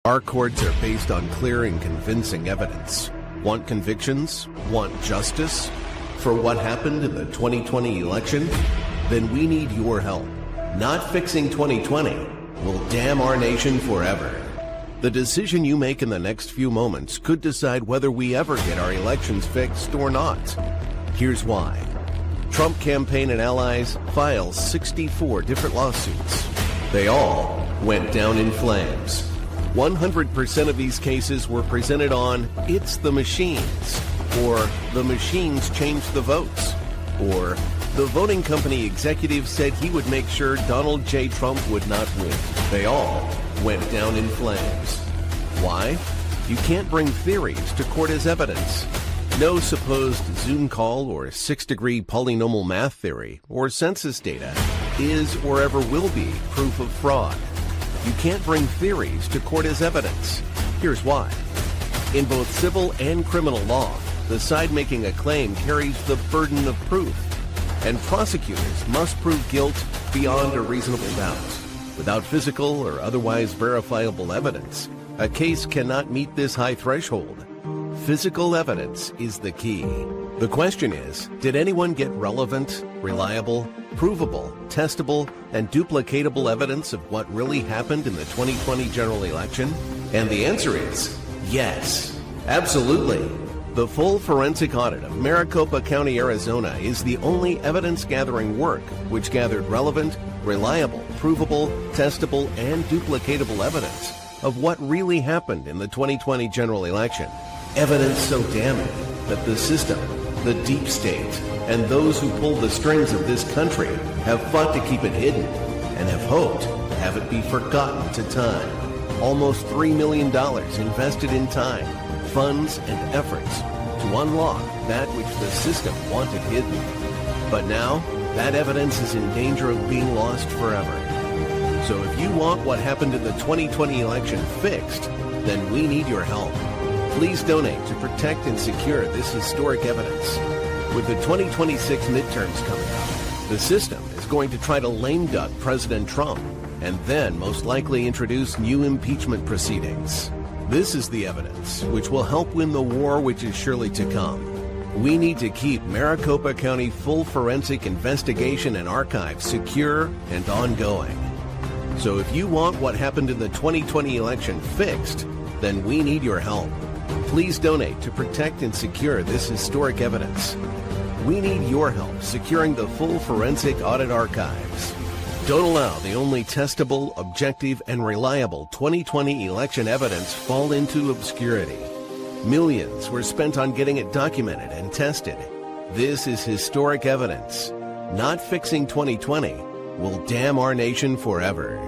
Our courts are based on clear and convincing evidence. Want convictions? Want justice? For what happened in the 2020 election? Then we need your help. Not fixing 2020 will damn our nation forever. The decision you make in the next few moments could decide whether we ever get our elections fixed or not. Here's why. Trump campaign and allies file 64 different lawsuits. They all went down in flames. 100% of these cases were presented on "It's the machines," or "The machines changed the votes," or "The voting company executive said he would make sure Donald J. Trump would not win." They all went down in flames. Why? You can't bring theories to court as evidence. No supposed Zoom call or six-degree polynomial math theory or census data is or ever will be proof of fraud. You can't bring theories to court as evidence. Here's why. In both civil and criminal law, the side making a claim carries the burden of proof, and prosecutors must prove guilt beyond a reasonable doubt. Without physical or otherwise verifiable evidence, a case cannot meet this high threshold. Physical evidence is the key. The question is, did anyone get relevant, reliable, provable, testable, and duplicatable evidence of what really happened in the 2020 general election? And the answer is yes, absolutely. The full forensic audit of Maricopa County, Arizona is the only evidence-gathering work which gathered relevant, reliable, provable, testable, and duplicatable evidence of what really happened in the 2020 general election. Evidence so damning that the system, the deep state, and those who pull the strings of this country have fought to keep it hidden and have hoped to have it be forgotten to time. Almost $3 million invested in time, funds, and efforts to unlock that which the system wanted hidden. But now, that evidence is in danger of being lost forever. So if you want what happened in the 2020 election fixed, then we need your help. Please donate to protect and secure this historic evidence. With the 2026 midterms coming up, the system is going to try to lame duck President Trump and then most likely introduce new impeachment proceedings. This is the evidence which will help win the war which is surely to come. We need to keep Maricopa County full forensic investigation and archive secure and ongoing. So if you want what happened in the 2020 election fixed, then we need your help. Please donate to protect and secure this historic evidence. We need your help securing the full forensic audit archives. Don't allow the only testable, objective, and reliable 2020 election evidence fall into obscurity. Millions were spent on getting it documented and tested. This is historic evidence. Not fixing 2020 will damn our nation forever.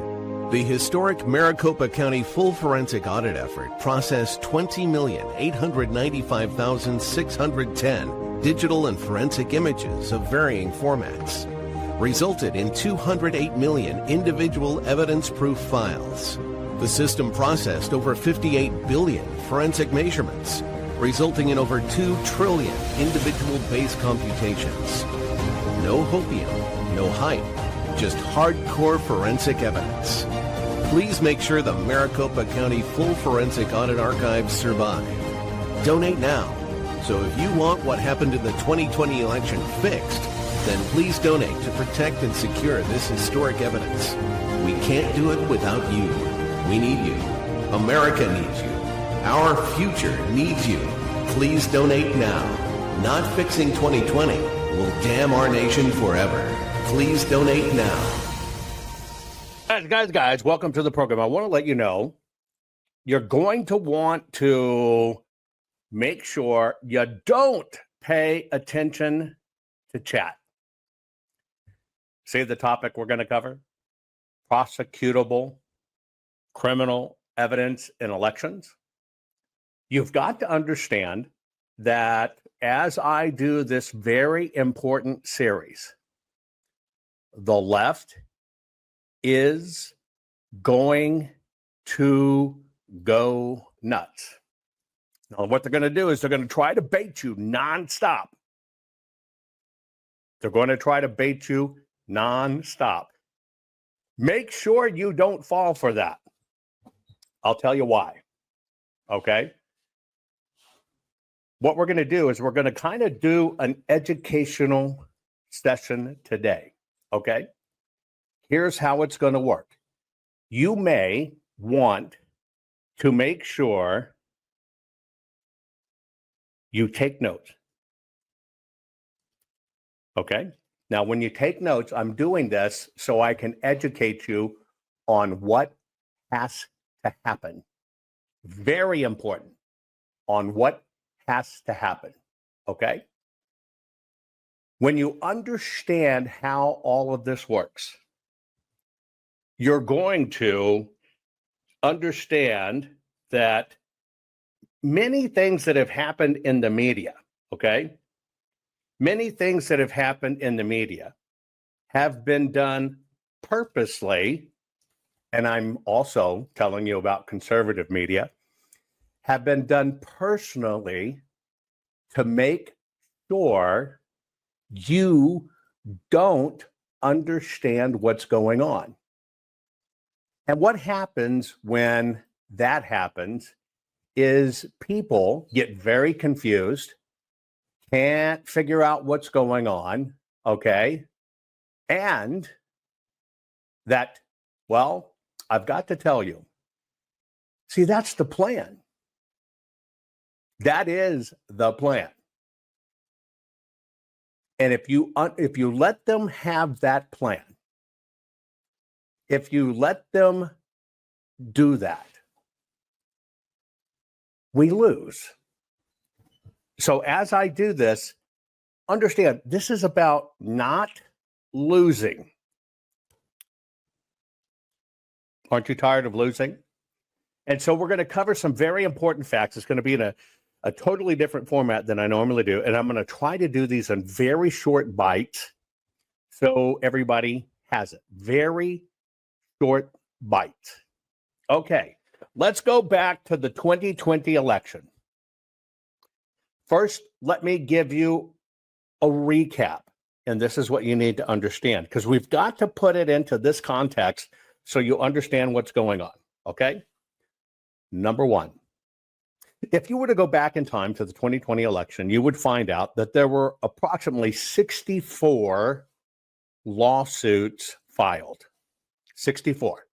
The historic Maricopa County full forensic audit effort processed 20,895,610 digital and forensic images of varying formats, resulted in 208 million individual evidence-proof files. The system processed over 58 billion forensic measurements, resulting in over 2 trillion individual base computations. No hopium, no hype, just hardcore forensic evidence. Please make sure the Maricopa County full forensic audit archives survive. Donate now. So if you want what happened in the 2020 election fixed, then please donate to protect and secure this historic evidence. We can't do it without you. We need you. America needs you. Our future needs you. Please donate now. Not fixing 2020 will damn our nation forever. Please donate now. Guys, welcome to the program. I want to let you know you're going to want to make sure you don't pay attention to chat. See the topic we're going to cover? Prosecutable criminal evidence in elections. You've got to understand that as I do this very important series, the left is going to go nuts. Now, what they're going to do is they're going to try to bait you nonstop. They're going to try to bait you nonstop. Make sure you don't fall for that. I'll tell you why. Okay. What we're going to do is we're going to kind of do an educational session today. Okay. Here's how it's going to work. You may want to make sure you take notes. Okay. Now, when you take notes, I'm doing this so I can educate you on what has to happen. Very important on what has to happen. Okay. When you understand how all of this works, you're going to understand that many things that have happened in the media, okay? Many things that have happened in the media have been done purposely, and I'm also telling you about conservative media, have been done personally to make sure you don't understand what's going on. And what happens when that happens is people get very confused, can't figure out what's going on, okay? And that, well, I've got to tell you, see, that's the plan. That is the plan. And if you let them have that plan, if you let them do that, we lose. So as I do this, understand this is about not losing. Aren't you tired of losing? And so we're going to cover some very important facts. It's going to be in a totally different format than I normally do. And I'm going to try to do these in very short bites so everybody has it. Very short bites. Okay, let's go back to the 2020 election. First, let me give you a recap. And this is what you need to understand, because we've got to put it into this context so you understand what's going on. Okay? Number one, if you were to go back in time to the 2020 election, you would find out that there were approximately 64 lawsuits filed. 64.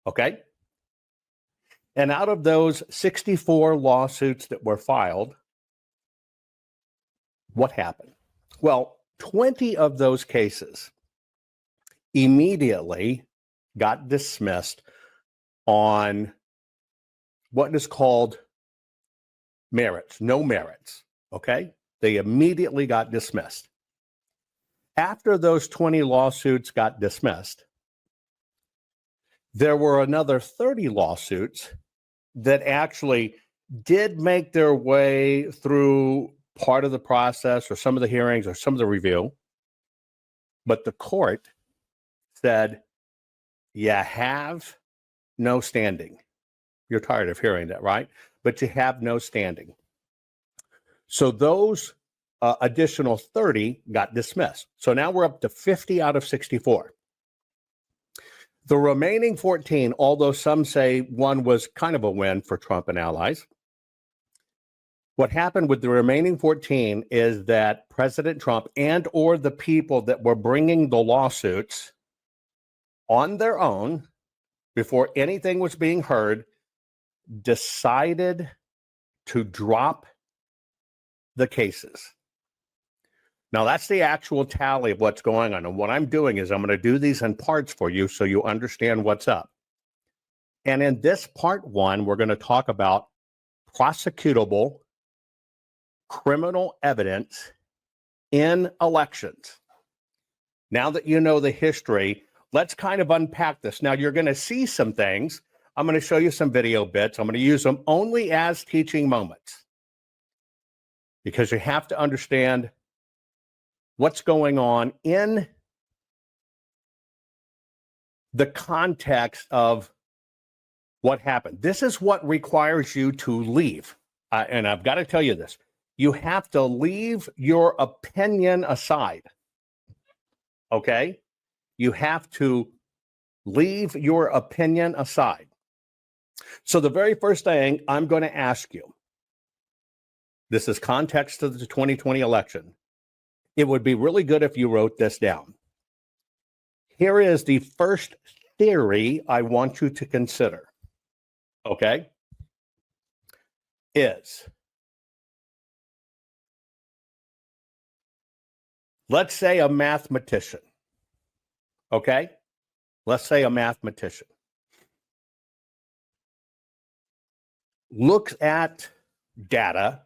Okay? And out of those 64 lawsuits that were filed, what happened? Well, 20 of those cases immediately got dismissed on what is called merits, no merits, okay? They immediately got dismissed. After those 20 lawsuits got dismissed, there were another 30 lawsuits that actually did make their way through part of the process or some of the hearings or some of the review, but the court said, you have no standing. You're tired of hearing that, right? But you have no standing. So those additional 30 got dismissed. So now we're up to 50 out of 64. The remaining 14, although some say one was kind of a win for Trump and allies, what happened with the remaining 14 is that President Trump and or the people that were bringing the lawsuits on their own before anything was being heard decided to drop the cases. Now, that's the actual tally of what's going on. And what I'm doing is I'm going to do these in parts for you so you understand what's up. And in this part one, we're going to talk about prosecutable criminal evidence in elections. Now that you know the history, let's kind of unpack this. Now, you're going to see some things. I'm going to show you some video bits. I'm going to use them only as teaching moments because you have to understand what's going on in the context of what happened. This is what requires you to leave. And I've got to tell you this. You have to leave your opinion aside. Okay? You have to leave your opinion aside. So the very first thing I'm going to ask you, this is context to the 2020 election. It would be really good if you wrote this down. Here is the first theory I want you to consider. Okay? Let's say a mathematician. Okay? Let's say a mathematician looks at data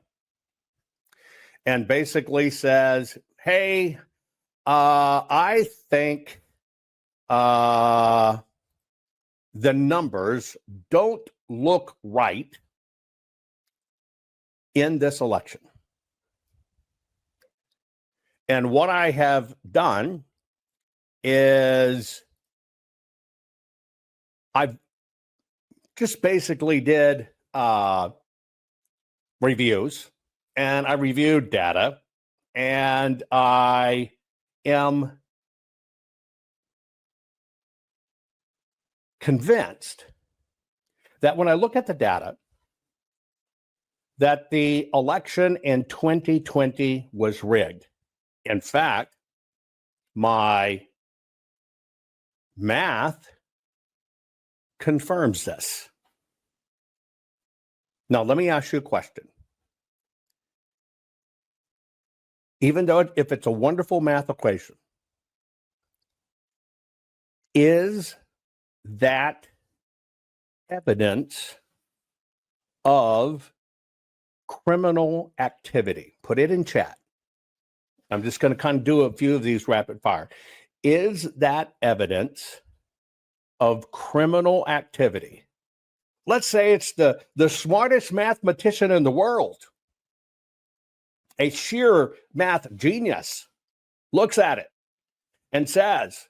and basically says, hey, I think the numbers don't look right in this election. And what I have done is I've just basically did reviews, and I reviewed data, and I am convinced that when I look at the data, that the election in 2020 was rigged. In fact, my math confirms this. Now, let me ask you a question. Even though if it's a wonderful math equation, is that evidence of criminal activity? Put it in chat. I'm just going to kind of do a few of these rapid fire. Is that evidence of criminal activity? Let's say it's the smartest mathematician in the world, a sheer math genius, looks at it and says,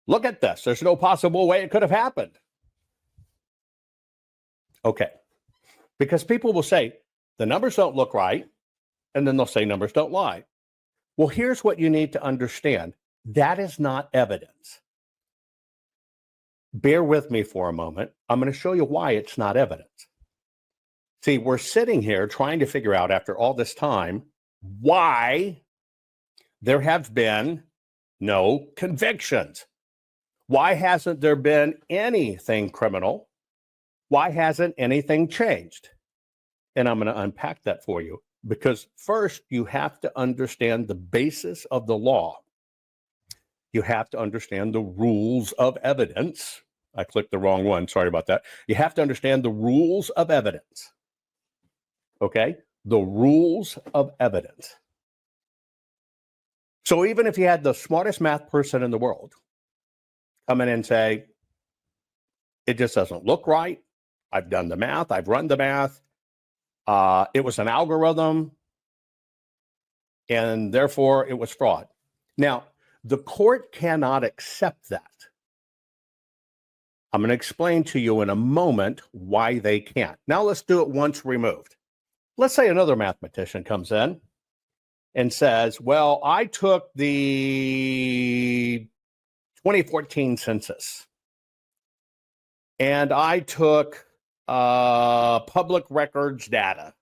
look at this. There's no possible way it could have happened. Okay. Because people will say, the numbers don't look right, and then they'll say numbers don't lie. Well, here's what you need to understand. That is not evidence. Bear with me for a moment. I'm going to show you why it's not evidence. See, we're sitting here trying to figure out after all this time why there have been no convictions. Why hasn't there been anything criminal? Why hasn't anything changed? And I'm going to unpack that for you, because first you have to understand the basis of the law. You have to understand the rules of evidence. I clicked the wrong one. Sorry about that. You have to understand the rules of evidence. Okay? The rules of evidence. So even if you had the smartest math person in the world come in and say, it just doesn't look right. I've done the math. I've run the math. It was an algorithm, and therefore it was fraud. Now, the court cannot accept that. I'm going to explain to you in a moment why they can't. Now let's do it once removed. Let's say another mathematician comes in and says, well, I took the 2014 census and I took public records data,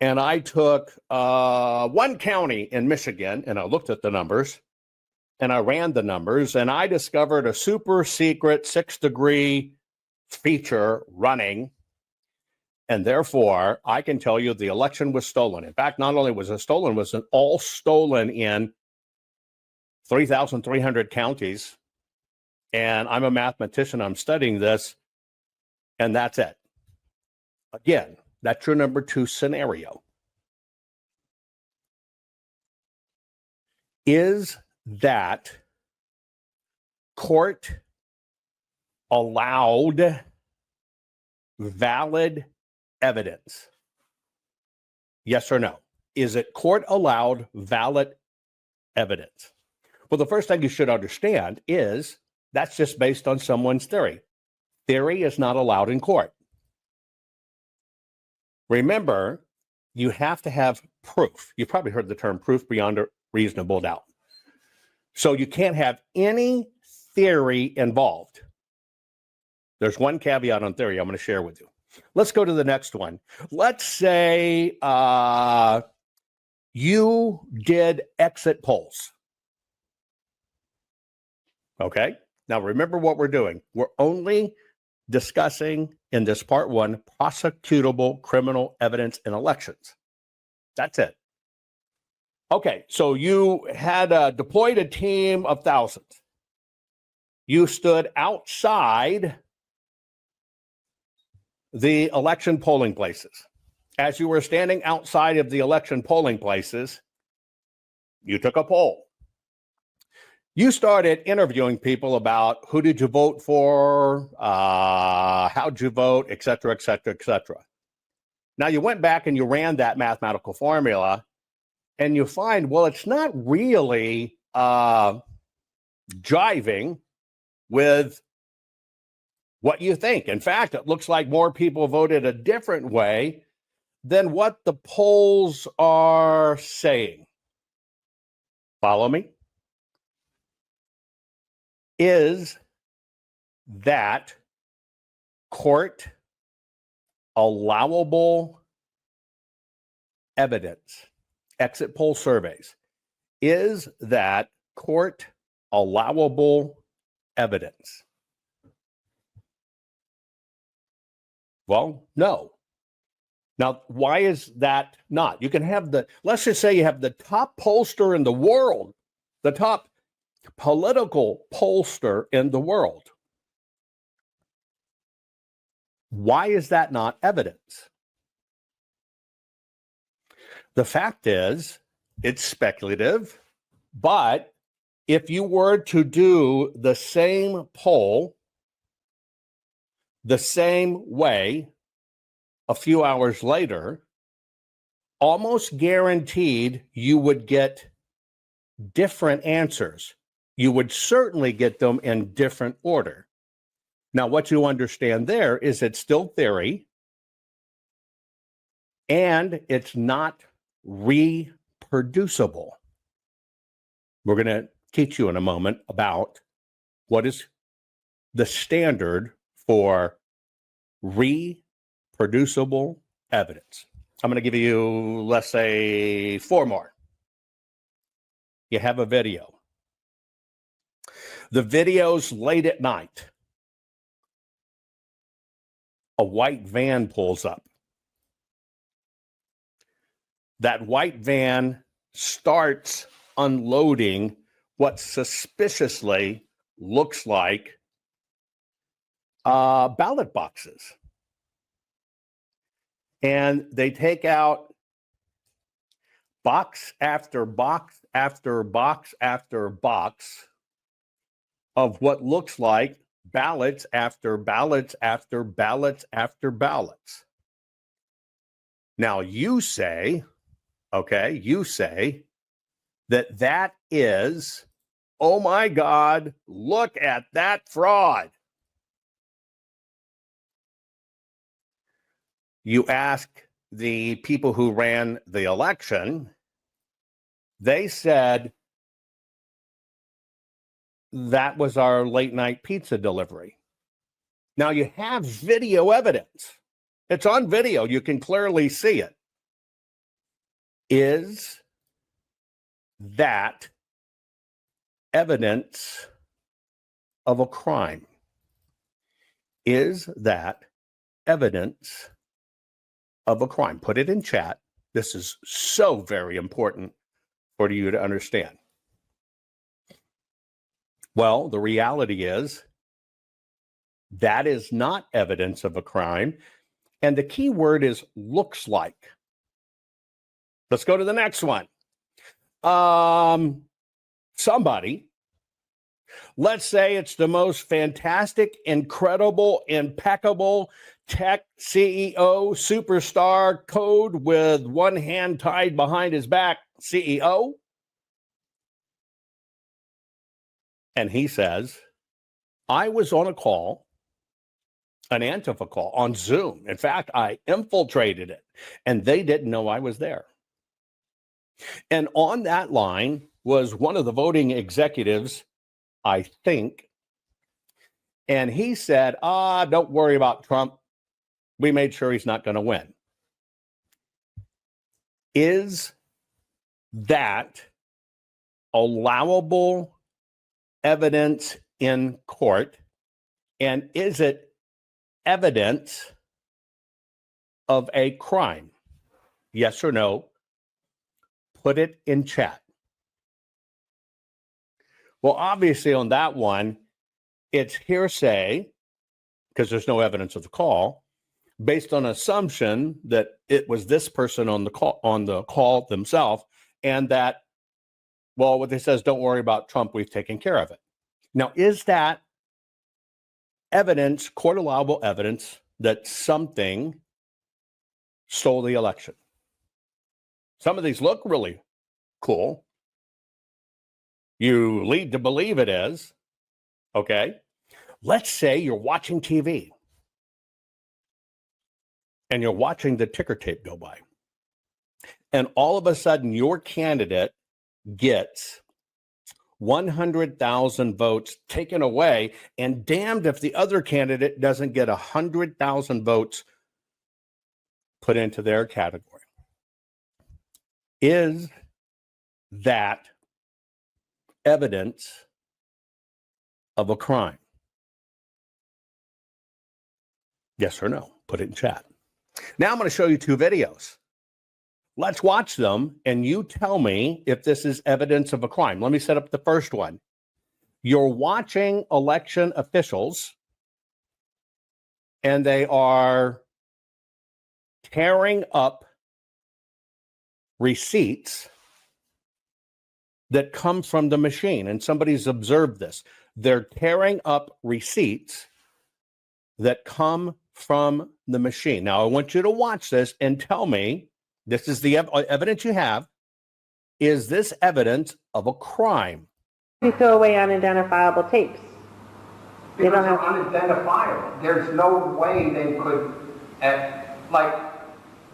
and I took one county in Michigan, and I looked at the numbers, and I ran the numbers, and I discovered a super secret 6-degree feature running, and therefore I can tell you the election was stolen. In fact, not only was it stolen, it was all stolen in 3,300 counties, and I'm a mathematician, I'm studying this, and that's it. Again, that's your number 2 scenario. Is that court allowed valid evidence? Yes or no? Is it court allowed valid evidence? Well, the first thing you should understand is that's just based on someone's theory. Theory is not allowed in court. Remember, you have to have proof. You've probably heard the term proof beyond a reasonable doubt. So you can't have any theory involved. There's one caveat on theory I'm going to share with you. Let's go to the next one. Let's say you did exit polls. Okay. Now, remember what we're doing. We're only discussing in this part one prosecutable criminal evidence in elections. That's it. Okay. So you had deployed a team of thousands. You stood outside the election polling places. As you were standing outside of the election polling places, you took a poll. You started interviewing people about who did you vote for, how'd you vote, et cetera, et cetera, et cetera. Now you went back and you ran that mathematical formula and you find, well, it's not really jiving with what you think. In fact, it looks like more people voted a different way than what the polls are saying. Follow me? Is that court allowable evidence? Exit poll surveys. Is that court allowable evidence? Well, no. Now, why is that not? You can have let's just say you have the top pollster in the world, the top political pollster in the world. Why is that not evidence? The fact is, it's speculative, but if you were to do the same poll the same way a few hours later, almost guaranteed you would get different answers. You would certainly get them in different order. Now, what you understand there is it's still theory and it's not reproducible. We're going to teach you in a moment about what is the standard for reproducible evidence. I'm going to give you, let's say, 4 more. You have a video. The video's late at night. A white van pulls up. That white van starts unloading what suspiciously looks like ballot boxes. And they take out box after box after box after box of what looks like ballots after ballots after ballots after ballots. Now you say, okay, that is, oh my God, look at that fraud. You ask the people who ran the election, they said that was our late night pizza delivery. Now you have video evidence. It's on video. You can clearly see it. Is that evidence of a crime? Is that evidence of a crime? Put it in chat. This is so very important for you to understand. Well, the reality is that is not evidence of a crime. And the key word is looks like. Let's go to the next one. Somebody, let's say it's the most fantastic, incredible, impeccable tech CEO, superstar, code with one hand tied behind his back CEO. And he says, I was on a call, an Antifa call on Zoom. In fact, I infiltrated it and they didn't know I was there. And on that line was one of the voting executives, I think, And he said, don't worry about Trump. We made sure he's not going to win. Is that allowable evidence in court? And is it evidence of a crime? Yes or no? Put it in chat. Well, obviously on that one, it's hearsay because there's no evidence of the call, based on assumption that it was this person on the call themselves, and that, well, what they says, don't worry about Trump, we've taken care of it. Now, is that evidence, court allowable evidence, that something stole the election? Some of these look really cool. You lead to believe it is. Okay. Let's say you're watching TV and you're watching the ticker tape go by. And all of a sudden, your candidate gets 100,000 votes taken away, and damned if the other candidate doesn't get 100,000 votes put into their category. Is that evidence of a crime? Yes or no? Put it in chat. Now I'm going to show you two videos. Let's watch them, and you tell me if this is evidence of a crime. Let me set up the first one. You're watching election officials, and they are tearing up receipts that come from the machine, and somebody's observed this. They're tearing up receipts that come from the machine. Now, I want you to watch this and tell me, this is the evidence you have. Is this evidence of a crime? You throw away unidentifiable tapes. Because they're unidentifiable. There's no way they could,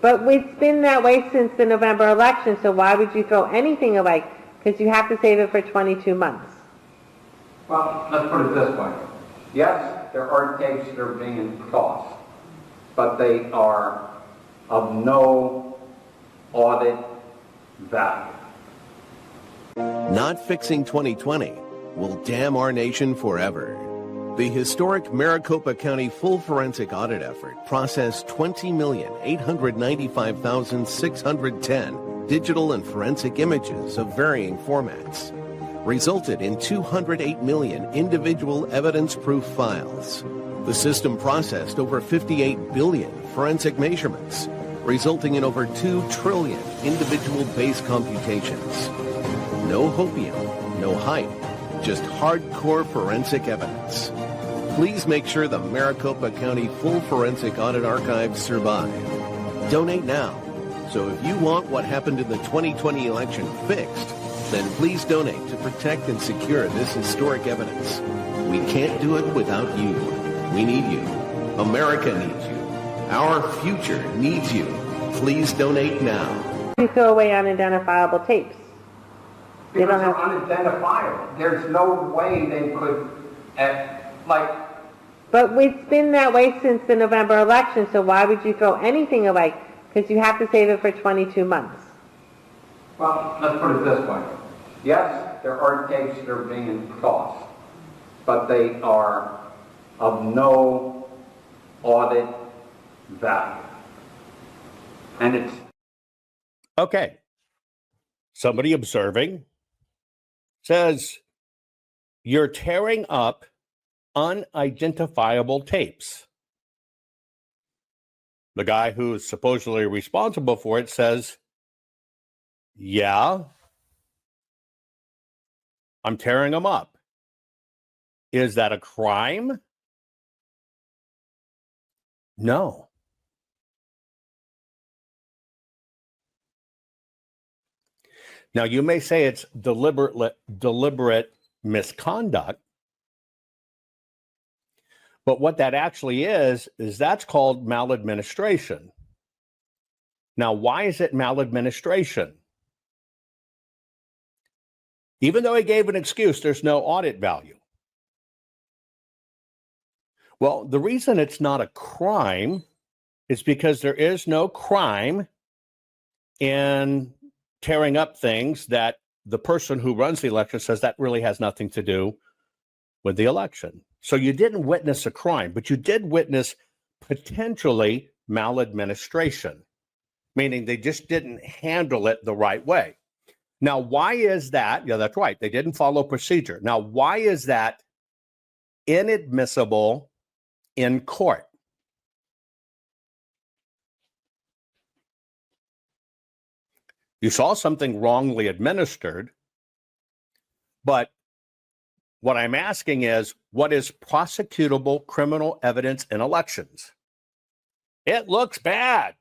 But it's been that way since the November election, so why would you throw anything away? Because you have to save it for 22 months. Well, let's put it this way. Yes, there are tapes that are being tossed, but they are of no audit value. Not fixing 2020 will damn our nation forever. The historic Maricopa County full forensic audit effort processed 20,895,610 digital and forensic images of varying formats, resulted in 208 million individual evidence-proof files. The system processed over 58 billion forensic measurements, resulting in over 2 trillion individual base computations. No hopium, no hype, just hardcore forensic evidence. Please make sure the Maricopa County Full Forensic Audit Archives survive. Donate now. So if you want what happened in the 2020 election fixed, then please donate to protect and secure this historic evidence. We can't do it without you. We need you. America needs you. Our future needs you. Please donate now. You throw away unidentifiable tapes. Because they're unidentifiable. There's no way they could, But it's been that way since the November election, so why would you throw anything away? Because you have to save it for 22 months. Well, let's put it this way. Yes, there are tapes that are being tossed, but they are of no audit value. And it's... Okay. Somebody observing says, you're tearing up unidentifiable tapes. The guy who's supposedly responsible for it says, yeah, I'm tearing them up. Is that a crime? No. Now, you may say it's deliberate misconduct, but what that actually is that's called maladministration. Now, why is it maladministration? Even though he gave an excuse, there's no audit value. Well, the reason it's not a crime is because there is no crime in tearing up things that the person who runs the election says that really has nothing to do with the election. So you didn't witness a crime, but you did witness potentially maladministration, meaning they just didn't handle it the right way. Now, why is that? Yeah, that's right. They didn't follow procedure. Now, why is that inadmissible in court? You saw something wrongly administered, but what I'm asking is, what is prosecutable criminal evidence in elections? It looks bad.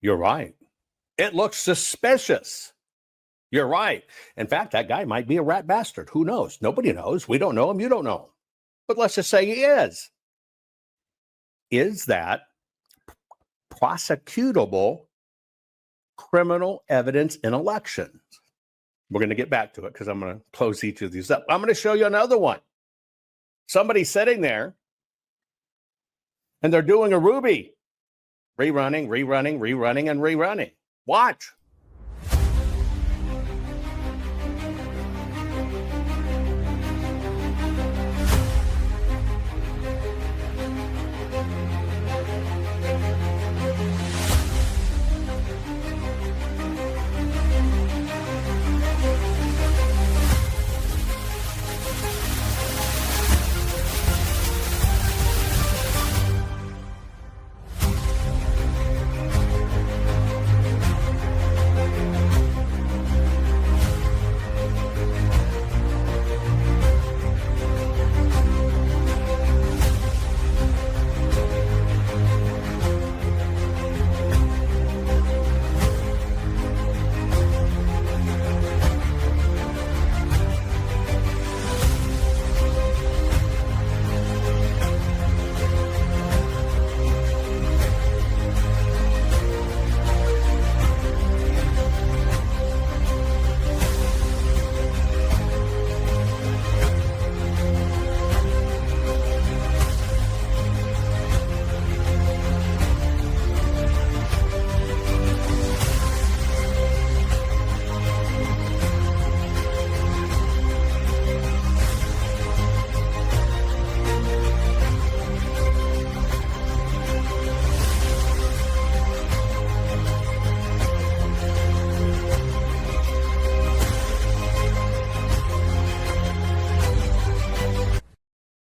You're right. It looks suspicious. You're right. In fact, that guy might be a rat bastard. Who knows? Nobody knows. We don't know him. You don't know him. But let's just say he is. Is that prosecutable criminal evidence in elections? We're going to get back to it because I'm going to close each of these up. I'm going to show you another one. Somebody's sitting there and they're doing a Ruby. Rerunning, and rerunning. Watch.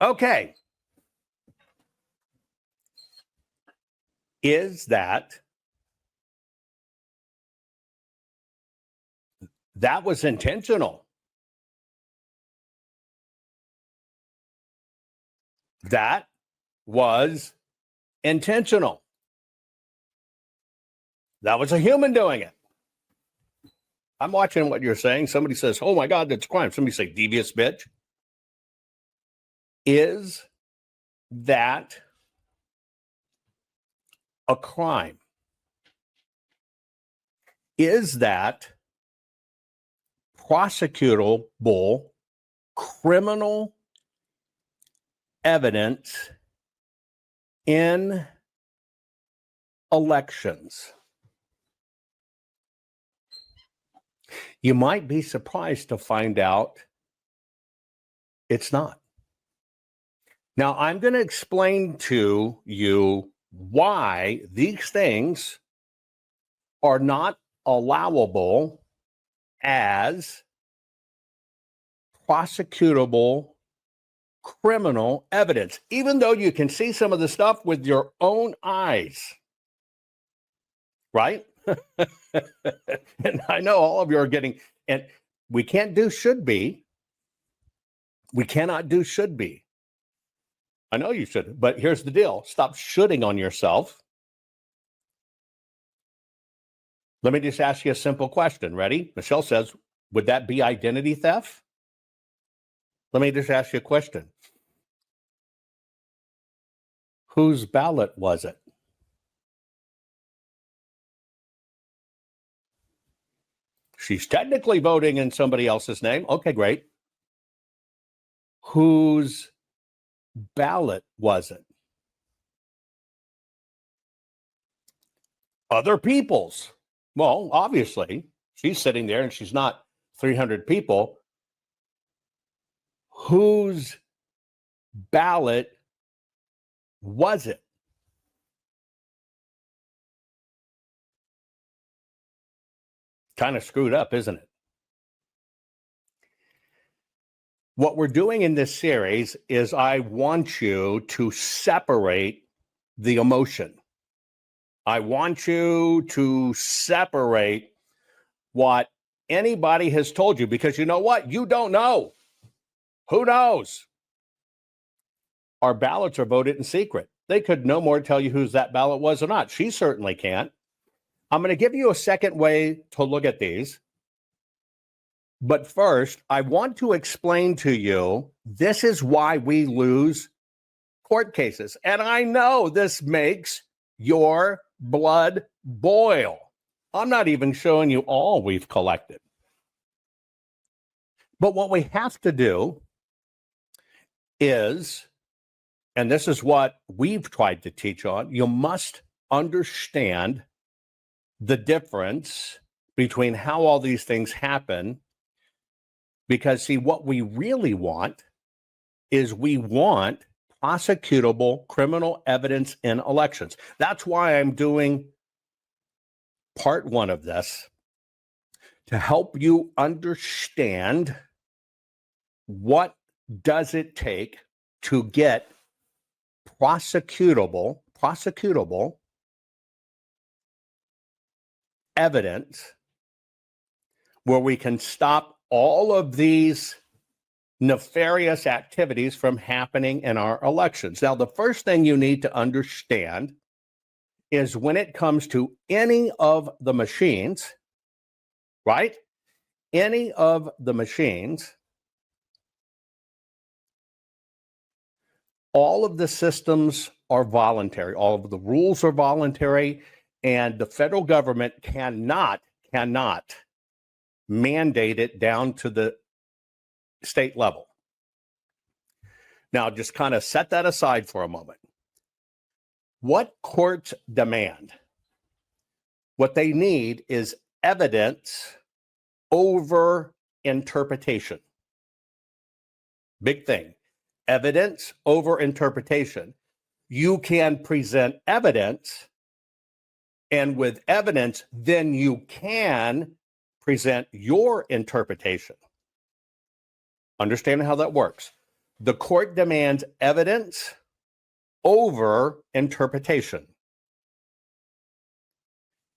Okay. Is that was intentional? That was intentional. That was a human doing it. I'm watching what you're saying. Somebody says, oh my God, that's a crime. Somebody say, devious bitch. Is that a crime? Is that prosecutable criminal evidence in elections? You might be surprised to find out it's not. Now, I'm going to explain to you why these things are not allowable as prosecutable criminal evidence, even though you can see some of the stuff with your own eyes, right? And I know all of you are getting, and we can't do should be. We cannot do should be. I know you should, but here's the deal. Stop shoulding on yourself. Let me just ask you a simple question. Ready? Michelle says, would that be identity theft? Let me just ask you a question. Whose ballot was it? She's technically voting in somebody else's name. Okay, great. Whose ballot was it? Other people's. Well, obviously, she's sitting there and she's not 300 people. Whose ballot was it? Kind of screwed up, isn't it? What we're doing in this series is I want you to separate the emotion. I want you to separate what anybody has told you, because you know what? You don't know. Who knows? Our ballots are voted in secret. They could no more tell you whose that ballot was or not. She certainly can't. I'm going to give you a second way to look at these. But first, I want to explain to you, this is why we lose court cases. And I know this makes your blood boil. I'm not even showing you all we've collected. But what we have to do is, and this is what we've tried to teach on, you must understand the difference between how all these things happen. Because, see, what we really want is we want prosecutable criminal evidence in elections. That's why I'm doing part one of this, to help you understand what does it take to get prosecutable evidence where we can stop all of these nefarious activities from happening in our elections. Now, the first thing you need to understand is when it comes to any of the machines, right? Any of the machines, all of the systems are voluntary. All of the rules are voluntary, and the federal government cannot mandate it down to the state level. Now, just kind of set that aside for a moment. What courts demand, what they need is evidence over interpretation. Big thing. Evidence over interpretation. You can present evidence, and with evidence, then you can present your interpretation. Understand how that works. The court demands evidence over interpretation.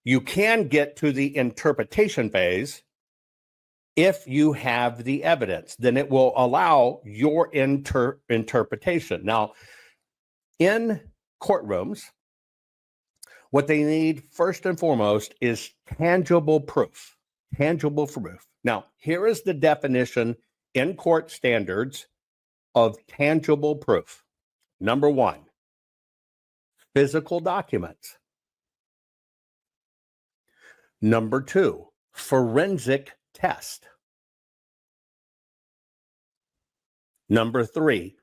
You can get to the interpretation phase if you have the evidence. Then it will allow your interpretation. Now, in courtrooms, what they need first and foremost is tangible proof. Tangible proof. Now, here is the definition in court standards of tangible proof. Number one, physical documents. Number two, forensic test. Number three,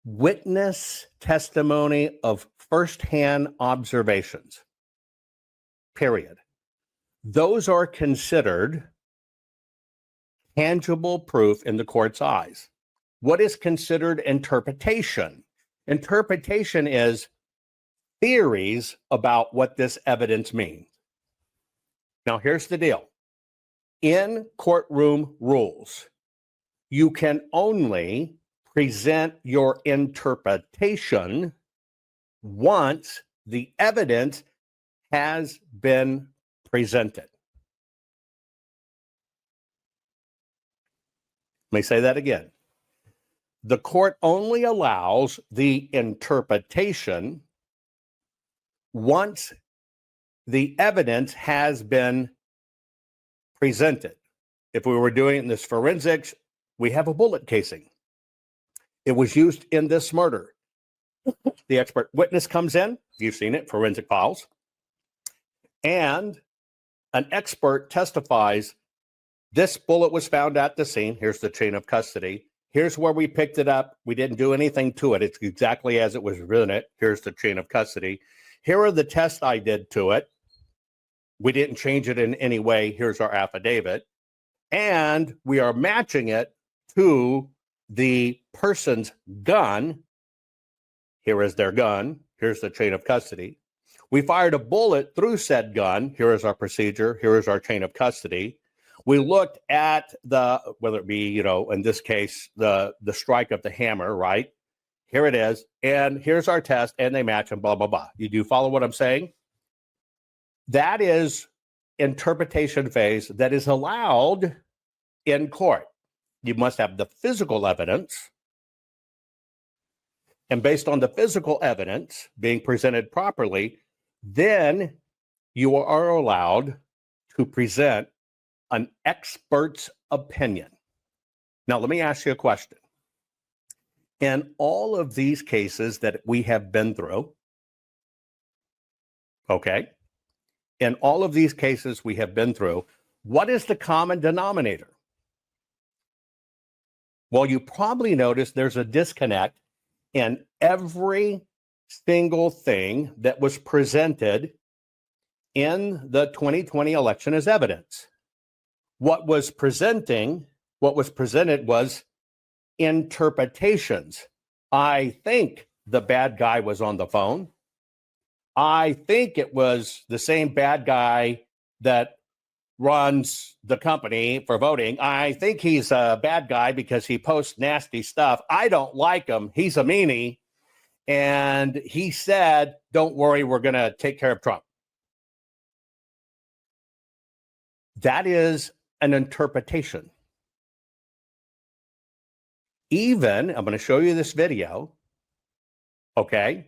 witness testimony of firsthand observations. Period. Those are considered tangible proof in the court's eyes. What is considered interpretation? Interpretation is theories about what this evidence means. Now, here's the deal. In courtroom rules, you can only present your interpretation once the evidence has been presented. Let me say that again. The court only allows the interpretation once the evidence has been presented. If we were doing it in this forensics, we have a bullet casing. It was used in this murder. The expert witness comes in, you've seen it, forensic files, and an expert testifies, this bullet was found at the scene. Here's the chain of custody. Here's where we picked it up. We didn't do anything to it. It's exactly as it was written. Here's the chain of custody. Here are the tests I did to it. We didn't change it in any way. Here's our affidavit. And we are matching it to the person's gun. Here is their gun. Here's the chain of custody. We fired a bullet through said gun. Here is our procedure. Here is our chain of custody. We looked at whether it be, in this case, the strike of the hammer, right? Here it is. And here's our test, and they match and blah, blah, blah. You do follow what I'm saying? That is interpretation phase that is allowed in court. You must have the physical evidence. And based on the physical evidence being presented properly, then you are allowed to present an expert's opinion. Now, let me ask you a question. In all of these cases that we have been through, okay, in all of these cases we have been through, what is the common denominator? Well, you probably noticed there's a disconnect in every single thing that was presented in the 2020 election as evidence. What was presented was interpretations. I think the bad guy was on the phone. I think it was the same bad guy that runs the company for voting. I think he's a bad guy because he posts nasty stuff. I don't like him. He's a meanie. And he said, don't worry, we're going to take care of Trump. That is an interpretation. Even, I'm going to show you this video. Okay. I'm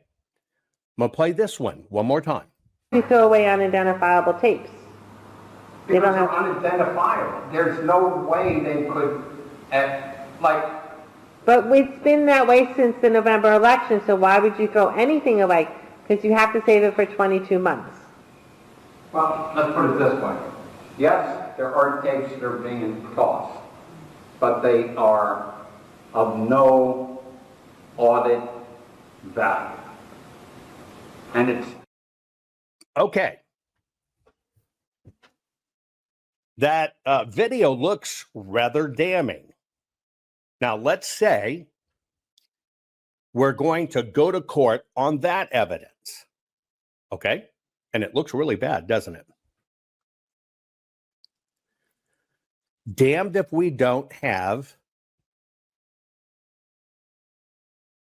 going to play this one more time. You throw away unidentifiable tapes. Because they're unidentifiable. There's no way they could, But it's been that way since the November election, so why would you throw anything away? Because you have to save it for 22 months. Well, let's put it this way. Yes, there are tapes that are being tossed, but they are of no audit value. And it's... Okay. That video looks rather damning. Now, let's say we're going to go to court on that evidence. Okay? And it looks really bad, doesn't it? Damned if we don't have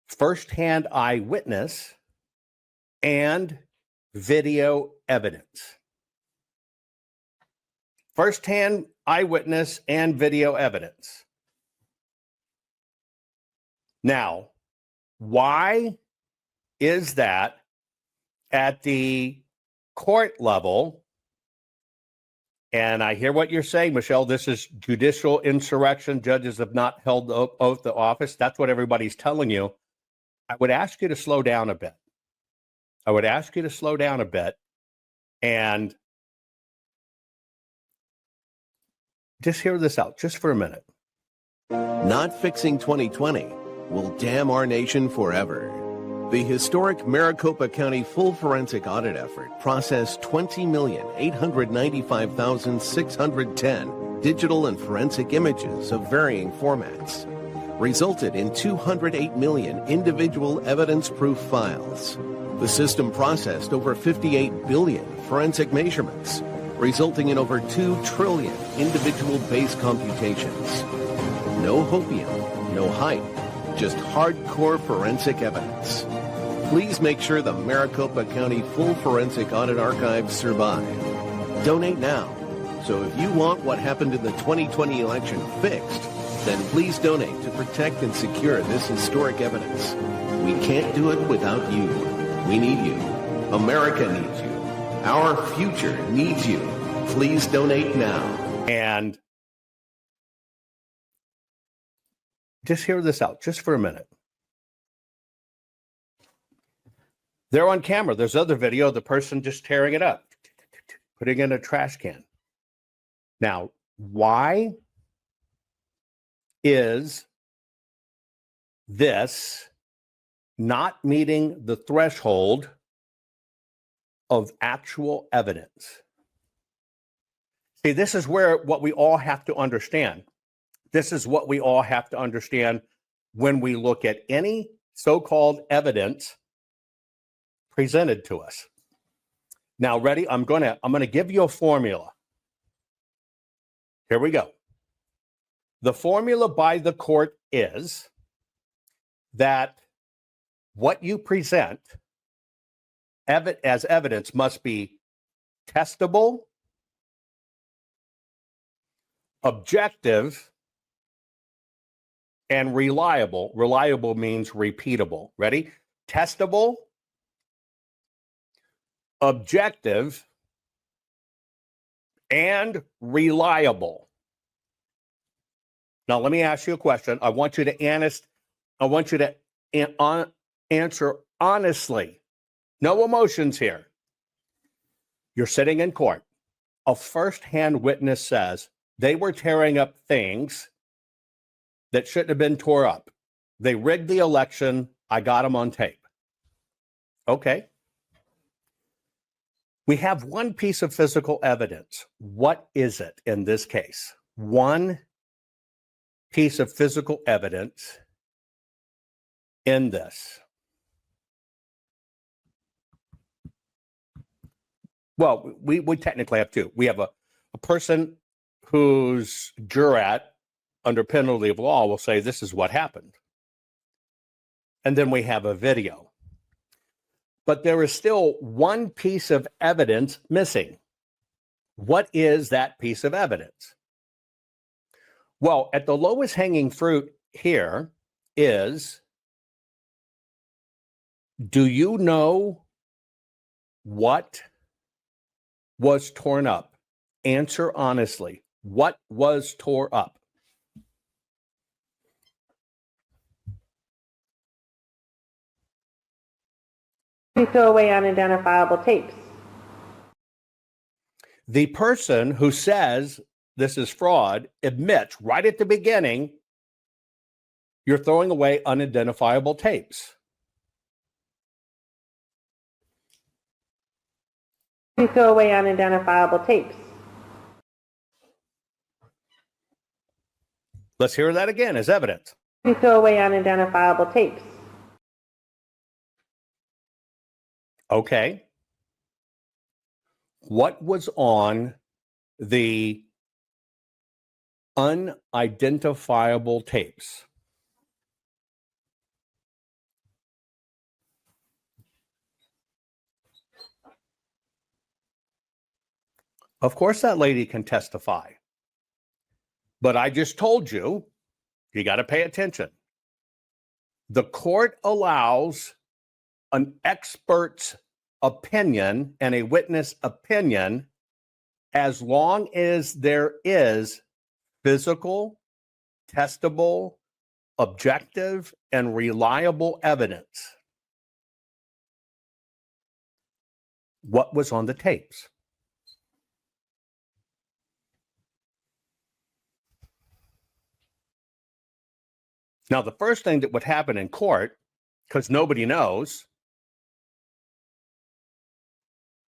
firsthand eyewitness and video evidence. Firsthand eyewitness and video evidence. Now, why is that at the court level? And I hear what you're saying, Michelle. This is judicial insurrection. Judges have not held the oath of office. That's what everybody's telling you. I would ask you to slow down a bit. And just hear this out just for a minute. Not fixing 2020 will damn our nation forever. The historic Maricopa County full forensic audit effort processed 20,895,610 digital and forensic images of varying formats, resulted in 208 million individual evidence-proof files. The system processed over 58 billion forensic measurements, resulting in over 2 trillion individual base computations. No hopium, no hype, just hardcore forensic evidence. Please make sure the Maricopa County Full Forensic Audit Archives survive. Donate now. So if you want what happened in the 2020 election fixed, then please donate to protect and secure this historic evidence. We can't do it without you. We need you. America needs you. Our future needs you. Please donate now. And just hear this out just for a minute. They're on camera. There's other video of the person just tearing it up, putting it in a trash can. Now, why is this not meeting the threshold of actual evidence. See, this is where what we all have to understand. This is what we all have to understand when we look at any so-called evidence presented to us. Now, ready? I'm gonna give you a formula. Here we go. The formula by the court is that what you present as evidence must be testable, objective, and reliable. Reliable means repeatable. Ready? Testable, objective, and reliable. Now, let me ask you a question. I want you to answer honestly. No emotions here. You're sitting in court. A first-hand witness says they were tearing up things that shouldn't have been tore up. They rigged the election. I got them on tape. Okay. We have one piece of physical evidence. What is it in this case? One piece of physical evidence in this. Well, we technically have two. We have a person whose jurat, under penalty of law, will say this is what happened. And then we have a video. But there is still one piece of evidence missing. What is that piece of evidence? Well, at the lowest hanging fruit here is, do you know what was torn up? Answer honestly. What was tore up? You throw away unidentifiable tapes. The person who says this is fraud admits right at the beginning, you're throwing away unidentifiable tapes. You throw away unidentifiable tapes. Let's hear that again as evidence. You throw away unidentifiable tapes. Okay. What was on the unidentifiable tapes? Of course, that lady can testify. But I just told you, you got to pay attention. The court allows an expert's opinion and a witness opinion as long as there is physical, testable, objective, and reliable evidence. What was on the tapes? Now, the first thing that would happen in court, because nobody knows,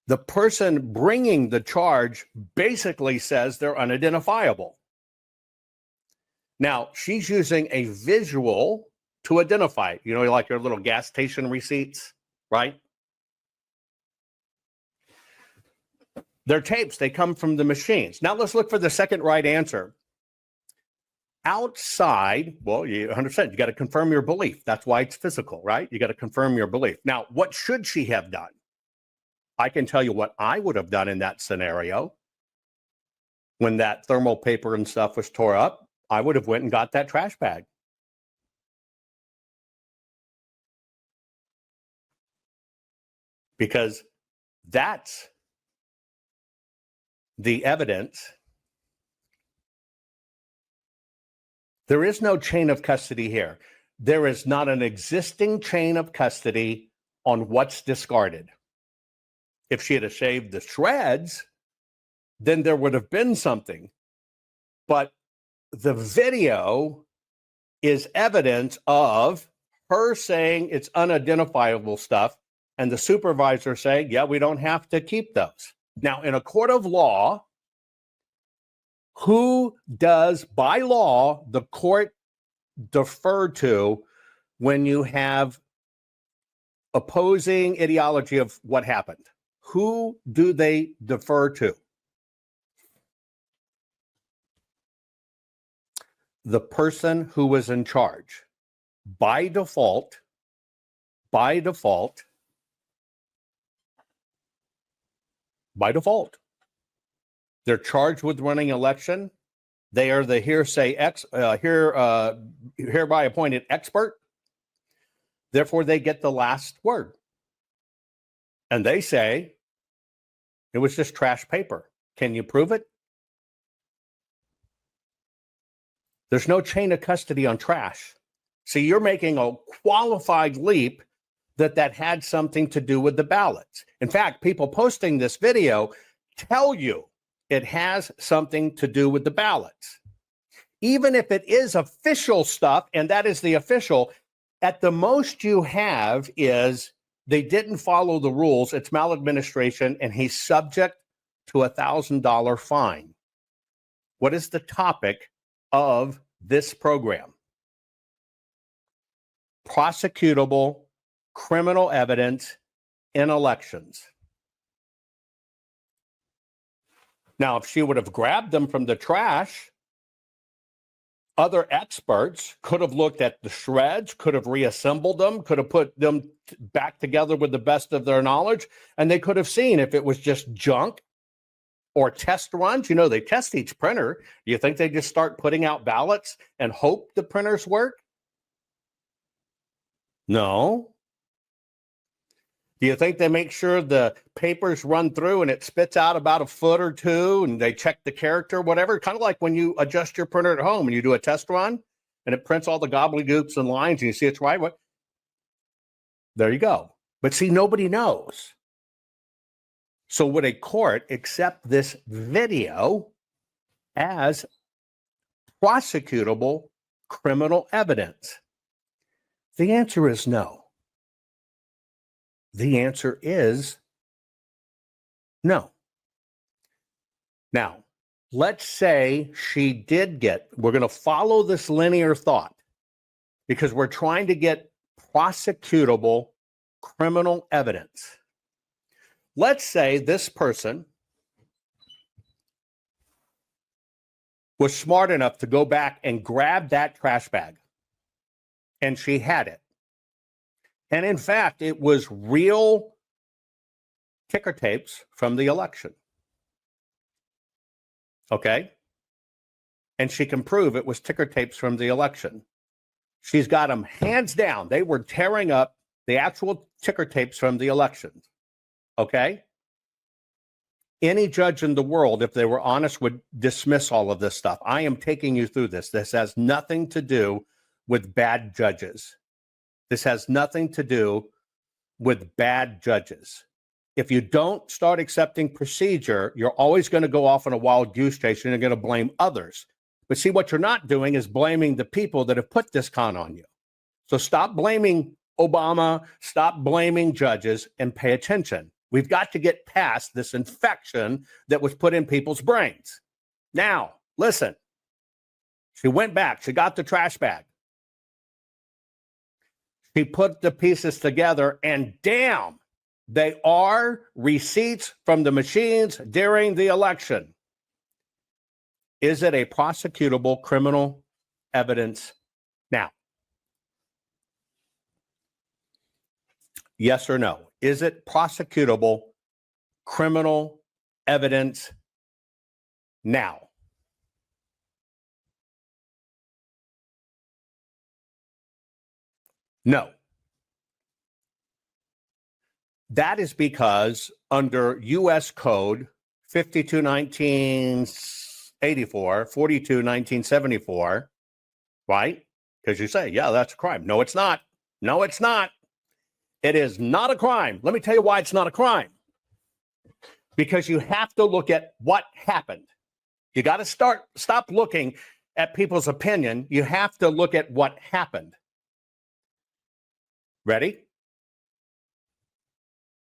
the person bringing the charge basically says they're unidentifiable. Now, she's using a visual to identify it. You know, like your little gas station receipts, right? They're tapes. They come from the machines. Now, let's look for the second right answer. Outside, well, you 100%, you got to confirm your belief. That's why it's physical, right? You got to confirm your belief. Now, what should she have done? I can tell you what I would have done in that scenario. When that thermal paper and stuff was tore up, I would have went and got that trash bag. Because that's the evidence. There is no chain of custody here. There is not an existing chain of custody on what's discarded. If she had shaved the shreds, then there would have been something. But the video is evidence of her saying it's unidentifiable stuff and the supervisor saying, yeah, we don't have to keep those. Now, in a court of law, who does, by law, the court defer to when you have opposing ideology of what happened? Who do they defer to? The person who was in charge. By default, they're charged with running election. They are the hereby appointed expert. Therefore, they get the last word. And they say, it was just trash paper. Can you prove it? There's no chain of custody on trash. See, you're making a qualified leap that had something to do with the ballots. In fact, people posting this video tell you it has something to do with the ballots. Even if it is official stuff, and that is the official, at the most you have is they didn't follow the rules, it's maladministration, and he's subject to a $1,000 fine. What is the topic of this program? Prosecutable criminal evidence in elections. Now, if she would have grabbed them from the trash, other experts could have looked at the shreds, could have reassembled them, could have put them back together with the best of their knowledge, and they could have seen if it was just junk or test runs. You know, they test each printer. Do you think they just start putting out ballots and hope the printers work? No. Do you think they make sure the papers run through and it spits out about a foot or two and they check the character, whatever? Kind of like when you adjust your printer at home and you do a test run and it prints all the gobbledygooks and lines and you see it's right. There you go. But see, nobody knows. So would a court accept this video as prosecutable criminal evidence? The answer is no. The answer is no. Now, let's say she did we're going to follow this linear thought because we're trying to get prosecutable criminal evidence. Let's say this person was smart enough to go back and grab that trash bag, and she had it. And in fact, it was real ticker tapes from the election. Okay? And she can prove it was ticker tapes from the election. She's got them hands down. They were tearing up the actual ticker tapes from the elections. Okay? Any judge in the world, if they were honest, would dismiss all of this stuff. I am taking you through this. This has nothing to do with bad judges. This has nothing to do with bad judges. If you don't start accepting procedure, you're always going to go off on a wild goose chase and you're going to blame others. But see, what you're not doing is blaming the people that have put this con on you. So stop blaming Obama, stop blaming judges, and pay attention. We've got to get past this infection that was put in people's brains. Now, listen. She went back. She got the trash bag. She put the pieces together, and damn, they are receipts from the machines during the election. Is it a prosecutable criminal evidence now? Yes or no? Is it prosecutable criminal evidence now? No. That is because under U.S. Code 52-1984, 42-1974, right? Because you say, yeah, that's a crime. No, it's not. No, it's not. It is not a crime. Let me tell you why it's not a crime. Because you have to look at what happened. You got to stop looking at people's opinion. You have to look at what happened. Ready?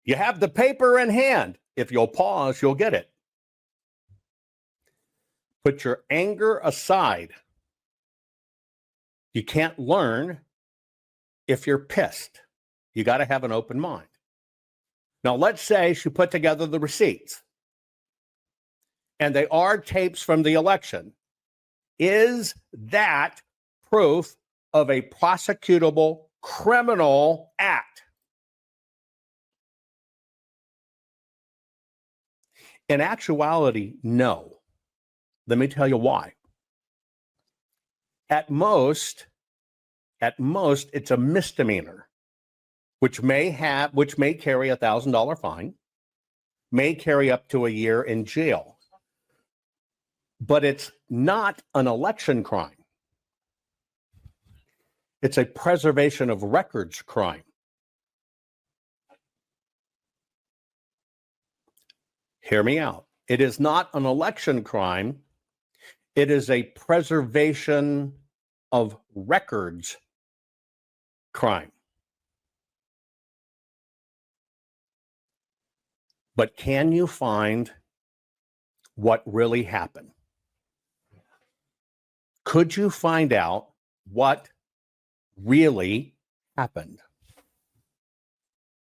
You have the paper in hand. If you'll pause, you'll get it. Put your anger aside. You can't learn if you're pissed. You got to have an open mind. Now, let's say she put together the receipts, and they are tapes from the election. Is that proof of a prosecutable criminal act? In actuality, no. Let me tell you why. At most, it's a misdemeanor, which may carry a $1,000 fine, may carry up to a year in jail. But it's not an election crime. It's a preservation of records crime. Hear me out. It is not an election crime. It is a preservation of records crime. But can you find what really happened? Could you find out what really happened?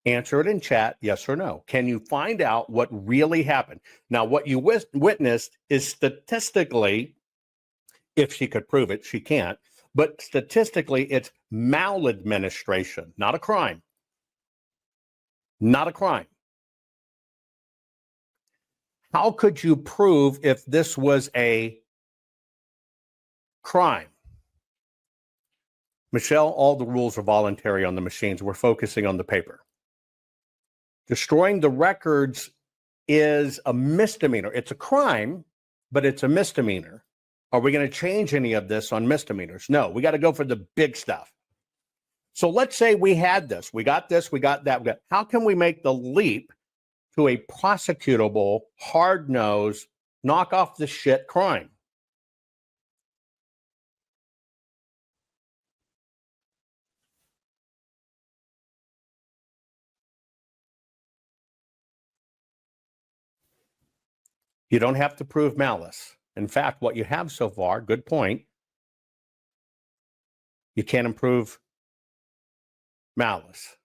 Answer it in chat, yes or no. Can you find out what really happened? Now, what you witnessed is statistically, if she could prove it, she can't, but statistically, it's maladministration, not a crime. Not a crime. How could you prove if this was a crime? Michelle, all the rules are voluntary on the machines. We're focusing on the paper. Destroying the records is a misdemeanor. It's a crime, but it's a misdemeanor. Are we going to change any of this on misdemeanors? No, we got to go for the big stuff. So let's say we had this, we got that. How can we make the leap to a prosecutable, hard-nosed, knock off the shit crime? You don't have to prove malice. In fact, what you have so far, good point, you can't improve malice.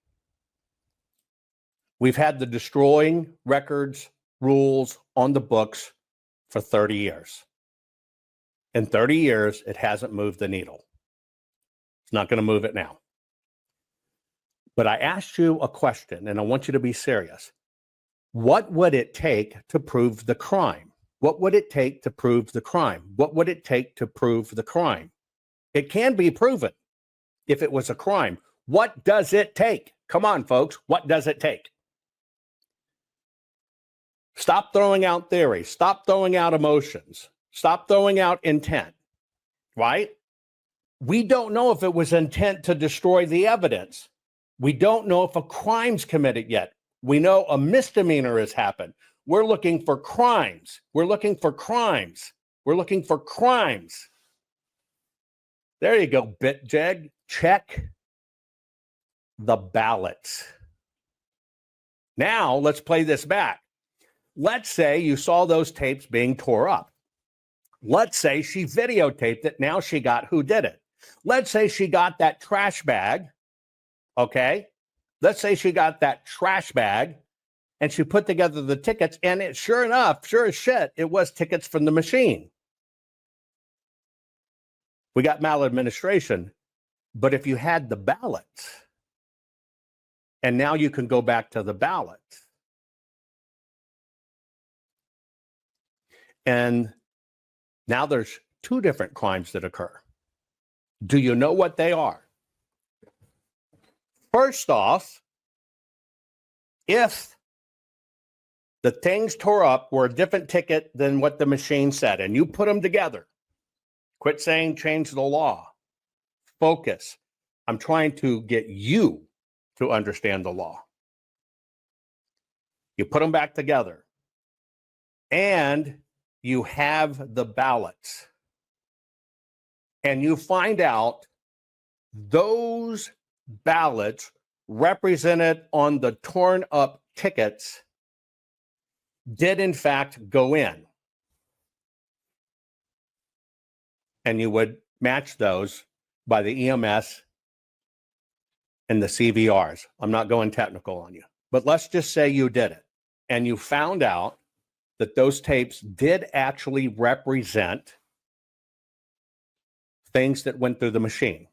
We've had the destroying records rules on the books for 30 years. In 30 years, it hasn't moved the needle. It's not going to move it now. But I asked you a question, and I want you to be serious. What would it take to prove the crime? What would it take to prove the crime? What would it take to prove the crime? It can be proven if it was a crime. What does it take? Come on, folks. What does it take? Stop throwing out theories. Stop throwing out emotions. Stop throwing out intent, right? We don't know if it was intent to destroy the evidence. We don't know if a crime's committed yet. We know a misdemeanor has happened. We're looking for crimes. We're looking for crimes. We're looking for crimes. There you go, BitJeg. Check the ballots. Now, let's play this back. Let's say you saw those tapes being tore up. Let's say she videotaped it. Now she got who did it. Let's say she got that trash bag, okay? Let's say she got that trash bag and she put together the tickets, and it sure enough, sure as shit, it was tickets from the machine. We got maladministration. But if you had the ballots, and now you can go back to the ballots, and now there's two different crimes that occur. Do you know what they are? First off, if the things tore up were a different ticket than what the machine said, and you put them together, quit saying change the law. Focus. I'm trying to get you to understand the law. You put them back together, and you have the ballots. and you find out those ballots represented on the torn up tickets did in fact go in. And you would match those by the EMS and the CVRs. I'm not going technical on you, but let's just say you did it and you found out that those tapes did actually represent things that went through the machine.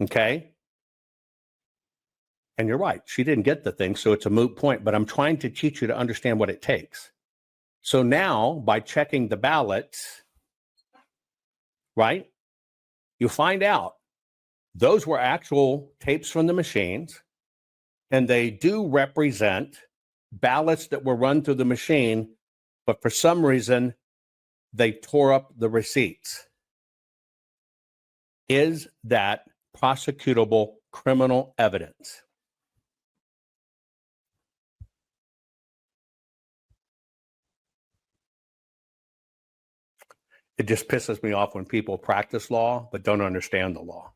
Okay? And you're right, she didn't get the thing, so it's a moot point, but I'm trying to teach you to understand what it takes. So now, by checking the ballots, right, you find out those were actual tapes from the machines, and they do represent ballots that were run through the machine, but for some reason, they tore up the receipts. Is that prosecutable criminal evidence? It just pisses me off when people practice law but don't understand the law.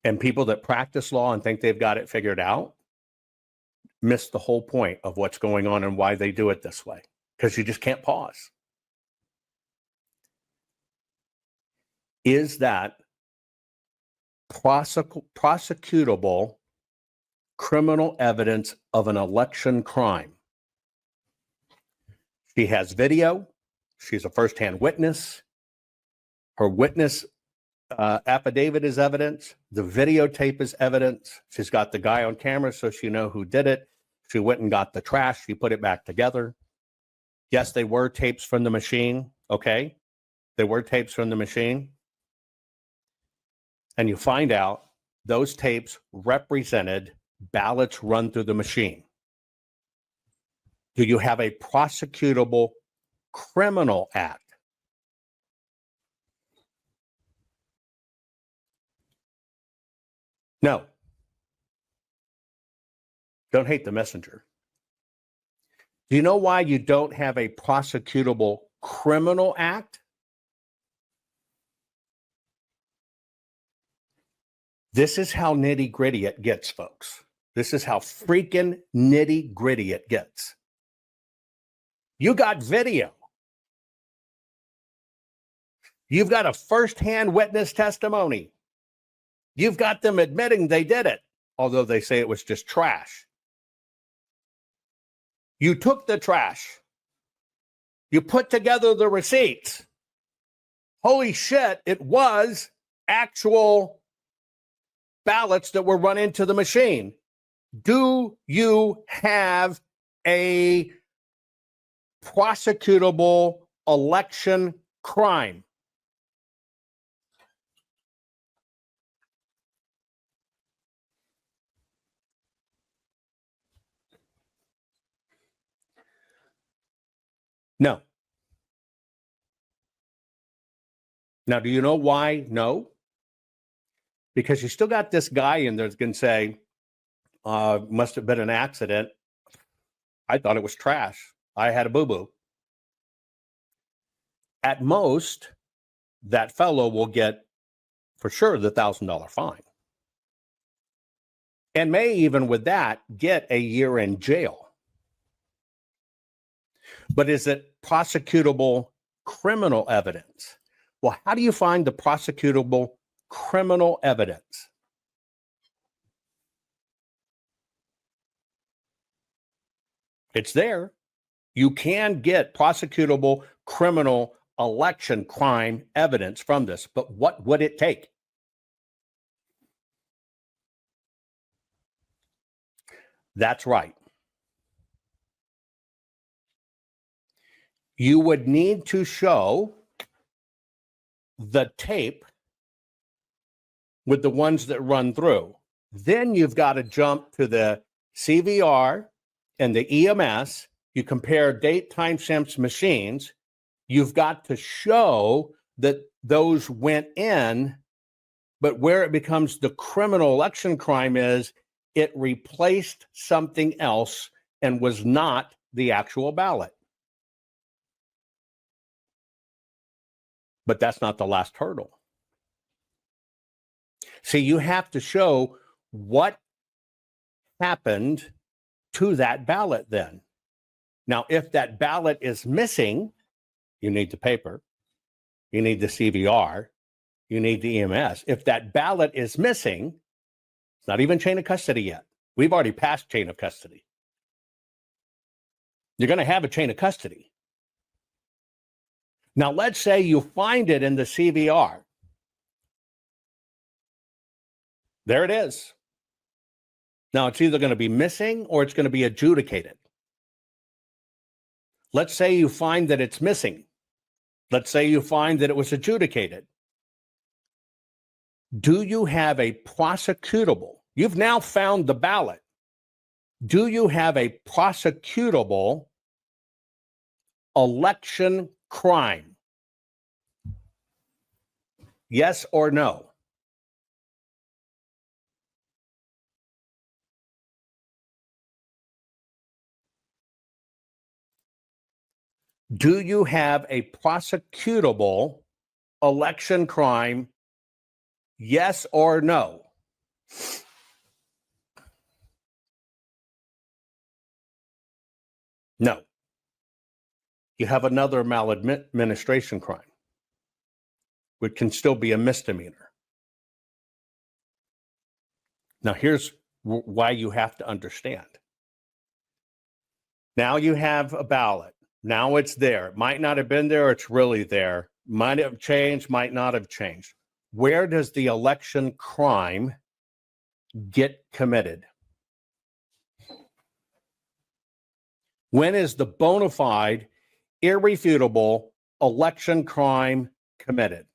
And people that practice law and think they've got it figured out miss the whole point of what's going on and why they do it this way, because you just can't pause. Is that prosecutable criminal evidence of an election crime? She has video. She's a firsthand witness. Her witness affidavit is evidence. The videotape is evidence. She's got the guy on camera so she knows who did it. She went and got the trash. She put it back together. Yes, they were tapes from the machine. Okay. They were tapes from the machine. And you find out those tapes represented ballots run through the machine. Do you have a prosecutable criminal act? No. Don't hate the messenger. Do you know why you don't have a prosecutable criminal act? This is how nitty-gritty it gets, folks. This is how freaking nitty-gritty it gets. You got video. You've got a firsthand witness testimony. You've got them admitting they did it, although they say it was just trash. You took the trash. You put together the receipts. Holy shit, it was actual ballots that were run into the machine. Do you have a prosecutable election crime? No. Now, do you know why no? Because you still got this guy in there that's going to say, must have been an accident. I thought it was trash. I had a boo-boo. At most, that fellow will get, for sure, the $1,000 fine. And may even with that get a year in jail. But is it prosecutable criminal evidence? Well, how do you find the prosecutable criminal evidence? It's there. You can get prosecutable criminal election crime evidence from this, but what would it take? That's right. You would need to show the tape with the ones that run through. Then you've got to jump to the CVR and the EMS. You compare date timestamps machines. You've got to show that those went in, but where it becomes the criminal election crime is it replaced something else and was not the actual ballot. But that's not the last hurdle. See, you have to show what happened to that ballot then. Now, if that ballot is missing, you need the paper, you need the CVR, you need the EMS. If that ballot is missing, it's not even chain of custody yet. We've already passed chain of custody. You're going to have a chain of custody. Now, let's say you find it in the CVR. There it is. Now, it's either going to be missing or it's going to be adjudicated. Let's say you find that it's missing. Let's say you find that it was adjudicated. Do you have a prosecutable? You've now found the ballot. Do you have a prosecutable election crime? Yes or no? Do you have a prosecutable election crime? Yes or no? No. You have another maladministration crime, which can still be a misdemeanor. Now, here's why you have to understand. Now you have a ballot. Now it's there. It might not have been there, or it's really there. Might have changed, might not have changed. Where does the election crime get committed? When is the bona fide, irrefutable election crime committed?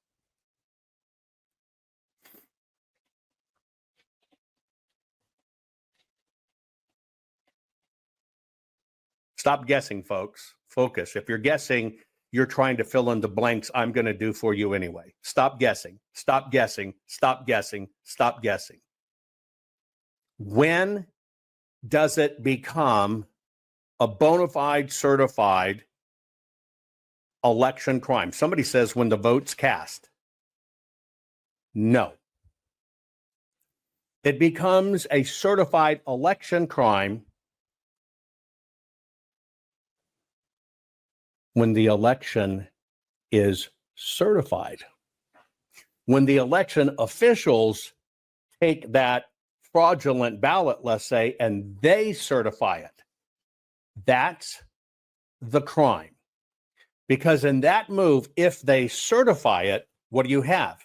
Stop guessing, folks. Focus. If you're guessing, you're trying to fill in the blanks I'm going to do for you anyway. Stop guessing. Stop guessing. Stop guessing. Stop guessing. When does it become a bona fide, certified election crime? Somebody says when the vote's cast. No. It becomes a certified election crime when the election is certified. When the election officials take that fraudulent ballot, let's say, and they certify it. That's the crime. Because in that move, if they certify it, what do you have?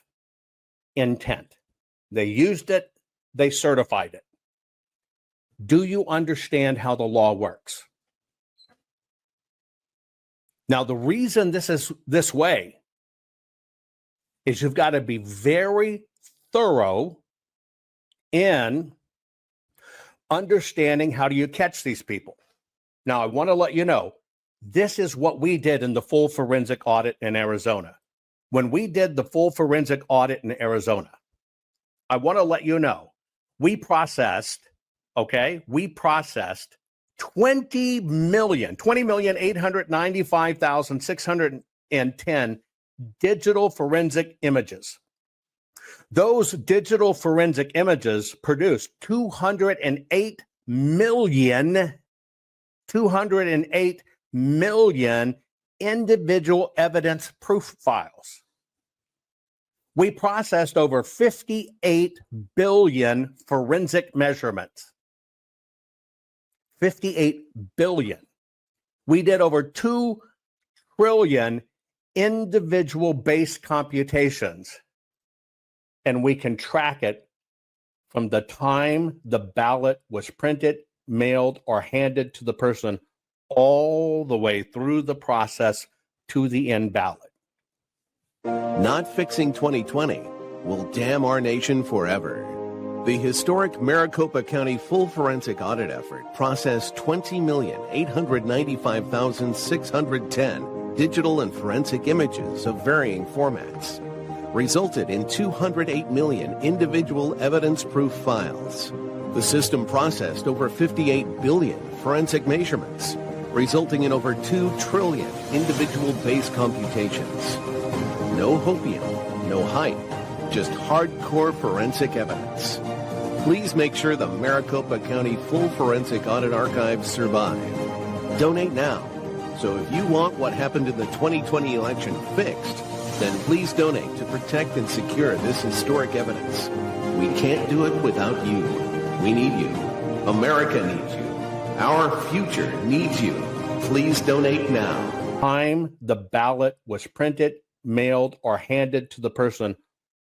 Intent. They used it, they certified it. Do you understand how the law works? Now, the reason this is this way is you've got to be very thorough in understanding how do you catch these people. Now, I want to let you know, this is what we did in the full forensic audit in Arizona. When we did the full forensic audit in Arizona, I want to let you know, we processed 20,895,610 digital forensic images. Those digital forensic images produced 208 million individual evidence proof files. We processed over 58 billion forensic measurements. 58 billion. We did over 2 trillion individual base computations, and we can track it from the time the ballot was printed, mailed, or handed to the person all the way through the process to the end ballot. Not fixing 2020 will damn our nation forever. The historic Maricopa County full forensic audit effort processed 20,895,610 digital and forensic images of varying formats, resulted in 208 million individual evidence proof files. The system processed over 58 billion forensic measurements, resulting in over 2 trillion individual base computations. No hopium, no hype, just hardcore forensic evidence. Please make sure the Maricopa County Full Forensic Audit Archives survive. Donate now. So if you want what happened in the 2020 election fixed, then please donate to protect and secure this historic evidence. We can't do it without you. We need you. America needs you. Our future needs you. Please donate now. Time the ballot was printed, mailed, or handed to the person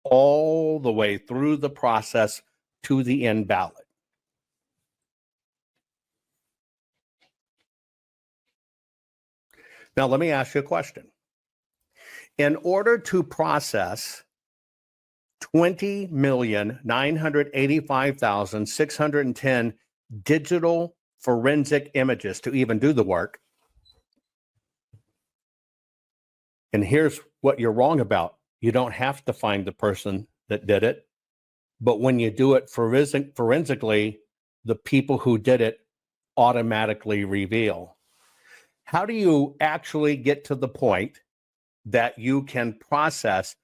all the way through the process to the end ballot. Now, let me ask you a question. In order to process 20,985,610 digital forensic images to even do the work, and here's what you're wrong about. You don't have to find the person that did it, but when you do it forensically, the people who did it automatically reveal. How do you actually get to the point that you can process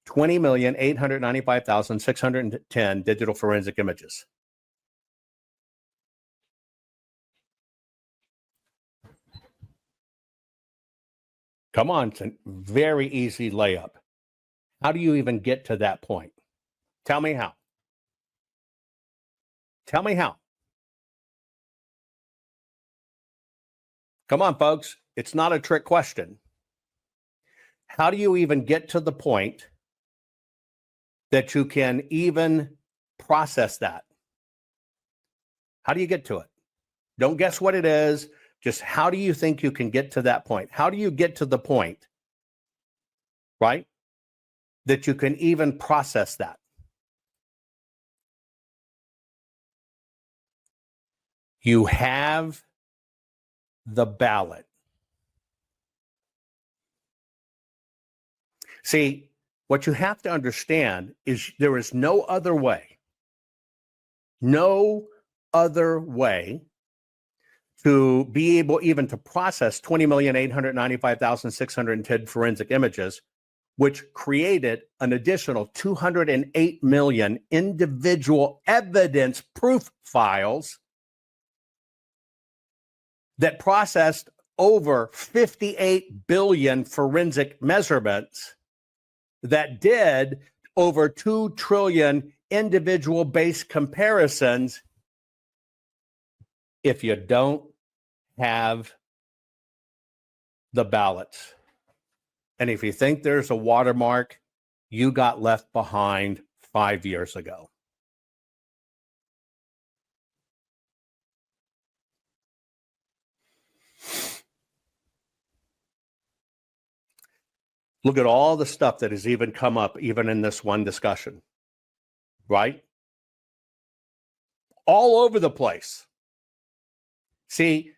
20,895,610 digital forensic images? Come on, it's a very easy layup. How do you even get to that point? Tell me how. Tell me how. Come on, folks. It's not a trick question. How do you even get to the point that you can even process that? How do you get to it? Don't guess what it is. Just how do you think you can get to that point? How do you get to the point, right, that you can even process that? You have the ballot. See, what you have to understand is there is no other way to be able even to process 20,895,610 forensic images, which created an additional 208 million individual evidence proof files that processed over 58 billion forensic measurements that did over 2 trillion individual base comparisons. If you don't have the ballots, and if you think there's a watermark, you got left behind 5 years ago. Look at all the stuff that has even come up, even in this one discussion, right? All over the place. See,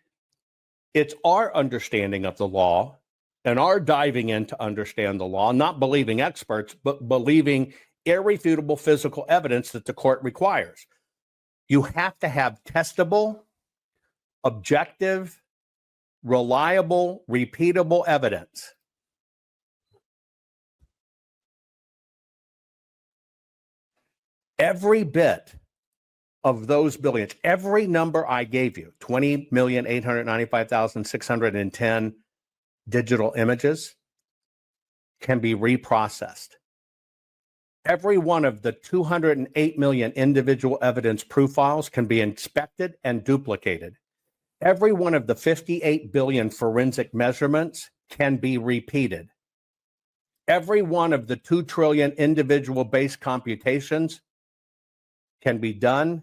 it's our understanding of the law and our diving in to understand the law, not believing experts, but believing irrefutable physical evidence that the court requires. You have to have testable, objective, reliable, repeatable evidence. Every bit of those billions, every number I gave you, 20,895,610 digital images, can be reprocessed. Every one of the 208 million individual evidence proof files can be inspected and duplicated. Every one of the 58 billion forensic measurements can be repeated. Every one of the 2 trillion individual base computations can be done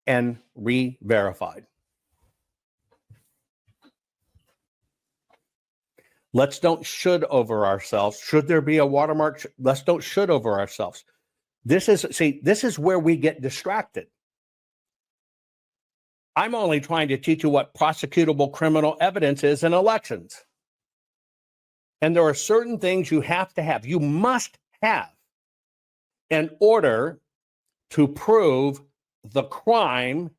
and re-verified. Let's don't should over ourselves. Should there be a watermark? Let's don't should over ourselves. This is where we get distracted. I'm only trying to teach you what prosecutable criminal evidence is in elections. And there are certain things you have to have, you must have, in order to prove the crime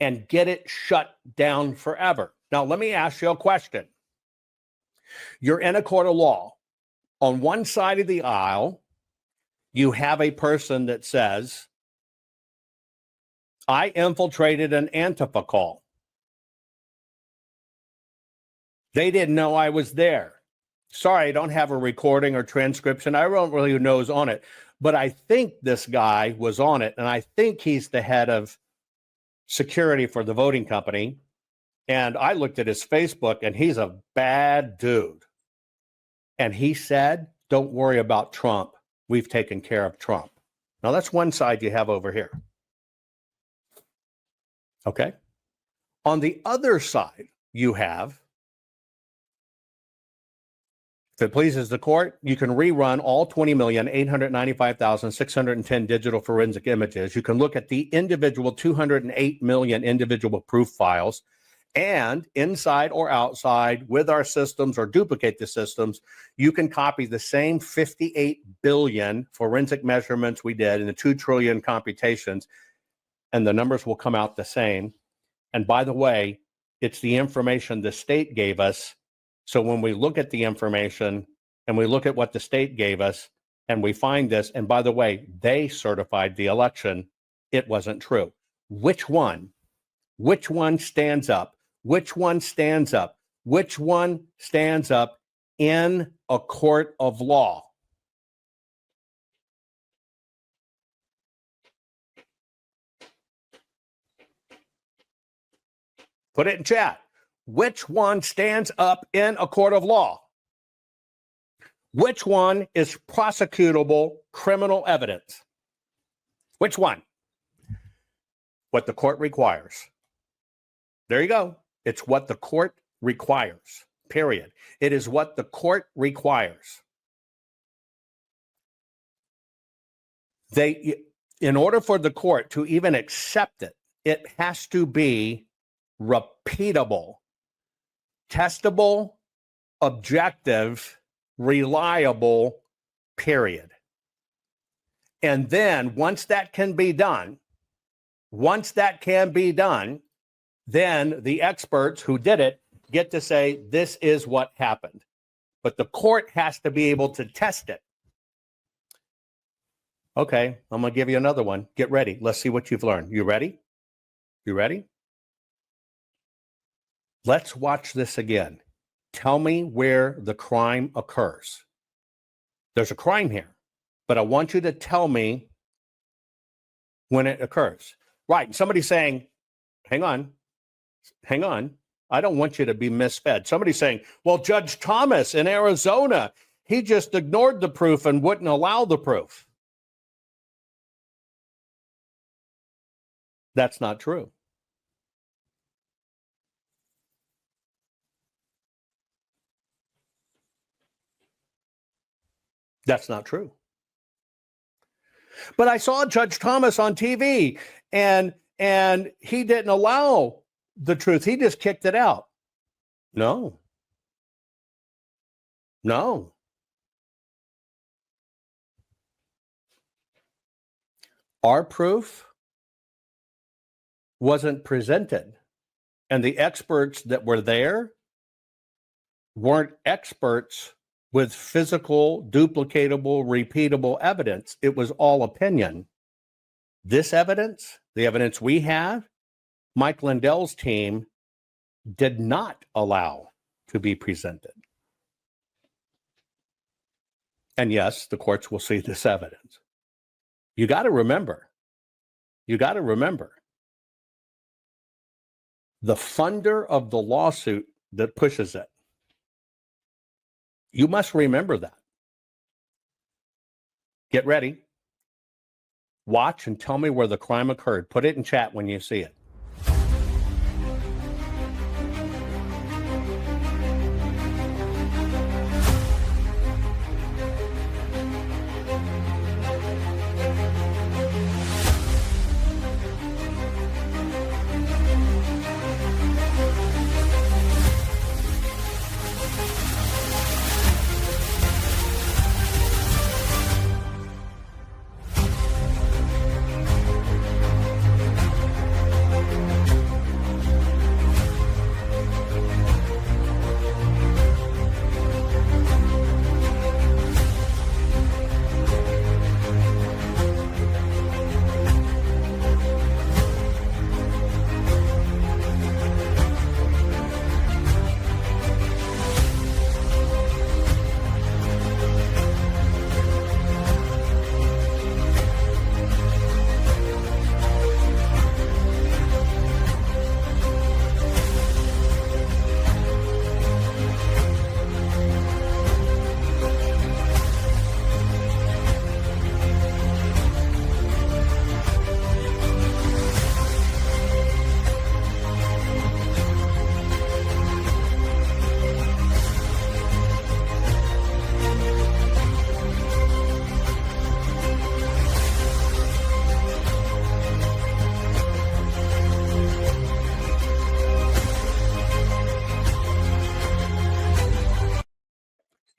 and get it shut down forever. Now, let me ask you a question. You're in a court of law. On one side of the aisle, you have a person that says, I infiltrated an Antifa call. They didn't know I was there. Sorry, I don't have a recording or transcription. I don't really know who's on it, but I think this guy was on it, and I think he's the head of security for the voting company. And I looked at his Facebook, and he's a bad dude. And he said, don't worry about Trump. We've taken care of Trump. Now, that's one side you have over here. Okay? On the other side, you have, if it pleases the court, you can rerun all 20,895,610 digital forensic images. You can look at the individual 208 million individual proof files, and inside or outside with our systems or duplicate the systems, you can copy the same 58 billion forensic measurements we did in the 2 trillion computations, and the numbers will come out the same. And by the way, it's the information the state gave us. So when we look at the information and we look at what the state gave us and we find this, and by the way, they certified the election, it wasn't true. Which one? Which one stands up? Which one stands up? Which one stands up in a court of law? Put it in chat. Which one stands up in a court of law? Which one is prosecutable criminal evidence? Which one? What the court requires. There you go. It's what the court requires, period. It is what the court requires. In order for the court to even accept it, it has to be repeatable, testable, objective, reliable, period. And then once that can be done, then the experts who did it get to say, this is what happened. But the court has to be able to test it. Okay, I'm going to give you another one. Get ready. Let's see what you've learned. You ready? You ready? Let's watch this again. Tell me where the crime occurs. There's a crime here, but I want you to tell me when it occurs. Right, somebody's saying, hang on. I don't want you to be misfed. Somebody's saying, well, Judge Thomas in Arizona, he just ignored the proof and wouldn't allow the proof. That's not true. That's not true. But I saw Judge Thomas on TV, and he didn't allow the truth. He just kicked it out. No. Our proof wasn't presented, and the experts that were there weren't experts with physical, duplicatable, repeatable evidence. It was all opinion. This evidence, the evidence we have, Mike Lindell's team did not allow to be presented. And yes, the courts will see this evidence. You got to remember, the funder of the lawsuit that pushes it. You must remember that. Get ready. Watch and tell me where the crime occurred. Put it in chat when you see it.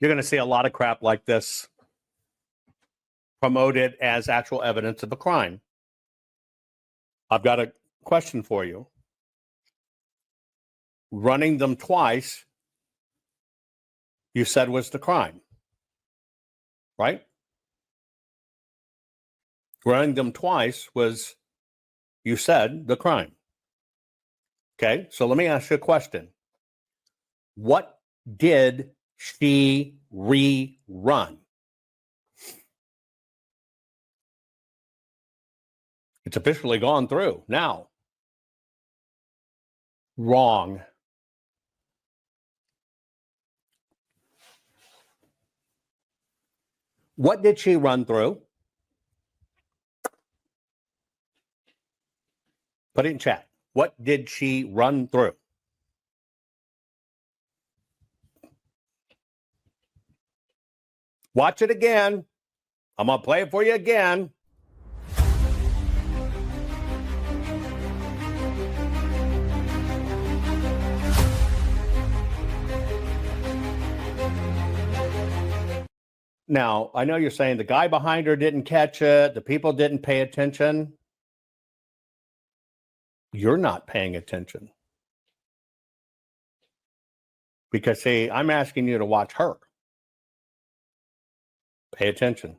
you're going to see a lot of crap like this promoted as actual evidence of a crime. I've got a question for you. Running them twice, you said was the crime, right? Running them twice was, you said, the crime. Okay, so let me ask you a question. What did she rerun? It's officially gone through now. Wrong. What did she run through? Put it in chat. What did she run through? Watch it again. I'm going to play it for you again. Now, I know you're saying the guy behind her didn't catch it, the people didn't pay attention. You're not paying attention. Because, see, I'm asking you to watch her. Pay attention.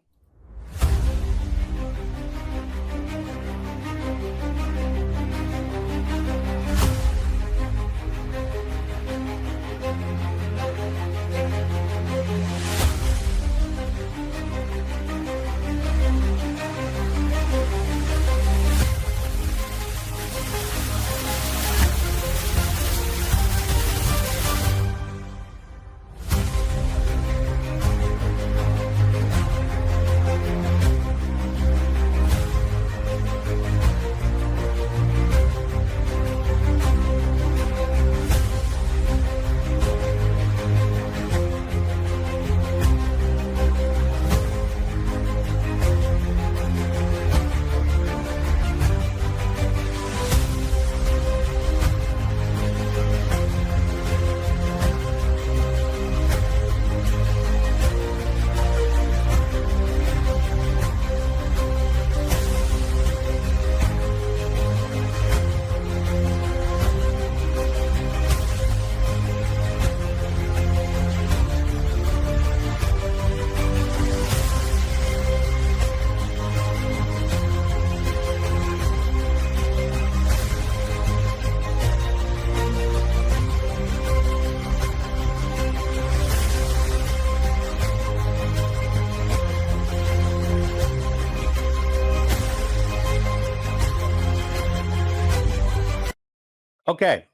Okay.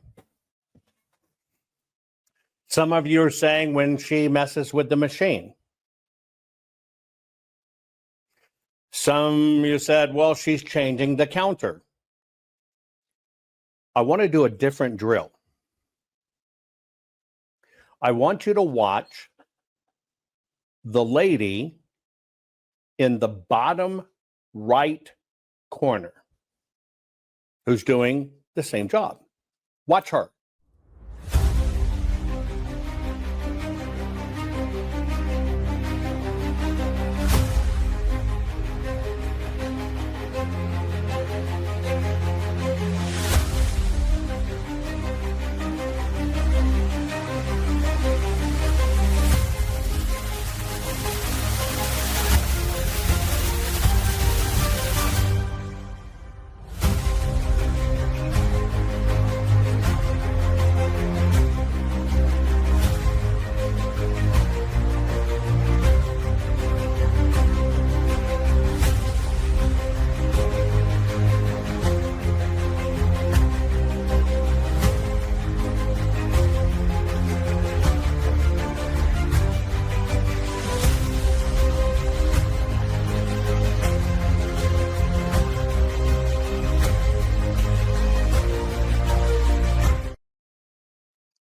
Some of you are saying when she messes with the machine. Some you said, well, she's changing the counter. I want to do a different drill. I want you to watch the lady in the bottom right corner who's doing the same job. Watch her.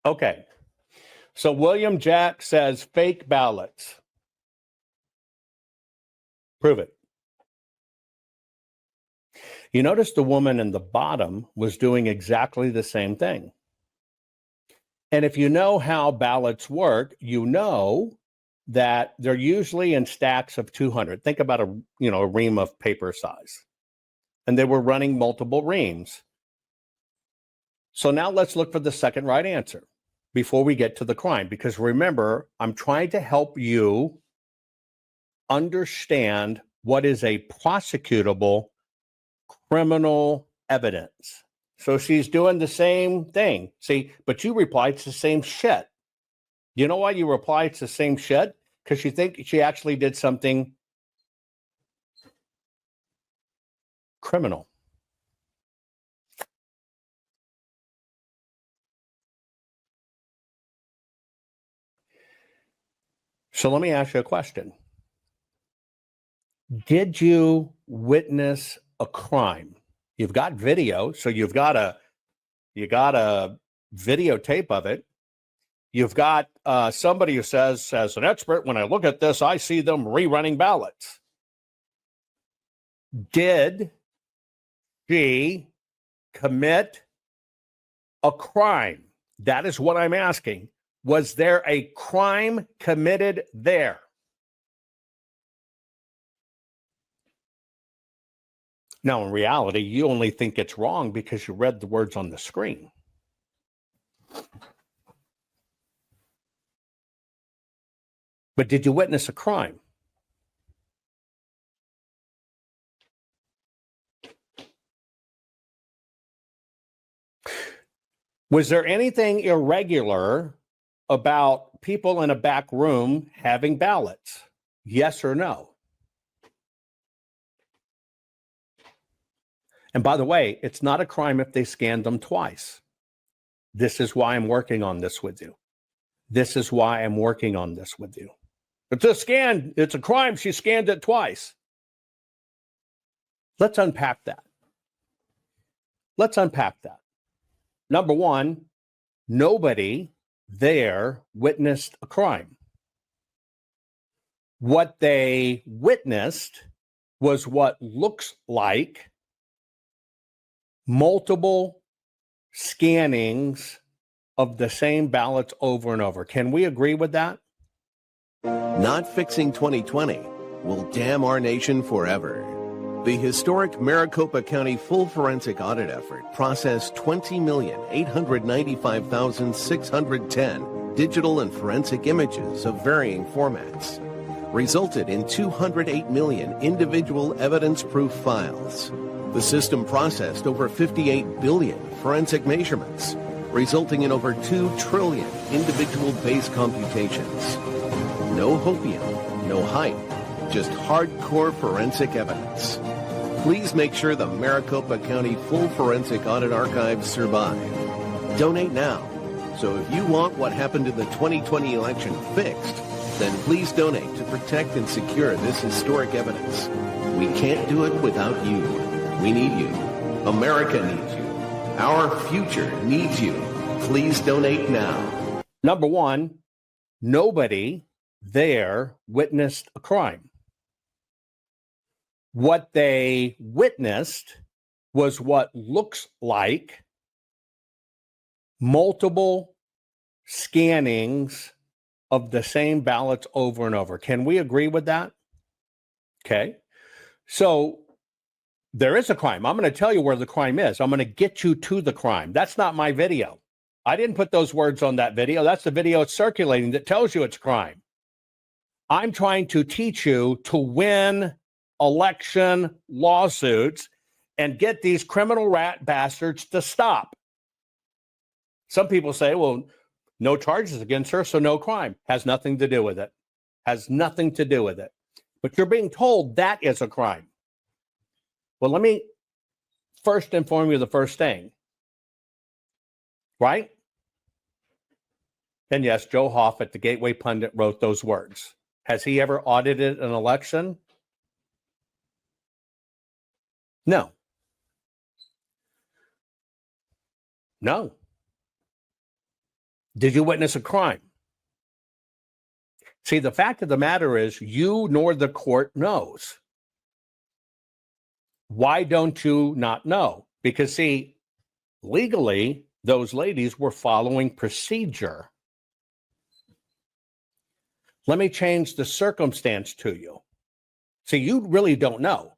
Okay, so William Jack says fake ballots. Prove it. You notice the woman in the bottom was doing exactly the same thing. And if you know how ballots work, you know that they're usually in stacks of 200. Think about a ream of paper size. And they were running multiple reams. So now let's look for the second right answer before we get to the crime. Because remember, I'm trying to help you understand what is a prosecutable criminal evidence. So she's doing the same thing. See, but you reply it's the same shit. You know why you reply it's the same shit? Because you think she actually did something criminal. So let me ask you a question. Did you witness a crime? You've got video, so you got a videotape of it. You've got somebody who says, as an expert, when I look at this, I see them rerunning ballots. Did she commit a crime? That is what I'm asking. Was there a crime committed there? Now, in reality, you only think it's wrong because you read the words on the screen. But did you witness a crime? Was there anything irregular about people in a back room having ballots? Yes or no? And by the way, it's not a crime if they scanned them twice. This is why I'm working on this with you. This is why I'm working on this with you. It's a scan. It's a crime. She scanned it twice. Let's unpack that. Let's unpack that. Number one, nobody there witnessed a crime. What they witnessed was what looks like multiple scannings of the same ballots over and over. Can we agree with that? Not fixing 2020 will damn our nation forever. The historic Maricopa County full forensic audit effort processed 20,895,610 digital and forensic images of varying formats, resulted in 208 million individual evidence-proof files. The system processed over 58 billion forensic measurements, resulting in over 2 trillion individual base computations. No hopium, no hype, just hardcore forensic evidence. Please make sure the Maricopa County Full Forensic Audit Archives survive. Donate now. So if you want what happened in the 2020 election fixed, then please donate to protect and secure this historic evidence. We can't do it without you. We need you. America needs you. Our future needs you. Please donate now. Number one, nobody there witnessed a crime. What they witnessed was what looks like multiple scannings of the same ballots over and over. Can we agree with that? Okay. So there is a crime. I'm going to tell you where the crime is. I'm going to get you to the crime. That's not my video. I didn't put those words on that video. That's the video it's circulating that tells you it's crime. I'm trying to teach you to win election lawsuits and get these criminal rat bastards to stop. Some people say, well, no charges against her, so no crime. Has nothing to do with it. Has nothing to do with it. But you're being told that is a crime. Well, let me first inform you of the first thing. Right? And yes, Joe Hoff at the Gateway Pundit wrote those words. Has he ever audited an election? No. No. Did you witness a crime? See, the fact of the matter is you nor the court knows. Why don't you not know? Because, see, legally, those ladies were following procedure. Let me change the circumstance to you. See, you really don't know.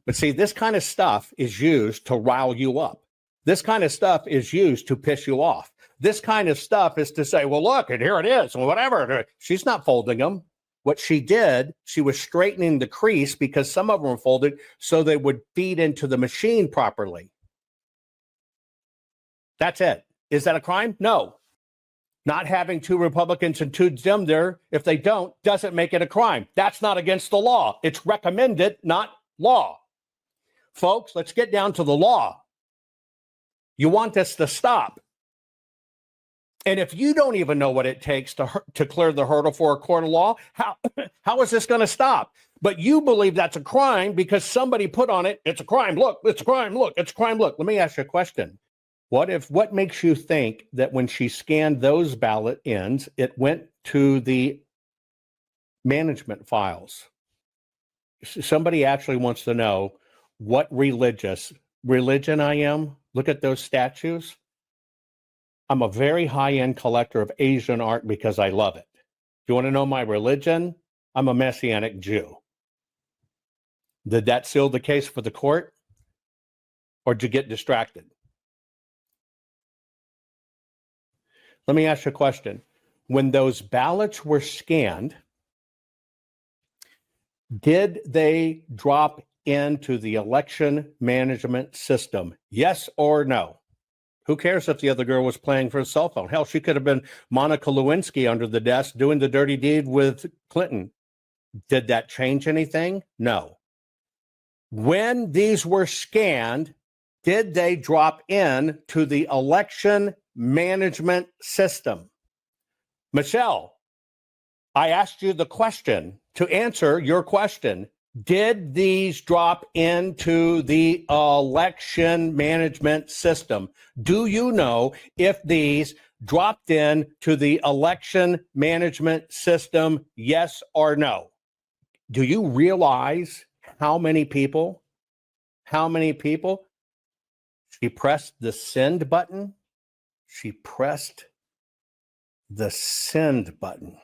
But see, this kind of stuff is used to rile you up. This kind of stuff is used to piss you off. This kind of stuff is to say, well, look, and here it is, whatever. She's not folding them. What she did, she was straightening the crease because some of them were folded so they would feed into the machine properly. That's it. Is that a crime? No. Not having 2 Republicans and 2 Dems there, if they don't, doesn't make it a crime. That's not against the law. It's recommended, not law. Folks, let's get down to the law. You want this to stop. And if you don't even know what it takes to clear the hurdle for a court of law, how is this going to stop? But you believe that's a crime because somebody put on it, it's a crime, look, it's a crime, look, it's a crime, look. Let me ask you a question. What makes you think that when she scanned those ballot ends, it went to the management files? Somebody actually wants to know what religion I am. Look at those statues. I'm a very high-end collector of Asian art because I love it. Do you want to know my religion? I'm a Messianic Jew. Did that seal the case for the court? Or did you get distracted? Let me ask you a question. When those ballots were scanned, did they drop into the election management system? Yes or no? Who cares if the other girl was playing for a cell phone? Hell, she could have been Monica Lewinsky under the desk doing the dirty deed with Clinton. Did that change anything? No. When these were scanned, did they drop in to the election management system? Michelle, I asked you the question to answer your question. Did these drop into the election management system? Do you know if these dropped in to the election management system, yes or no? Do you realize how many people? She pressed the send button. She pressed the send button.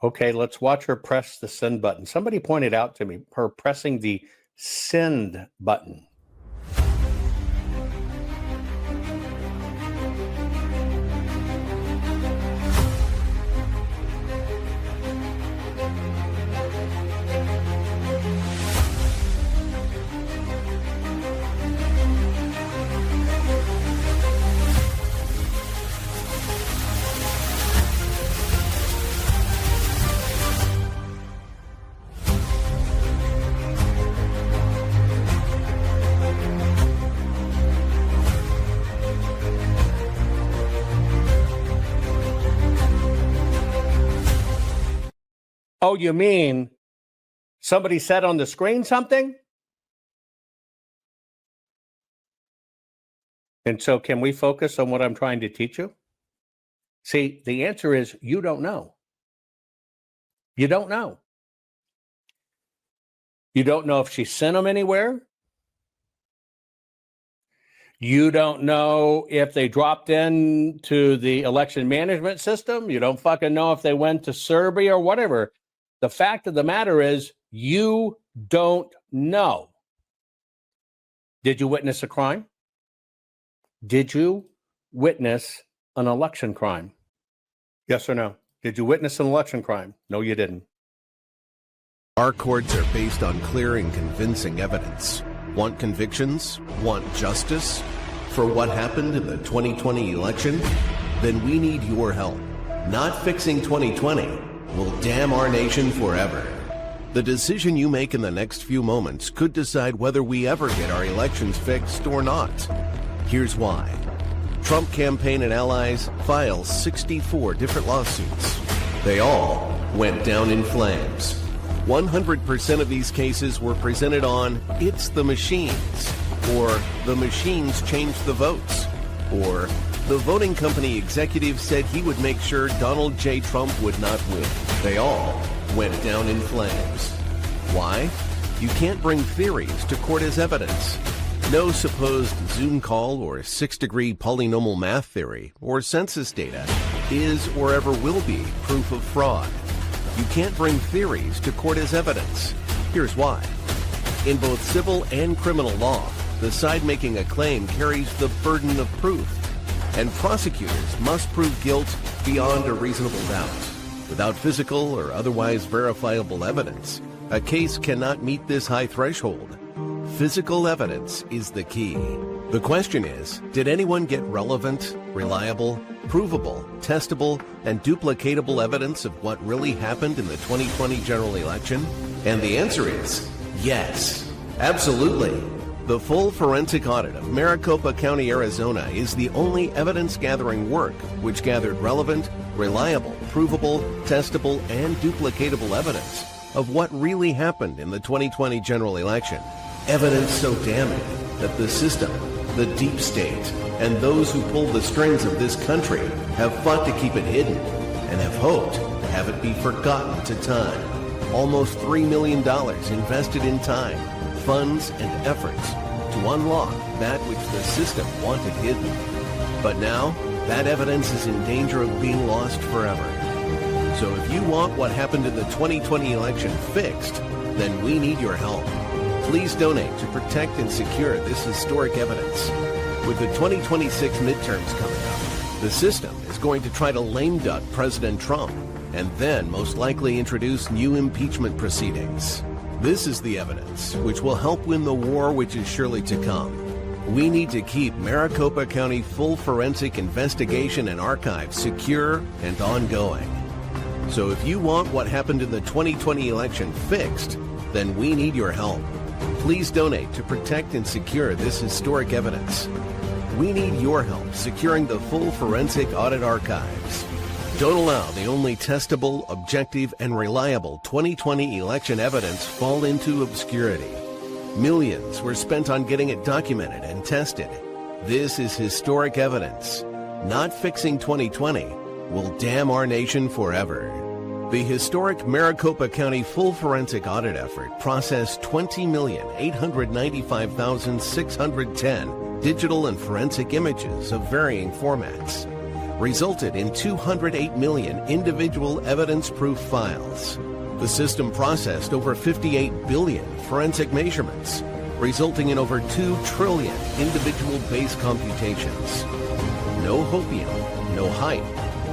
Okay, let's watch her press the send button. Somebody pointed out to me her pressing the send button. Oh, you mean somebody said on the screen something? And so can we focus on what I'm trying to teach you? See, the answer is you don't know. You don't know. You don't know if she sent them anywhere. You don't know if they dropped into the election management system. You don't fucking know if they went to Serbia or whatever. The fact of the matter is you don't know. Did you witness a crime? Did you witness an election crime? Yes or no? Did you witness an election crime? No, you didn't. Our courts are based on clear and convincing evidence. Want convictions? Want justice? For what happened in the 2020 election? Then we need your help. Not fixing 2020 will damn our nation forever. The decision you make in the next few moments could decide whether we ever get our elections fixed or not. Here's why. Trump campaign and allies filed 64 different lawsuits. They all went down in flames. 100% of these cases were presented on "it's the machines," or "the machines changed the votes," or "the voting company executive said he would make sure Donald J. Trump would not win." They all went down in flames. Why? You can't bring theories to court as evidence. No supposed Zoom call or 6-degree polynomial math theory or census data is or ever will be proof of fraud. You can't bring theories to court as evidence. Here's why. In both civil and criminal law, the side making a claim carries the burden of proof, and prosecutors must prove guilt beyond a reasonable doubt. Without physical or otherwise verifiable evidence, a case cannot meet this high threshold. Physical evidence is the key. The question is, did anyone get relevant, reliable, provable, testable, and duplicatable evidence of what really happened in the 2020 general election? And the answer is yes, absolutely. The full forensic audit of Maricopa County, Arizona is the only evidence-gathering work which gathered relevant, reliable, provable, testable, and duplicatable evidence of what really happened in the 2020 general election. Evidence so damning that the system, the deep state, and those who pull the strings of this country have fought to keep it hidden and have hoped to have it be forgotten to time. Almost $3 million invested in time, funds, and efforts to unlock that which the system wanted hidden. But now, that evidence is in danger of being lost forever. So if you want what happened in the 2020 election fixed, then we need your help. Please donate to protect and secure this historic evidence. With the 2026 midterms coming up, the system is going to try to lame duck President Trump and then most likely introduce new impeachment proceedings. This is the evidence which will help win the war which is surely to come. We need to keep Maricopa County full forensic investigation and archive secure and ongoing. So if you want what happened in the 2020 election fixed, then we need your help. Please donate to protect and secure this historic evidence. We need your help securing the full forensic audit archives. Don't allow the only testable, objective, and reliable 2020 election evidence fall into obscurity. Millions were spent on getting it documented and tested. This is historic evidence. Not fixing 2020 will damn our nation forever. The historic Maricopa County full forensic audit effort processed 20,895,610 digital and forensic images of varying formats, resulted in 208 million individual evidence-proof files. The system processed over 58 billion forensic measurements, resulting in over 2 trillion individual base computations. No hopium, no hype,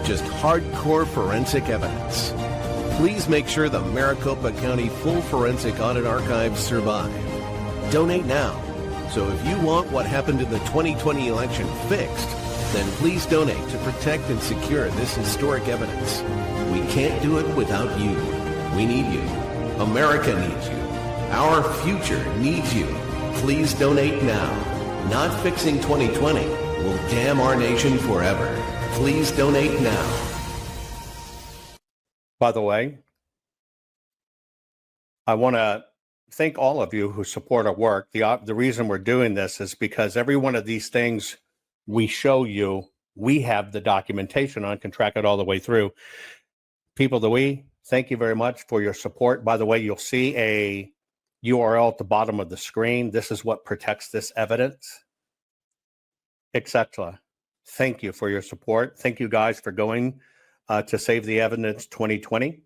just hardcore forensic evidence. Please make sure the Maricopa County full forensic audit archives survive. Donate now. So if you want what happened in the 2020 election fixed, then please donate to protect and secure this historic evidence. We can't do it without you. We need you. America needs you. Our future needs you. Please donate now. Not fixing 2020 will damn our nation forever. Please donate now. By the way, I want to thank all of you who support our work. The reason we're doing this is because every one of these things we show you, we have the documentation on, can track it all the way through. People that we thank you very much for your support. By the way, you'll see a URL at the bottom of the screen. This is what protects this evidence, etc. Thank you for your support. Thank you guys for going to Save the Evidence 2020.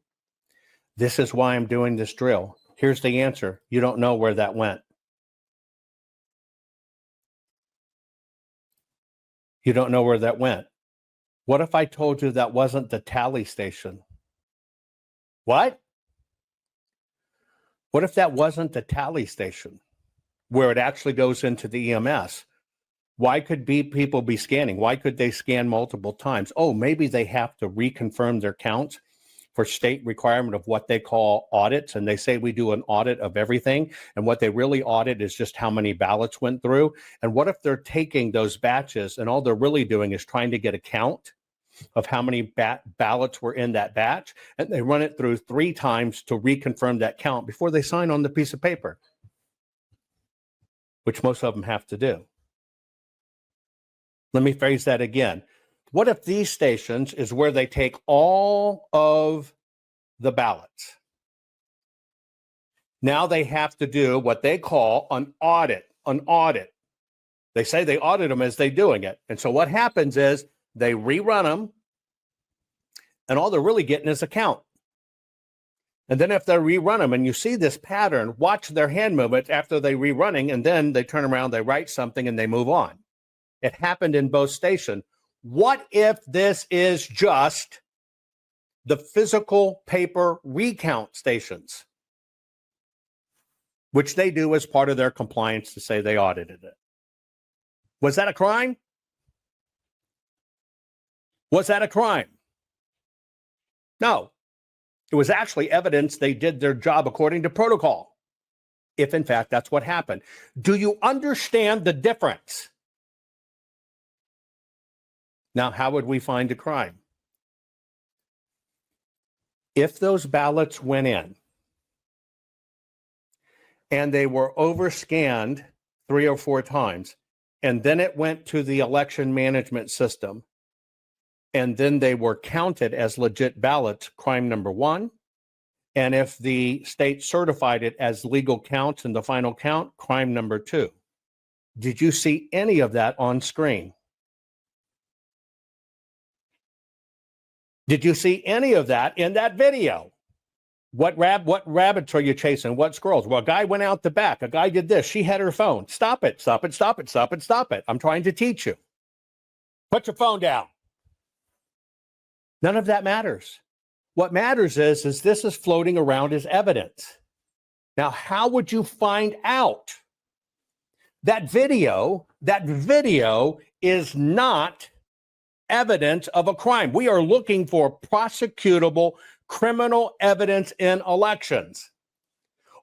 This is why I'm doing this drill. Here's the answer. You don't know where that went. You don't know where that went. What if I told you that wasn't the tally station? What? What if that wasn't the tally station where it actually goes into the EMS? Why could people be scanning? Why could they scan multiple times? Oh, maybe they have to reconfirm their counts for state requirement of what they call audits. And they say we do an audit of everything. And what they really audit is just how many ballots went through. And what if they're taking those batches and all they're really doing is trying to get a count of how many ballots were in that batch, and they run it through 3 times to reconfirm that count before they sign on the piece of paper, which most of them have to do. Let me phrase that again. What if these stations is where they take all of the ballots? Now they have to do what they call an audit. They say they audit them as they're doing it. And so what happens is they rerun them and all they're really getting is a count. And then if they rerun them and you see this pattern, watch their hand movement after they rerunning, and then they turn around, they write something, and they move on. It happened in both stations. What if this is just the physical paper recount stations, which they do as part of their compliance to say they audited it? Was that a crime? Was that a crime? No. It was actually evidence they did their job according to protocol, if in fact that's what happened. Do you understand the difference? Now, how would we find a crime? If those ballots went in and they were overscanned 3 or 4 times, and then it went to the election management system, and then they were counted as legit ballots, crime number 1. And if the state certified it as legal counts in the final count, crime number 2. Did you see any of that on screen? Did you see any of that in that video? What rabbits are you chasing? What squirrels? Well, a guy went out the back. A guy did this. She had her phone. Stop it, stop it, stop it, stop it, stop it. I'm trying to teach you. Put your phone down. None of that matters. What matters is this is floating around as evidence. Now, how would you find out? That video is not evidence of a crime. We are looking for prosecutable criminal evidence in elections.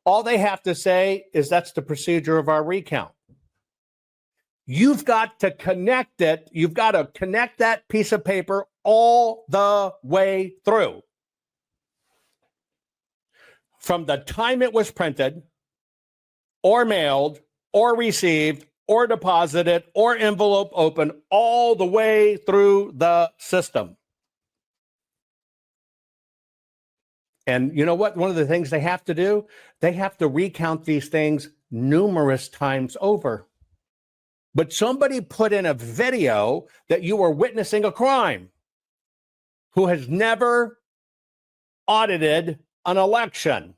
All they have to say is that's the procedure of our recount. You've got to connect it. You've got to connect that piece of paper all the way through. From the time it was printed, or mailed, or received, or deposited, or envelope open, all the way through the system. And you know what? One of the things they have to do, they have to recount these things numerous times over. But somebody put in a video that you were witnessing a crime, who has never audited an election.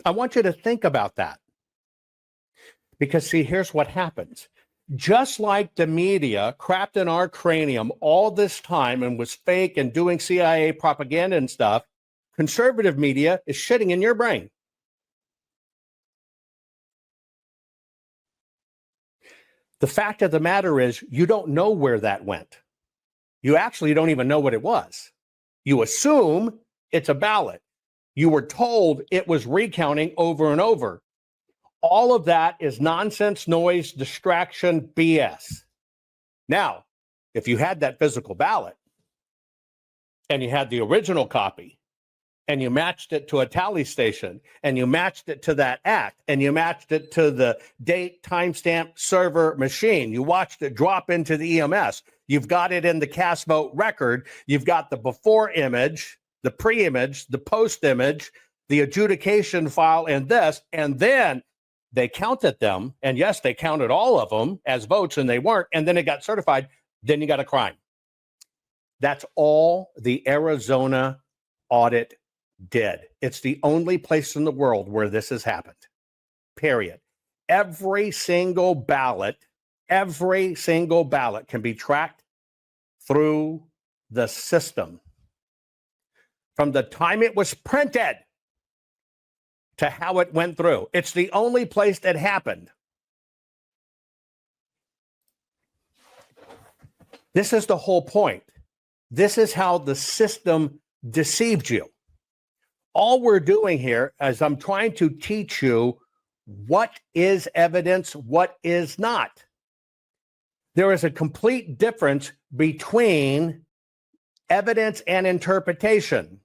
I want you to think about that. Because, see, here's what happens. Just like the media crapped in our cranium all this time and was fake and doing CIA propaganda and stuff, conservative media is shitting in your brain. The fact of the matter is, you don't know where that went. You actually don't even know what it was. You assume it's a ballot. You were told it was recounting over and over. All of that is nonsense, noise, distraction, BS. Now, if you had that physical ballot and you had the original copy and you matched it to a tally station and you matched it to that act and you matched it to the date timestamp server machine, you watched it drop into the EMS, you've got it in the cast vote record, you've got the before image, the pre-image, the post-image, the adjudication file, and this, and then they counted them, and yes, they counted all of them as votes, and they weren't, and then it got certified, then you got a crime. That's all the Arizona audit did. It's the only place in the world where this has happened, period. Every single ballot can be tracked through the system. From the time it was printed to how it went through. It's the only place that happened. This is the whole point. This is how the system deceived you. All we're doing here is I'm trying to teach you what is evidence, what is not. There is a complete difference between evidence and interpretation.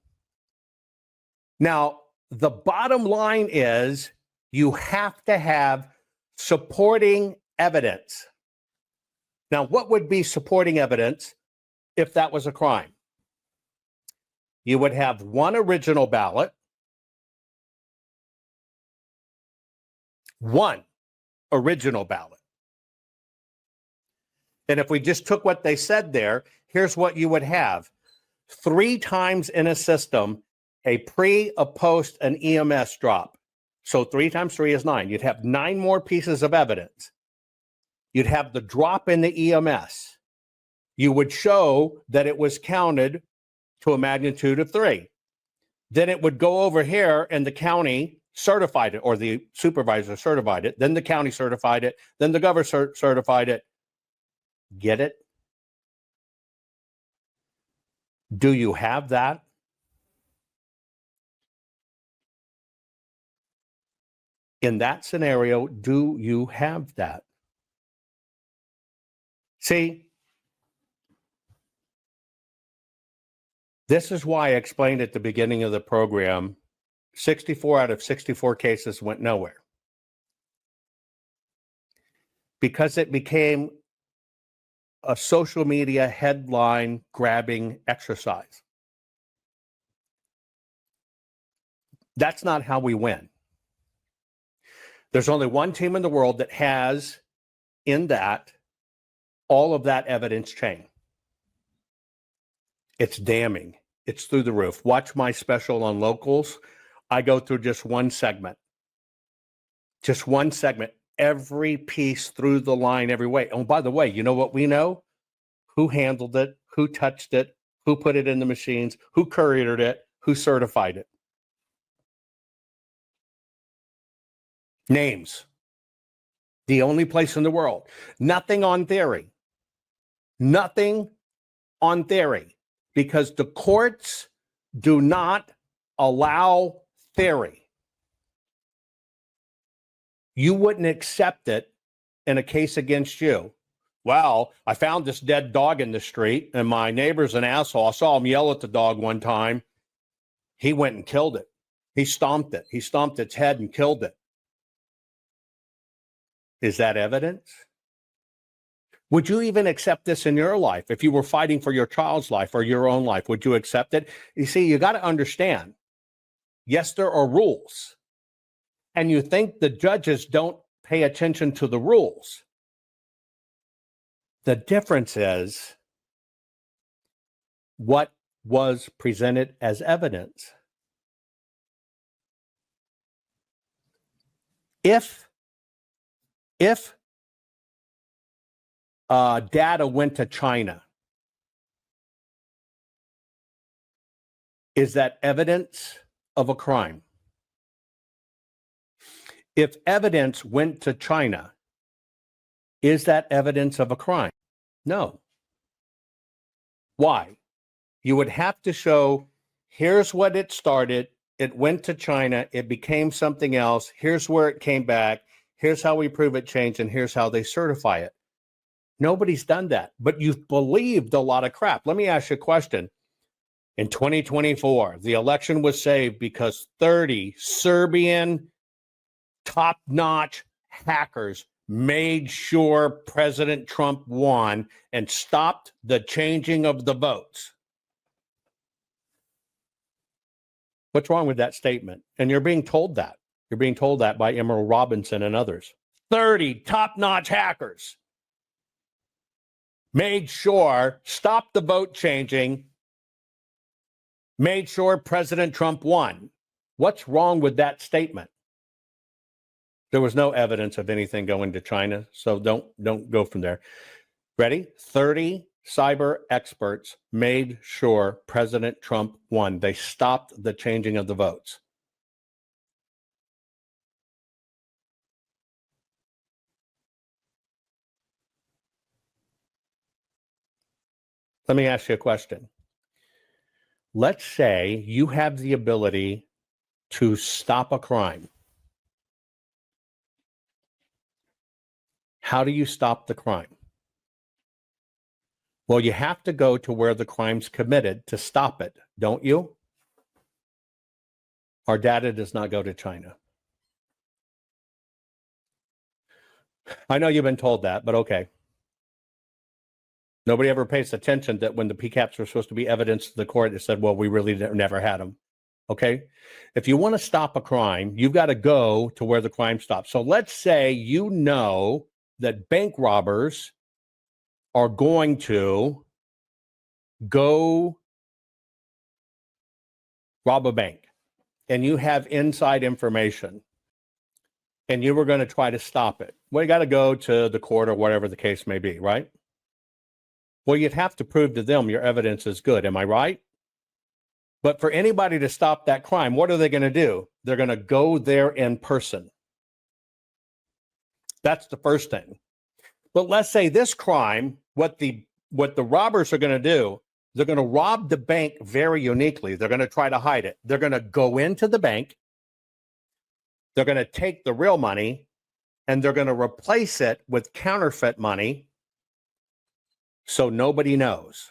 Now, the bottom line is you have to have supporting evidence. Now, what would be supporting evidence if that was a crime? You would have one original ballot, And if we just took what they said there, here's what you would have. 3 times in a system, a pre, a post, an EMS drop. So 3 times 3 is 9. You'd have 9 more pieces of evidence. You'd have the drop in the EMS. You would show that it was counted to a magnitude of 3. Then it would go over here and the county certified it, or the supervisor certified it. Then the county certified it. Then the governor certified it. Get it? Do you have that? In that scenario, do you have that? See, this is why I explained at the beginning of the program, 64 out of 64 cases went nowhere. Because it became a social media headline grabbing exercise. That's not how we win. There's only one team in the world that has in that all of that evidence chain. It's damning. It's through the roof. Watch my special on locals. I go through just one segment. Just one segment. Every piece through the line, every way. Oh, by the way, you know what we know? Who handled it? Who touched it? Who put it in the machines? Who couriered it? Who certified it? Names. The only place in the world. Nothing on theory. Nothing on theory. Because the courts do not allow theory. You wouldn't accept it in a case against you. Well, I found this dead dog in the street and my neighbor's an asshole. I saw him yell at the dog one time. He went and killed it. He stomped it. He stomped its head and killed it. Is that evidence? Would you even accept this in your life? If you were fighting for your child's life or your own life, would you accept it? You see, you got to understand, yes, there are rules. And you think the judges don't pay attention to the rules. The difference is what was presented as evidence. If data went to China, is that evidence of a crime? If evidence went to China, is that evidence of a crime? No. Why? You would have to show, here's what it started, it went to China, it became something else, here's where it came back, here's how we prove it changed, and here's how they certify it. Nobody's done that, but you've believed a lot of crap. Let me ask you a question. In 2024, the election was saved because 30 Serbian top-notch hackers made sure President Trump won and stopped the changing of the votes. What's wrong with that statement? And you're being told that. You're being told that by Emerald Robinson and others. 30 top-notch hackers made sure, stopped the vote changing, made sure President Trump won. What's wrong with that statement? There was no evidence of anything going to China, so don't go from there. Ready? 30 cyber experts made sure President Trump won. They stopped the changing of the votes. Let me ask you a question. Let's say you have the ability to stop a crime. How do you stop the crime? Well, you have to go to where the crime's committed to stop it, don't you? Our data does not go to China. I know you've been told that, but okay. Nobody ever pays attention that when the PCAPs were supposed to be evidence to the court, it said, well, we really never had them. Okay? If you want to stop a crime, you've got to go to where the crime stops. So let's say you know that bank robbers are going to go rob a bank and you have inside information and you were going to try to stop it, well, you got to go to the court or whatever the case may be, right? Well, you'd have to prove to them your evidence is good. Am I right? But for anybody to stop that crime, what are they going to do? They're going to go there in person. That's the first thing. But let's say this crime, what the robbers are going to do, they're going to rob the bank very uniquely. They're going to try to hide it. They're going to go into the bank. They're going to take the real money and they're going to replace it with counterfeit money so nobody knows.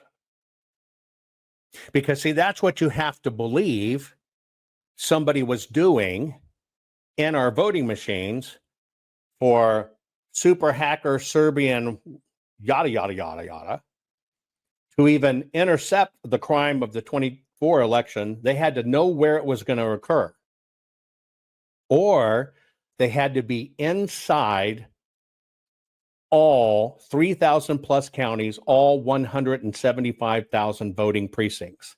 Because, see, that's what you have to believe somebody was doing in our voting machines for super hacker Serbian yada, yada, yada, yada. To even intercept the crime of the 24 election, they had to know where it was going to occur. Or they had to be inside all 3,000 plus counties, all 175,000 voting precincts.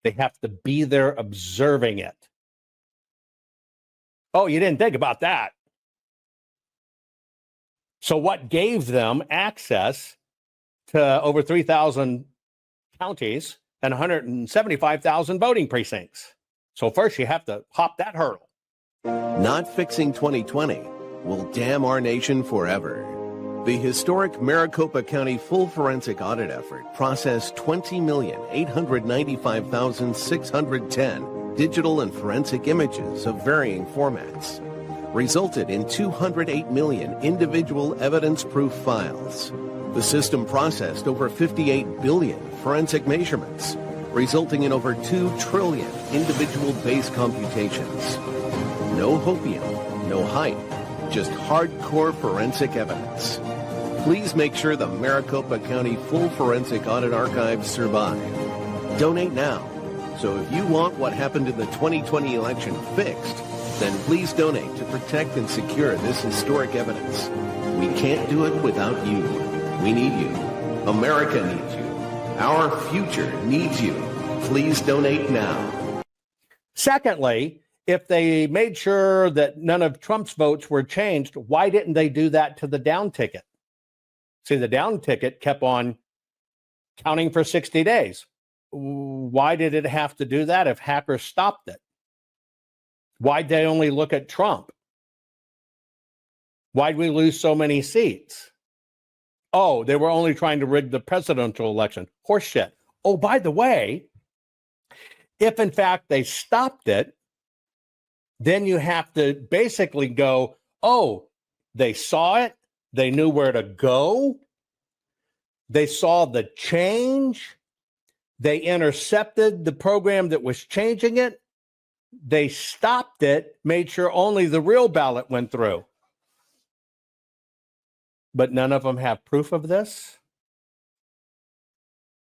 They have to be there observing it. Oh, you didn't think about that. So what gave them access to over 3,000 counties and 175,000 voting precincts? So first you have to hop that hurdle. Not fixing 2020 will damn our nation forever. The historic Maricopa County full forensic audit effort processed 20,895,610 digital and forensic images of varying formats, resulted in 208 million individual evidence-proof files. The system processed over 58 billion forensic measurements, resulting in over 2 trillion individual base computations. No hopium, no hype, just hardcore forensic evidence. Please make sure the Maricopa County Full Forensic Audit Archives survive. Donate now. So if you want what happened in the 2020 election fixed, then please donate to protect and secure this historic evidence. We can't do it without you. We need you. America needs you. Our future needs you. Please donate now. Secondly, if they made sure that none of Trump's votes were changed, why didn't they do that to the down ticket? See, the down ticket kept on counting for 60 days. Why did it have to do that if hackers stopped it? Why'd they only look at Trump? Why'd we lose so many seats? Oh, they were only trying to rig the presidential election. Horseshit. Oh, by the way, if in fact they stopped it, then you have to basically go, oh, they saw it. They knew where to go. They saw the change. They intercepted the program that was changing it. They stopped it, made sure only the real ballot went through. But none of them have proof of this.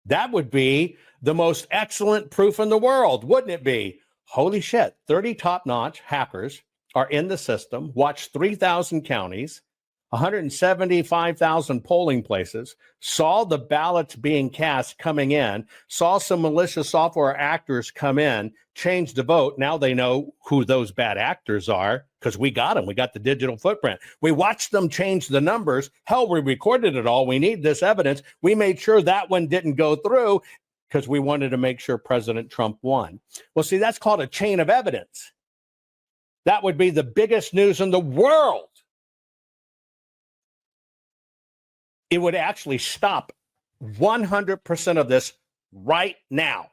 That would be the most excellent proof in the world, wouldn't it be? Holy shit, 30 top-notch hackers are in the system, watched 3,000 counties, 175,000 polling places, saw the ballots being cast coming in, saw some malicious software actors come in, change the vote. Now they know who those bad actors are because we got them. We got the digital footprint. We watched them change the numbers. Hell, we recorded it all. We need this evidence. We made sure that one didn't go through because we wanted to make sure President Trump won. Well, see, that's called a chain of evidence. That would be the biggest news in the world. It would actually stop 100% of this right now.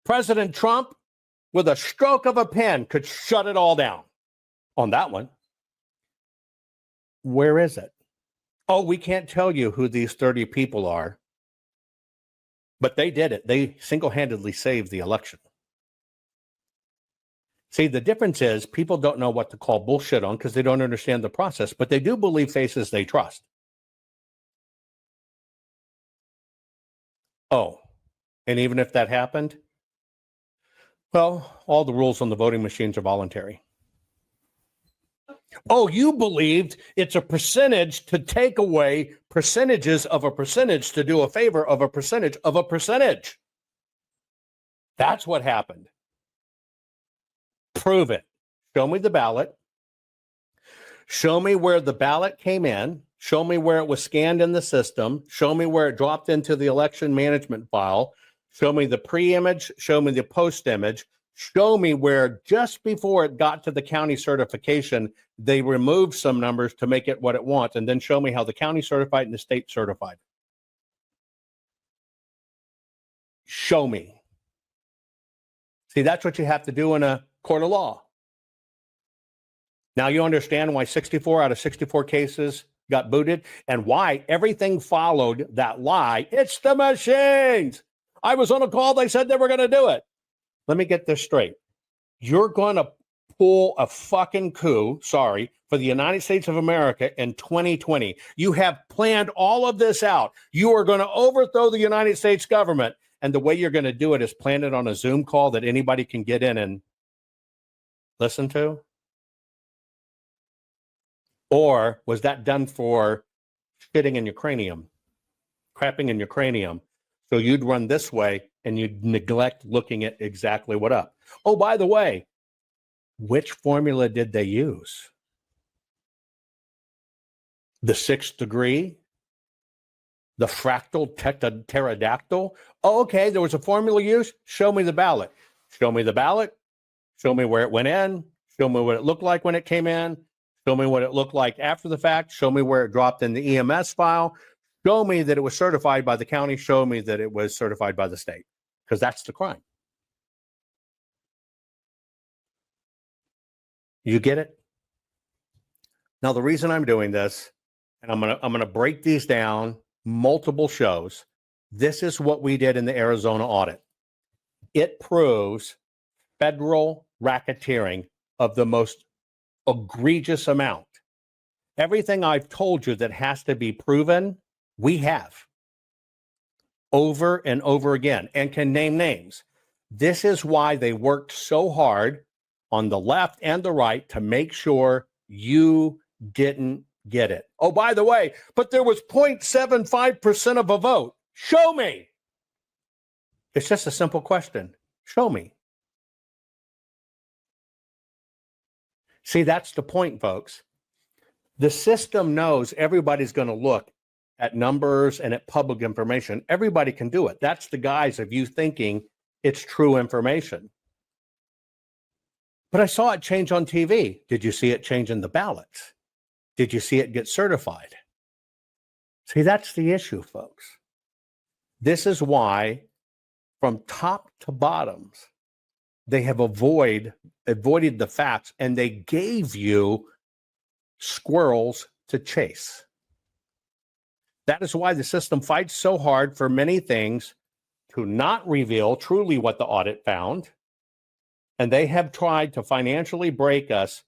President Trump, with a stroke of a pen, could shut it all down on that one. Where is it? Oh, we can't tell you who these 30 people are. But they did it. They single-handedly saved the election. See, the difference is people don't know what to call bullshit on because they don't understand the process, but they do believe faces they trust. Oh, and even if that happened, well, all the rules on the voting machines are voluntary. Oh, you believed it's a percentage to take away percentages of a percentage to do a favor of a percentage of a percentage. That's what happened. Prove it. Show me the ballot. Show me where the ballot came in. Show me where it was scanned in the system. Show me where it dropped into the election management file. Show me the pre-image. Show me the post-image. Show me where just before it got to the county certification, they removed some numbers to make it what it wants. And then show me how the county certified and the state certified. Show me. See, that's what you have to do in a court of law. Now you understand why 64 out of 64 cases got booted and why everything followed that lie. It's the machines. I was on a call. They said they were going to do it. Let me get this straight. You're going to pull a fucking coup, sorry, for the United States of America in 2020. You have planned all of this out. You are going to overthrow the United States government. And the way you're going to do it is plan it on a Zoom call that anybody can get in and listen to? Or was that done for shitting in your cranium, crapping in your cranium? So you'd run this way and you'd neglect looking at exactly what up. Oh, by the way, which formula did they use? The 6th degree? The fractal pterodactyl? Oh, okay, there was a formula used. Show me the ballot. Show me the ballot. Show me where it went in. Show me what it looked like when it came in. Show me what it looked like after the fact. Show me where it dropped in the EMS file. Show me that it was certified by the county. Show me that it was certified by the state, because that's the crime. You get it? Now, the reason I'm doing this, and I'm gonna break these down, multiple shows. This is what we did in the Arizona audit. It proves federal racketeering of the most egregious amount. Everything I've told you that has to be proven, we have over and over again, and can name names. This is why they worked so hard on the left and the right to make sure you didn't get it. Oh, by the way, but there was 0.75% of a vote. Show me. It's just a simple question. Show me. See, that's the point, folks. The system knows everybody's going to look at numbers and at public information. Everybody can do it. That's the guise of you thinking it's true information. But I saw it change on TV. Did you see it change in the ballots? Did you see it get certified? See, that's the issue, folks. This is why, from top to bottoms, they have avoided the facts, and they gave you squirrels to chase. That is why the system fights so hard for many things to not reveal truly what the audit found. And they have tried to financially break us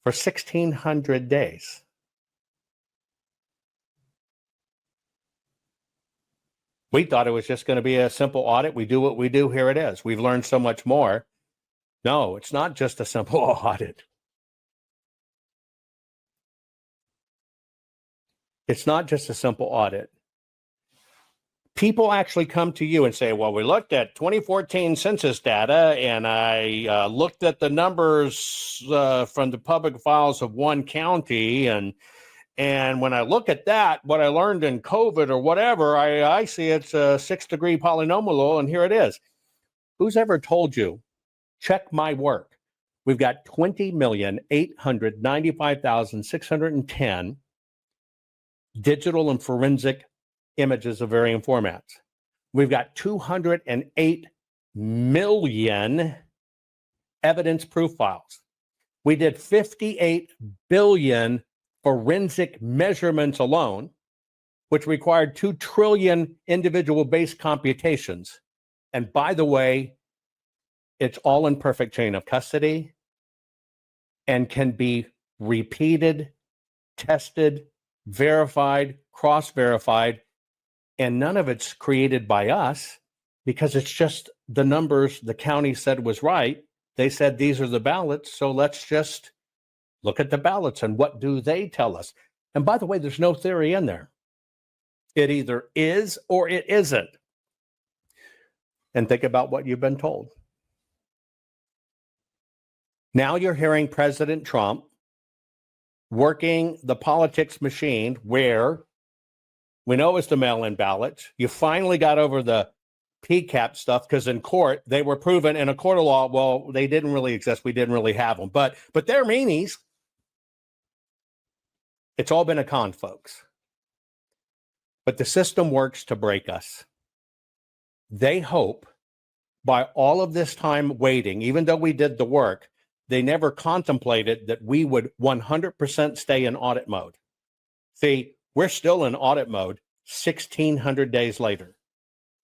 for 1,600 days. We thought it was just going to be a simple audit. We do what we do. Here it is. We've learned so much more. No, it's not just a simple audit. It's not just a simple audit. People actually come to you and say, well, we looked at 2014 census data, and I looked at the numbers from the public files of one county, and when I look at that, what I learned in COVID or whatever, I see it's a 6-degree polynomial, and here it is. Who's ever told you, check my work? We've got 20,895,610 digital and forensic images of varying formats. We've got 208 million evidence proof files. We did 58 billion forensic measurements alone, which required 2 trillion individual base computations. And by the way, it's all in perfect chain of custody and can be repeated, tested, verified, cross-verified, and none of it's created by us because it's just the numbers the county said was right They said these are the ballots, so let's just look at the ballots and what do they tell us. And by the way, there's no theory in there. It either is or it isn't. And think about what you've been told. Now you're hearing President Trump working the politics machine where we know it's the mail-in ballots. You finally got over the PCAP stuff because in court, they were proven in a court of law, well, they didn't really exist. We didn't really have them. But they're meanies. It's all been a con, folks. But the system works to break us. They hope by all of this time waiting, even though we did the work, they never contemplated that we would 100% stay in audit mode. See, we're still in audit mode 1,600 days later.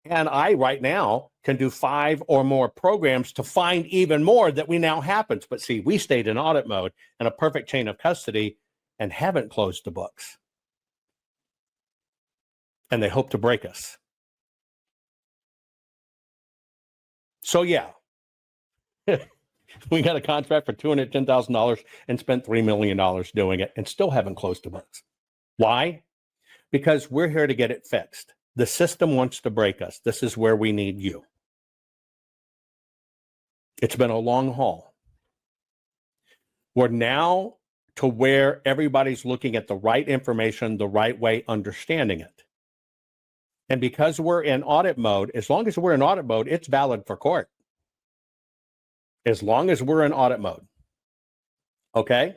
And I, right now, can do 5 or more programs to find even more that we now happens. But see, we stayed in audit mode and a perfect chain of custody and haven't closed the books. And they hope to break us. So yeah, we got a contract for $210,000 and spent $3 million doing it and still haven't closed the books. Why? Because we're here to get it fixed. The system wants to break us. This is where we need you. It's been a long haul. We're now to where everybody's looking at the right information, the right way, understanding it. And because we're in audit mode, as long as we're in audit mode, it's valid for court. As long as we're in audit mode. Okay?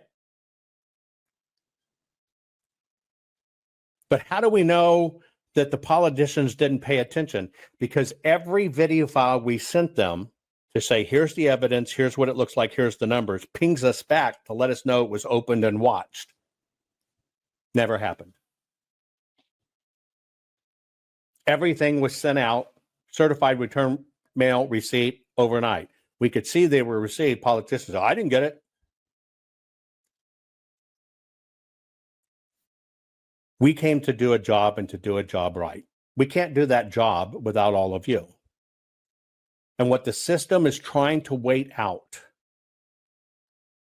But how do we know that the politicians didn't pay attention? Because every video file we sent them to say, here's the evidence, here's what it looks like, here's the numbers, pings us back to let us know it was opened and watched. Never happened. Everything was sent out, certified return mail receipt overnight. We could see they were received. Politicians, I didn't get it. We came to do a job and to do a job right. We can't do that job without all of you. And what the system is trying to wait out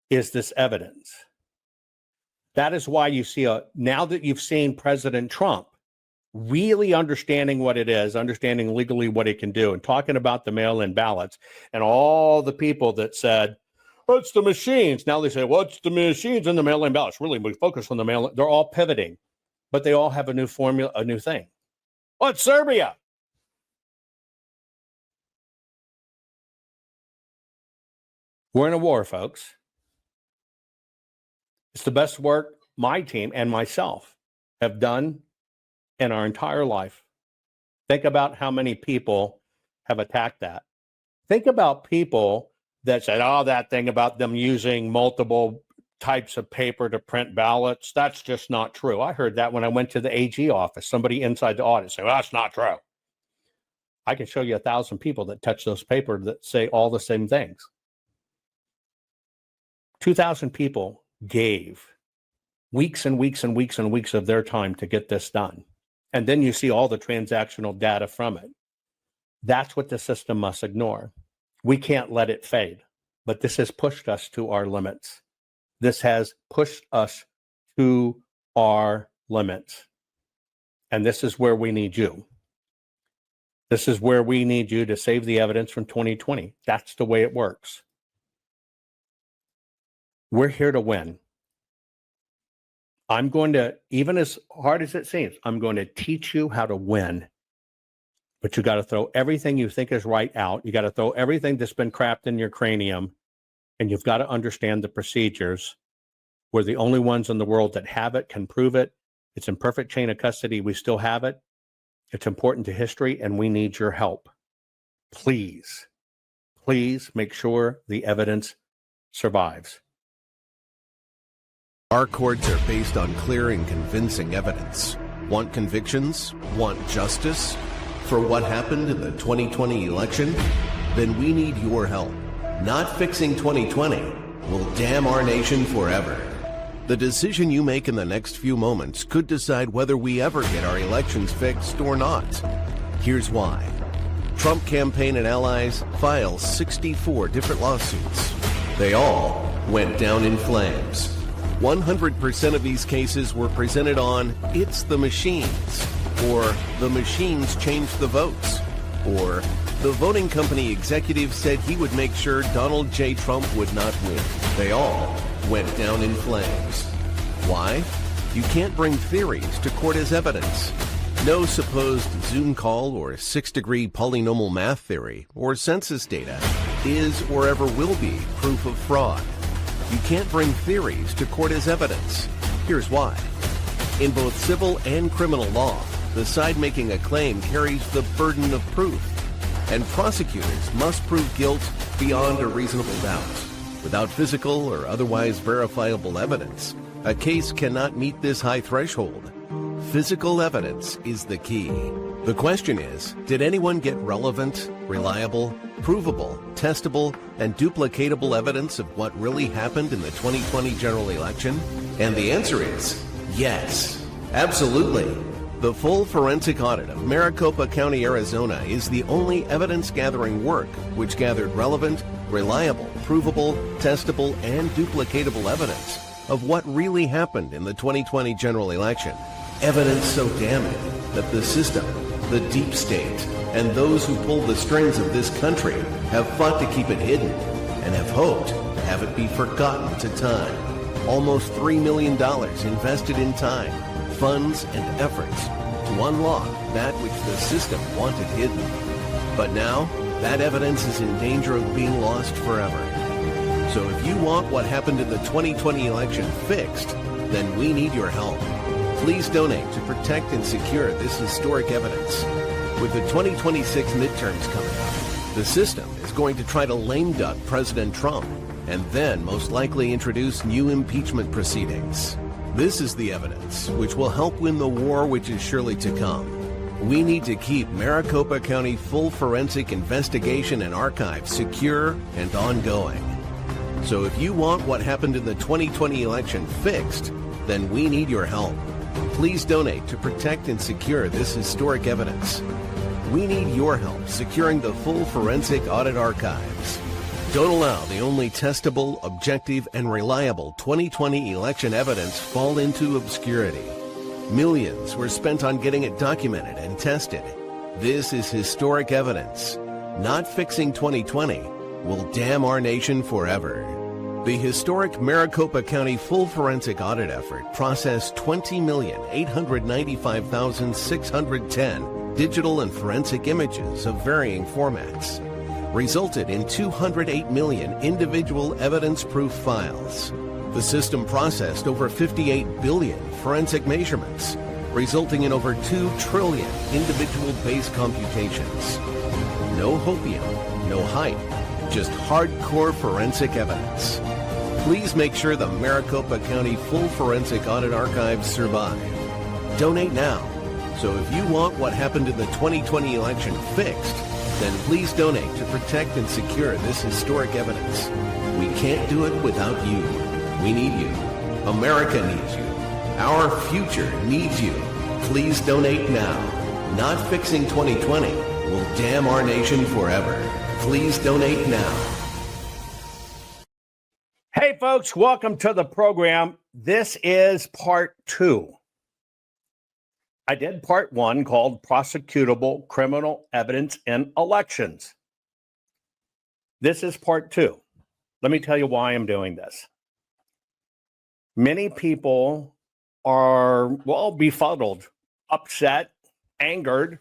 is this evidence. That is why you see, now that you've seen President Trump really understanding what it is, understanding legally what it can do, and talking about the mail-in ballots, and all the people that said, well, it's the machines. Now they say, well, it's the machines and the mail-in ballots. Really, we focus on the mail-in. They're all pivoting, but they all have a new formula, a new thing. Oh, it's Serbia. We're in a war, folks. It's the best work my team and myself have done in our entire life. Think about how many people have attacked that. Think about people that said, oh, that thing about them using multiple types of paper to print ballots, that's just not true. I heard that when I went to the AG office. Somebody inside the audit said, well, that's not true. I can show you 1,000 people that touch those papers that say all the same things. 2,000 people gave weeks and weeks and weeks and weeks of their time to get this done. And then you see all the transactional data from it. That's what the system must ignore. We can't let it fade. But this has pushed us to our limits. This has pushed us to our limits. And this is where we need you. This is where we need you to save the evidence from 2020. That's the way it works. We're here to win. I'm going to, even as hard as it seems, I'm going to teach you how to win. But you got to throw everything you think is right out. You got to throw everything that's been crapped in your cranium. And you've got to understand the procedures. We're the only ones in the world that have it, can prove it. It's in perfect chain of custody. We still have it. It's important to history, and we need your help. Please, please make sure the evidence survives. Our courts are based on clear and convincing evidence. Want convictions? Want justice? For what happened in the 2020 election? Then we need your help. Not fixing 2020 will damn our nation forever. The decision you make in the next few moments could decide whether we ever get our elections fixed or not. Here's why. Trump campaign and allies file 64 different lawsuits. They all went down in flames. 100% of these cases were presented on "It's the machines," or "The machines changed the votes," or "The voting company executive said he would make sure Donald J. Trump would not win." They all went down in flames. Why? You can't bring theories to court as evidence. No supposed Zoom call or six-degree polynomial math theory or census data is or ever will be proof of fraud. You can't bring theories to court as evidence. Here's why. In both civil and criminal law, the side making a claim carries the burden of proof, and prosecutors must prove guilt beyond a reasonable doubt. Without physical or otherwise verifiable evidence, a case cannot meet this high threshold. Physical evidence is the key. The question is, did anyone get relevant, reliable, provable, testable, and duplicatable evidence of what really happened in the 2020 general election? And the answer is yes, absolutely. The full forensic audit of Maricopa County, Arizona is the only evidence-gathering work which gathered relevant, reliable, provable, testable, and duplicatable evidence of what really happened in the 2020 general election. Evidence so damning that the system, the deep state, and those who pull the strings of this country have fought to keep it hidden and have hoped to have it be forgotten to time. Almost $3 million invested in time, funds, and efforts to unlock that which the system wanted hidden. But now, that evidence is in danger of being lost forever. So if you want what happened in the 2020 election fixed, then we need your help. Please donate to protect and secure this historic evidence. With the 2026 midterms coming up, the system is going to try to lame duck President Trump and then most likely introduce new impeachment proceedings. This is the evidence which will help win the war which is surely to come. We need to keep Maricopa County full forensic investigation and archive secure and ongoing. So if you want what happened in the 2020 election fixed, then we need your help. Please donate to protect and secure this historic evidence. We need your help securing the full forensic audit archives. Don't allow the only testable, objective, and reliable 2020 election evidence fall into obscurity. Millions were spent on getting it documented and tested. This is historic evidence. Not fixing 2020 will damn our nation forever. The historic Maricopa County full forensic audit effort processed 20,895,610 digital and forensic images of varying formats, resulted in 208 million individual evidence-proof files. The system processed over 58 billion forensic measurements, resulting in over 2 trillion individual base computations. No hopium, no hype, just hardcore forensic evidence. Please make sure the Maricopa County full forensic audit archives survive. Donate now. So if you want what happened in the 2020 election fixed, then please donate to protect and secure this historic evidence. We can't do it without you. We need you. America needs you. Our future needs you. Please donate now. Not fixing 2020 will damn our nation forever. Please donate now. Hey, folks, welcome to the program. This is part 2. I did part 1 called Prosecutable Criminal Evidence in Elections. This is part 2. Let me tell you why I'm doing this. Many people are, befuddled, upset, angered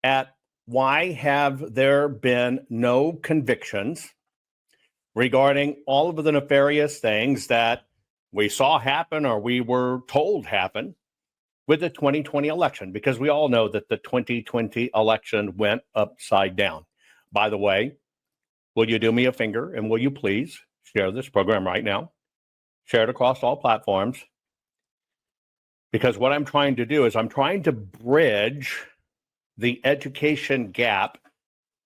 at why have there been no convictions regarding all of the nefarious things that we saw happen or we were told happen with the 2020 election, because we all know that the 2020 election went upside down. By the way, will you do me a favor and will you please share this program right now? Share it across all platforms. Because what I'm trying to do is I'm trying to bridge the education gap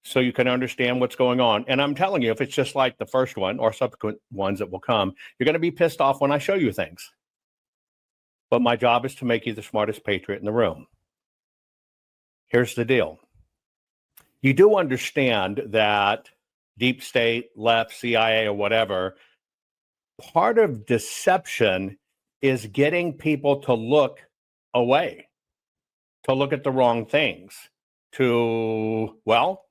so you can understand what's going on. And I'm telling you, if it's just like the first one or subsequent ones that will come, you're going to be pissed off when I show you things. But my job is to make you the smartest patriot in the room. Here's the deal. You do understand that deep state, left, CIA, or whatever, part of deception is getting people to look away, to look at the wrong things, to, well,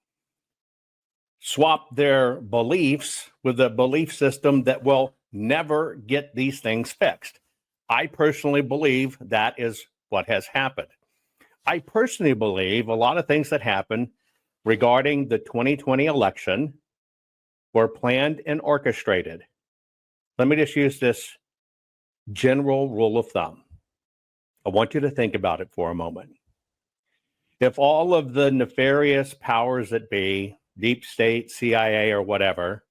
swap their beliefs with a belief system that will never get these things fixed. I personally believe that is what has happened. I personally believe a lot of things that happened regarding the 2020 election were planned and orchestrated. Let me just use this general rule of thumb. I want you to think about it for a moment. If all of the nefarious powers that be, deep state, CIA, or whatever,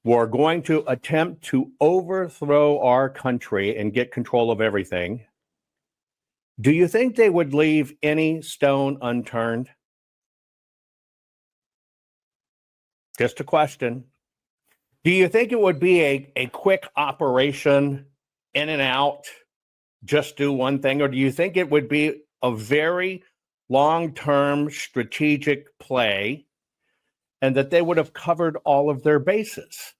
were going to attempt to overthrow our country and get control of everything, do you think they would leave any stone unturned? Just a question. Do you think it would be a quick operation, in and out, just do one thing? Or do you think it would be a very long-term strategic play and that they would have covered all of their bases?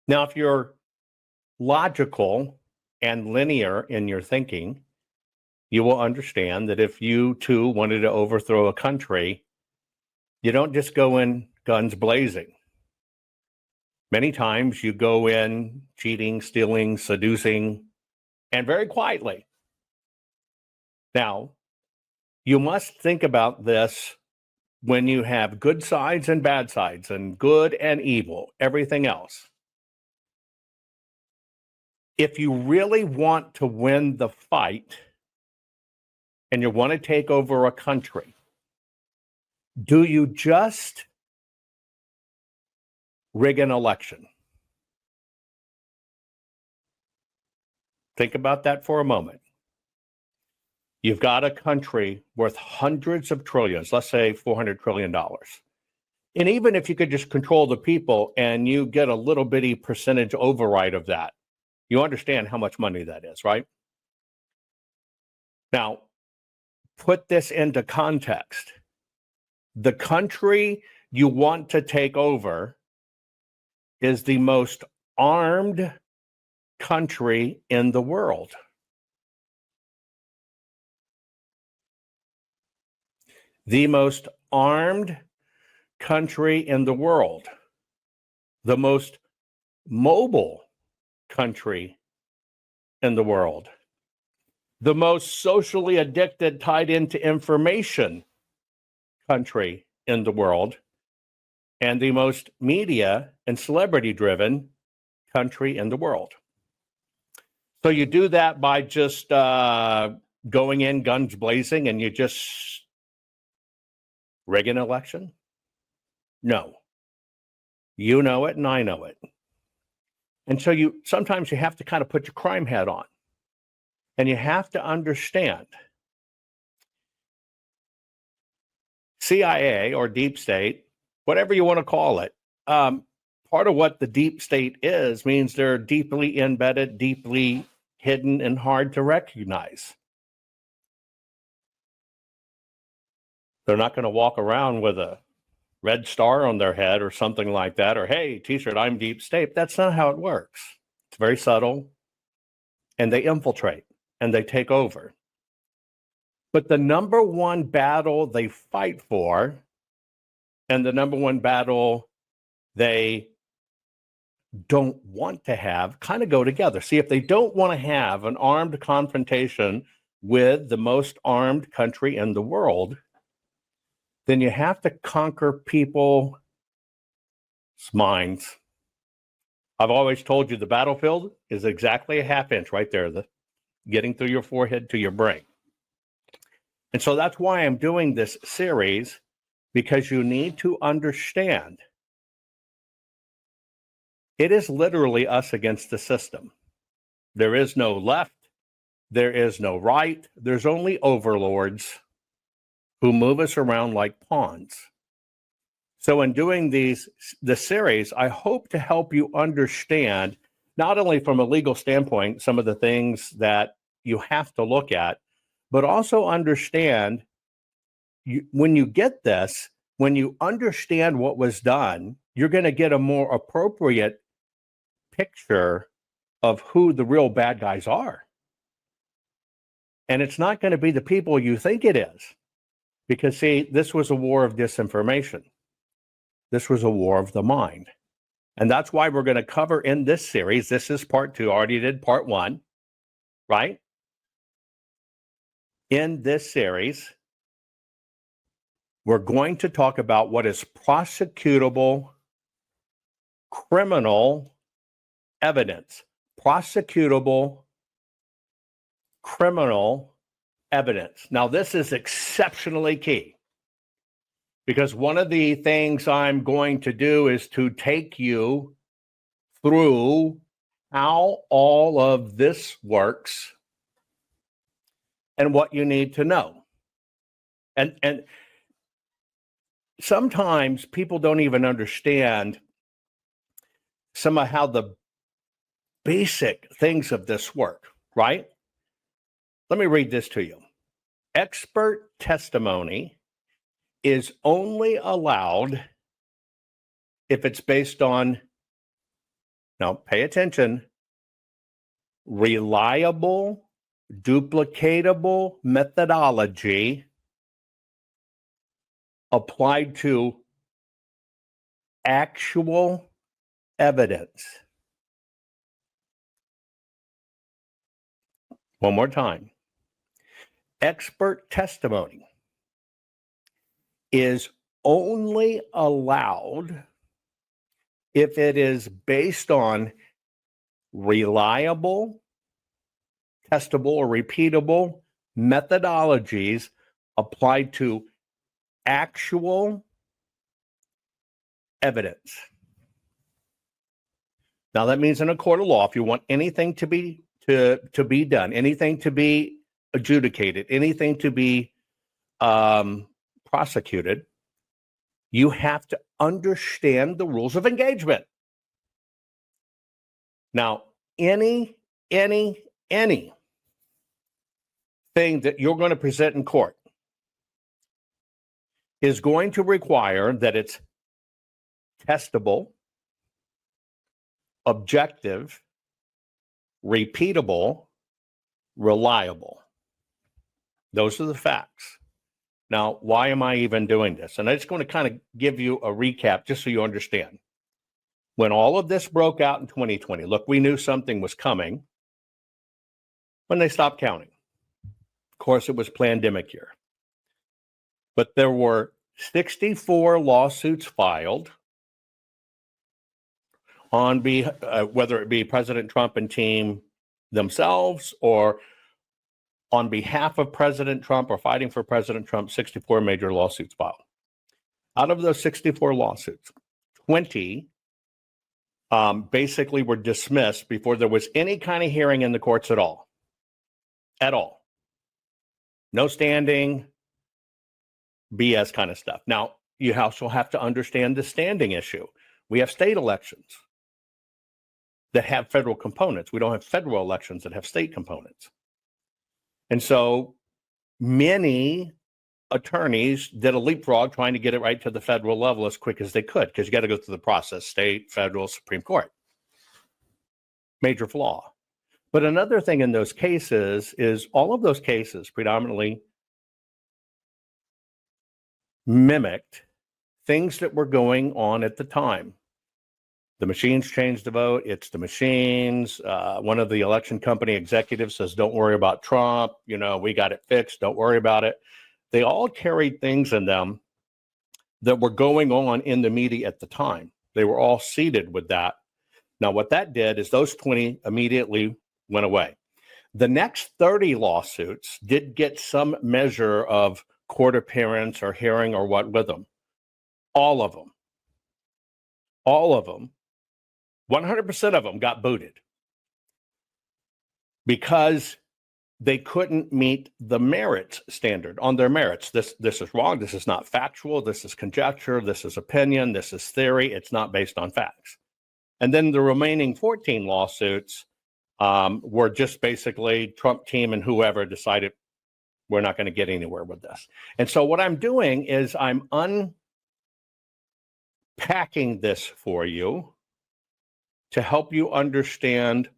Now, if you're logical and linear in your thinking, you will understand that if you too wanted to overthrow a country, you don't just go in guns blazing. Many times you go in cheating, stealing, seducing, and very quietly. Now, you must think about this when you have good sides and bad sides, and good and evil, everything else. If you really want to win the fight and you want to take over a country, do you just rig an election? Think about that for a moment. You've got a country worth hundreds of trillions, let's say $400 trillion. And even if you could just control the people and you get a little bitty percentage override of that, you understand how much money that is, right? Now, put this into context. The country you want to take over is the most armed country in the world. The most armed country in the world. The most mobile country in the world. The most socially addicted, tied into information country in the world. And the most media and celebrity driven country in the world. So you do that by just going in guns blazing and you just rig an election? No. You know it and I know it. And so sometimes you have to kind of put your crime hat on. And you have to understand CIA or deep state, whatever you want to call it, part of what the deep state is means they're deeply embedded, deeply hidden, and hard to recognize. They're not going to walk around with a red star on their head or something like that, or, hey, t-shirt, I'm deep state. That's not how it works. It's very subtle, and they infiltrate, and they take over. But the number one battle they fight for, and the number one battle they don't want to have, kind of go together. See, if they don't want to have an armed confrontation with the most armed country in the world, then you have to conquer people's minds. I've always told you the battlefield is exactly a half inch right there, getting through your forehead to your brain. And so that's why I'm doing this series, because you need to understand it is literally us against the system. There is no left. There is no right. There's only overlords who move us around like pawns. So in doing the series, I hope to help you understand, not only from a legal standpoint, some of the things that you have to look at, but also understand when you get this, when you understand what was done, you're going to get a more appropriate picture of who the real bad guys are. And it's not going to be the people you think it is. Because, see, this was a war of disinformation. This was a war of the mind. And that's why we're going to cover in this series. This is part 2. Already did part 1, right? In this series, we're going to talk about what is prosecutable criminal evidence. Prosecutable criminal evidence. Now, this is exceptionally key because one of the things I'm going to do is to take you through how all of this works and what you need to know. And sometimes people don't even understand some of how the basic things of this work, right? Let me read this to you. Expert testimony is only allowed if it's based on, now pay attention, reliable, duplicatable methodology applied to actual evidence. One more time. Expert testimony is only allowed if it is based on reliable, testable, or repeatable methodologies applied to actual evidence. Now, that means in a court of law, if you want anything to be done, anything to be adjudicated, anything to be prosecuted, you have to understand the rules of engagement. Now, any thing that you're going to present in court is going to require that it's testable, objective, repeatable, reliable. Those are the facts. Now, why am I even doing this? And I'm just going to kind of give you a recap just so you understand. When all of this broke out in 2020, look, we knew something was coming when they stopped counting. Of course, it was pandemic year. But there were 64 lawsuits filed on whether it be President Trump and team themselves or on behalf of President Trump or fighting for President Trump, 64 major lawsuits filed. Out of those 64 lawsuits, 20 basically were dismissed before there was any kind of hearing in the courts at all. At all. No standing, BS kind of stuff. Now, you also have to understand the standing issue. We have state elections that have federal components. We don't have federal elections that have state components. And so many attorneys did a leapfrog trying to get it right to the federal level as quick as they could, because you got to go through the process, state, federal, Supreme Court. Major flaw. But another thing in those cases is all of those cases predominantly mimicked things that were going on at the time. The machines changed the vote. It's the machines. One of the election company executives says, don't worry about Trump. You know, we got it fixed. Don't worry about it. They all carried things in them that were going on in the media at the time. They were all seeded with that. Now, what that did is those 20 immediately went away. The next 30 lawsuits did get some measure of court appearance or hearing or what with them. All of them. All of them. 100% of them got booted because they couldn't meet the merits standard on their merits. This is wrong. This is not factual. This is conjecture. This is opinion. This is theory. It's not based on facts. And then the remaining 14 lawsuits were just basically Trump team and whoever decided We're not going to get anywhere with this. And so what I'm doing is I'm unpacking this for you to help you understand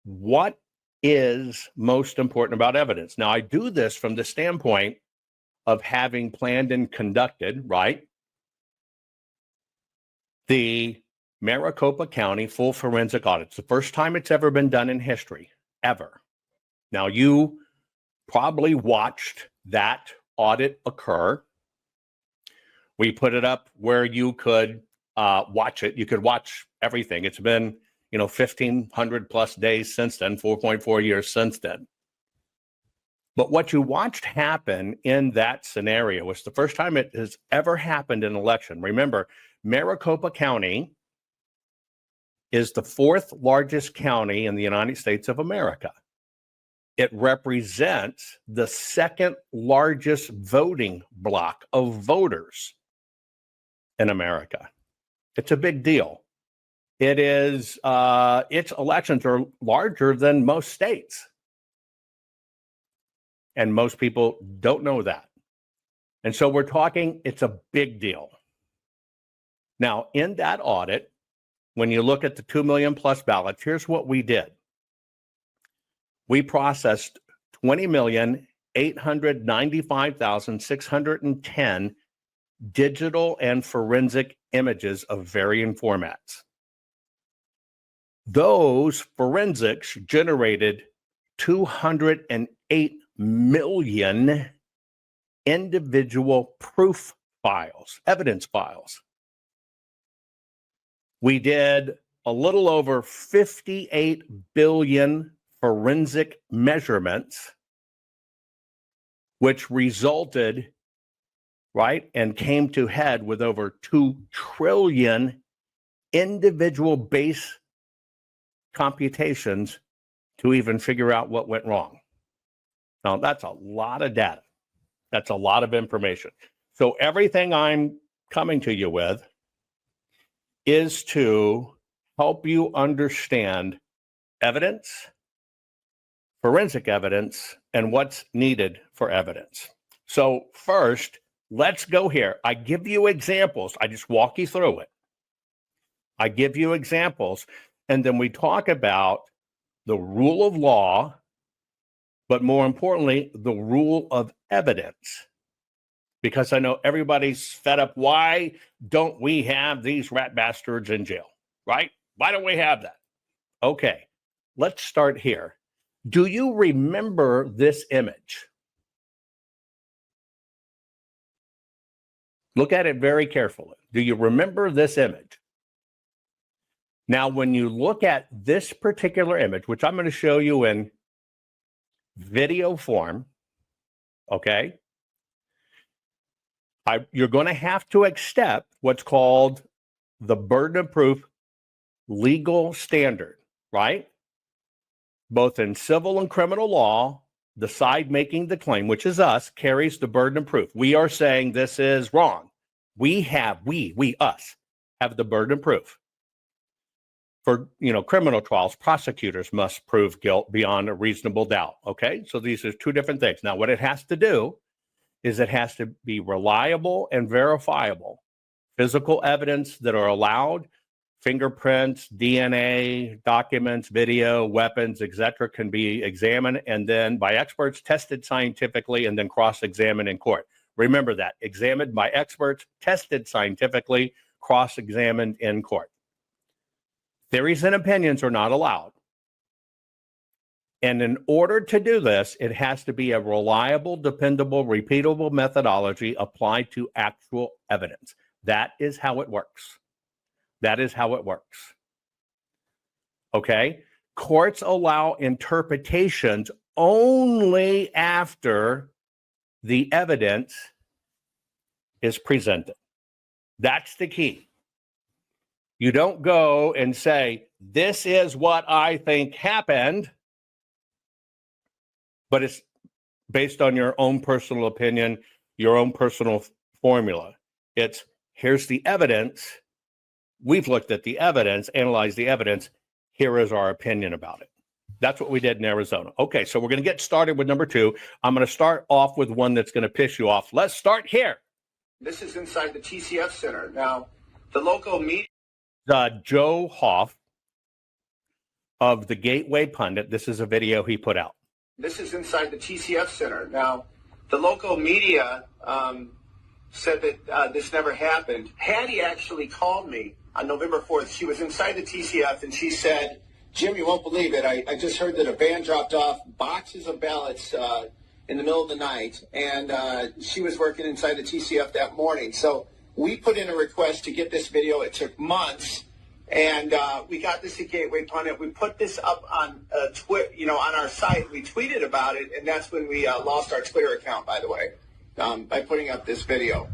what is most important about evidence. Now, I do this from the standpoint of having planned and conducted, right, the Maricopa County full forensic audit. It's the first time it's ever been done in history, ever. Now, you probably watched that audit occur. We put it up where you could watch it. You could watch everything. It's been, 1,500 plus days since then, 4.4 years since then. But what you watched happen in that scenario was the first time it has ever happened in an election. Remember, Maricopa County is the fourth largest county in the United States of America. It represents the second largest voting block of voters in America. It's a big deal. It is, its elections are larger than most states. And most people don't know that. And so we're talking, it's a big deal. Now, in that audit, when you look at the 2 million plus ballots, here's what we did. We processed 20,895,610 digital and forensic images of varying formats. Those forensics generated 208 million individual proof files, evidence files. We did a little over 58 billion forensic measurements, which resulted, right, and came to head with over 2 trillion individual base computations to even figure out what went wrong. Now, that's a lot of data. That's a lot of information. So everything I'm coming to you with is to help you understand evidence, forensic evidence, and what's needed for evidence. So first, let's go here. I give you examples. I just walk you through it. I give you examples, and then we talk about the rule of law, but more importantly, the rule of evidence. Because I know everybody's fed up. Why don't we have these rat bastards in jail, right? Why don't we have that? Okay, let's start here. Do you remember this image? Look at it very carefully. Do you remember this image? Now, when you look at this particular image, which I'm going to show you in video form, okay, you're going to have to accept what's called the burden of proof legal standard, right? Both in civil and criminal law, the side making the claim, which is us, carries the burden of proof. We are saying this is wrong. Us have the burden of proof. For, criminal trials, prosecutors must prove guilt beyond a reasonable doubt, okay? So these are two different things. Now, what it has to do is it has to be reliable and verifiable. Physical evidence that are allowed, fingerprints, DNA, documents, video, weapons, etc., can be examined and then by experts, tested scientifically, and then cross-examined in court. Remember that, examined by experts, tested scientifically, cross-examined in court. Theories and opinions are not allowed. And in order to do this, it has to be a reliable, dependable, repeatable methodology applied to actual evidence. That is how it works. That is how it works. Okay? Courts allow interpretations only after the evidence is presented. That's the key. You don't go and say, this is what I think happened, but it's based on your own personal opinion, your own personal formula. It's, here's the evidence. We've looked at the evidence, analyzed the evidence. Here is our opinion about it. That's what we did in Arizona. Okay, so we're going to get started with number 2. I'm going to start off with one that's going to piss you off. Let's start here. This is inside the TCF Center. Now, the local media... Joe Hoff of the Gateway Pundit. This is a video he put out. This is inside the TCF Center. Now, the local media said that this never happened. Hattie actually called me on November 4th. She was inside the TCF, and she said, Jim, you won't believe it. I just heard that a van dropped off boxes of ballots in the middle of the night, and she was working inside the TCF that morning. So we put in a request to get this video. It took months, and we got this at Gateway Pundit. We put this up on on our site. We tweeted about it, and that's when we lost our Twitter account, by the way, by putting up this video.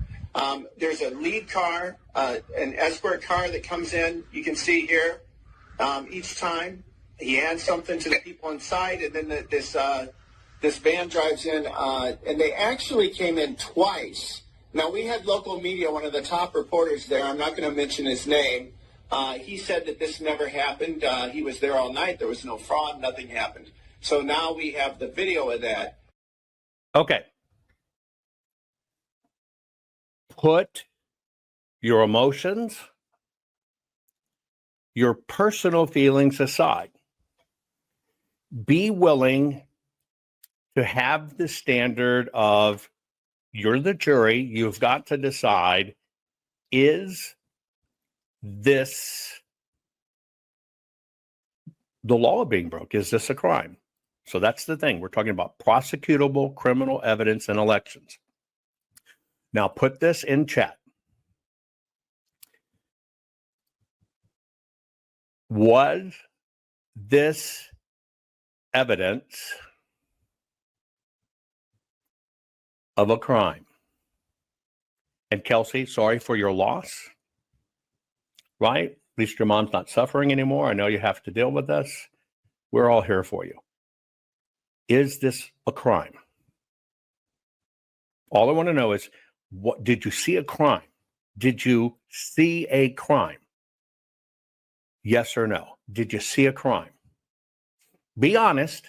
There's a lead car, an escort car that comes in. You can see here. Each time he adds something to the people inside, and then this van drives in, and they actually came in twice. Now, we had local media, one of the top reporters there, I'm not going to mention his name, he said that this never happened. He was there all night. There was no fraud. Nothing happened. So now we have the video of that. Okay. Put your emotions, your personal feelings aside. Be willing to have the standard of, you're the jury, you've got to decide, is this the law being broke? Is this a crime? So that's the thing. We're talking about prosecutable criminal evidence in elections. Now put this in chat. Was this evidence of a crime? And Kelsey, sorry for your loss, right? At least your mom's not suffering anymore. I know you have to deal with this. We're all here for you. Is this a crime? All I want to know is, what did you see a crime? Did you see a crime? Yes or no? Did you see a crime? Be honest.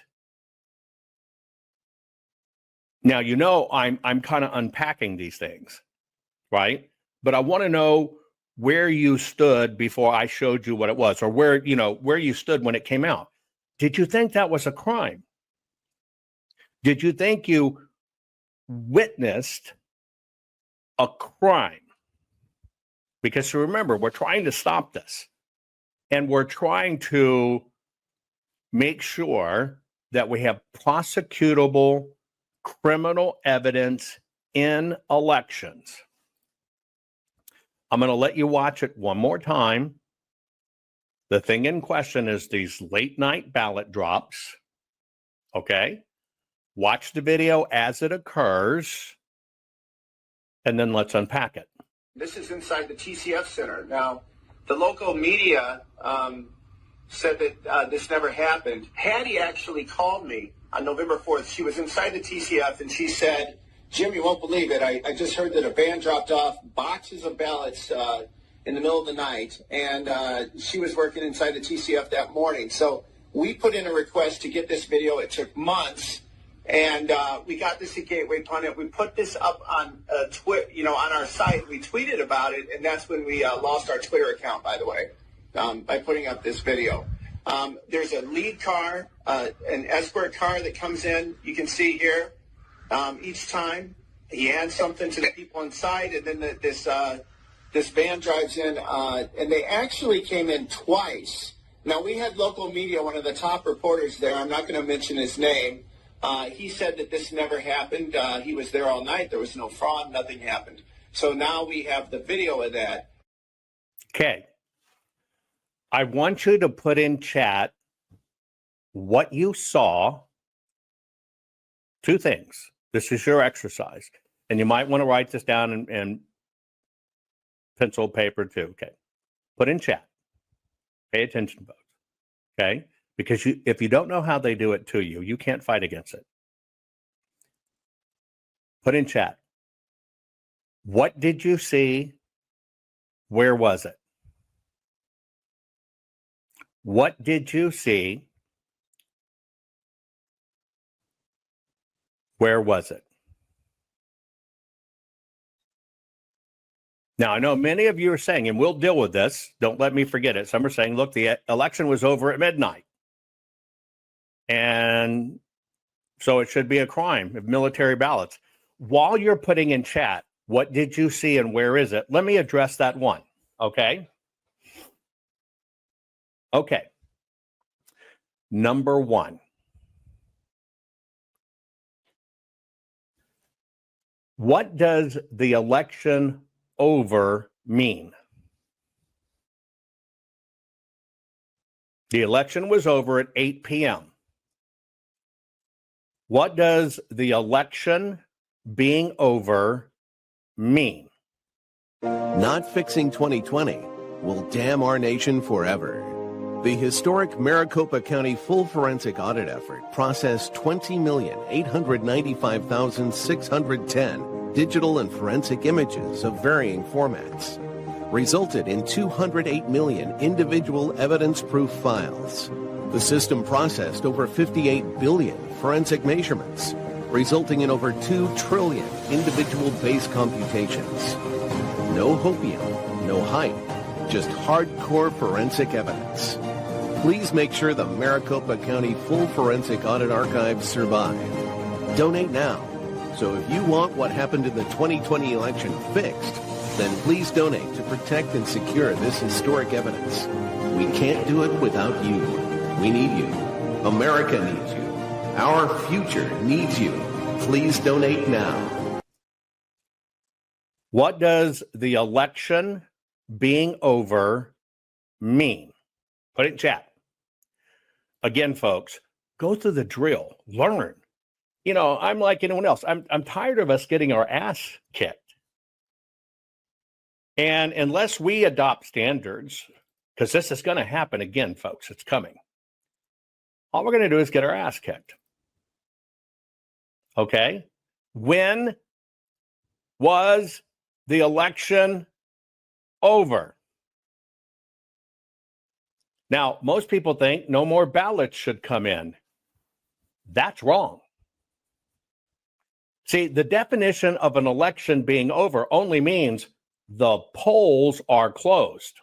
Now, you know I'm kind of unpacking these things, right? But I want to know where you stood before I showed you what it was, or where you stood when it came out. Did you think that was a crime? Did you think you witnessed a crime? Because remember, we're trying to stop this. And we're trying to make sure that we have prosecutable criminal evidence in elections. I'm going to let you watch it one more time. The thing in question is these late night ballot drops. Okay? Watch the video as it occurs, and then let's unpack it. This is inside the TCF Center. Now, the local media said that this never happened. Hattie actually called me on November 4th. She was inside the TCF, and she said, Jim, you won't believe it. I just heard that a van dropped off boxes of ballots in the middle of the night, and she was working inside the TCF that morning. So we put in a request to get this video. It took months, and we got this at Gateway Pundit. We put this up on on our site. We tweeted about it, and that's when we lost our Twitter account, by the way, by putting up this video. There's a lead car, an escort car that comes in. You can see here. Each time he adds something to the people inside, and then this van drives in, and they actually came in twice. Now, we had local media, one of the top reporters there, I'm not going to mention his name, he said that this never happened. He was there all night. There was no fraud. Nothing happened. So now we have the video of that. Okay. I want you to put in chat what you saw. Two things. This is your exercise. And you might want to write this down and pencil, paper too. Okay. Put in chat. Pay attention, folks. Okay. Because if you don't know how they do it to you, you can't fight against it. Put in chat. What did you see? Where was it? What did you see? Where was it? Now, I know many of you are saying, and we'll deal with this, don't let me forget it. Some are saying, look, the election was over at midnight. And so it should be a crime of military ballots. While you're putting in chat, what did you see and where is it? Let me address that one, okay? Okay. Number one. What does the election over mean? The election was over at 8 p.m. What does the election being over mean? Not fixing 2020 will damn our nation forever. The historic Maricopa County full forensic audit effort processed 20,895,610 digital and forensic images of varying formats, resulted in 208 million individual evidence-proof files. The system processed over 58 billion forensic measurements, resulting in over 2 trillion individual base computations. No hopium, no hype, just hardcore forensic evidence. Please make sure the Maricopa County Full Forensic Audit Archives survive. Donate now. So if you want what happened in the 2020 election fixed, then please donate to protect and secure this historic evidence. We can't do it without you. We need you. America needs you. Our future needs you. Please donate now. What does the election being over mean? Put it in chat. Again, folks, go through the drill, learn. You know, I'm like anyone else. I'm tired of us getting our ass kicked. And unless we adopt standards, because this is going to happen again, folks, it's coming. All we're going to do is get our ass kicked. Okay? When was the election over? Now, most people think no more ballots should come in. That's wrong. See, the definition of an election being over only means the polls are closed.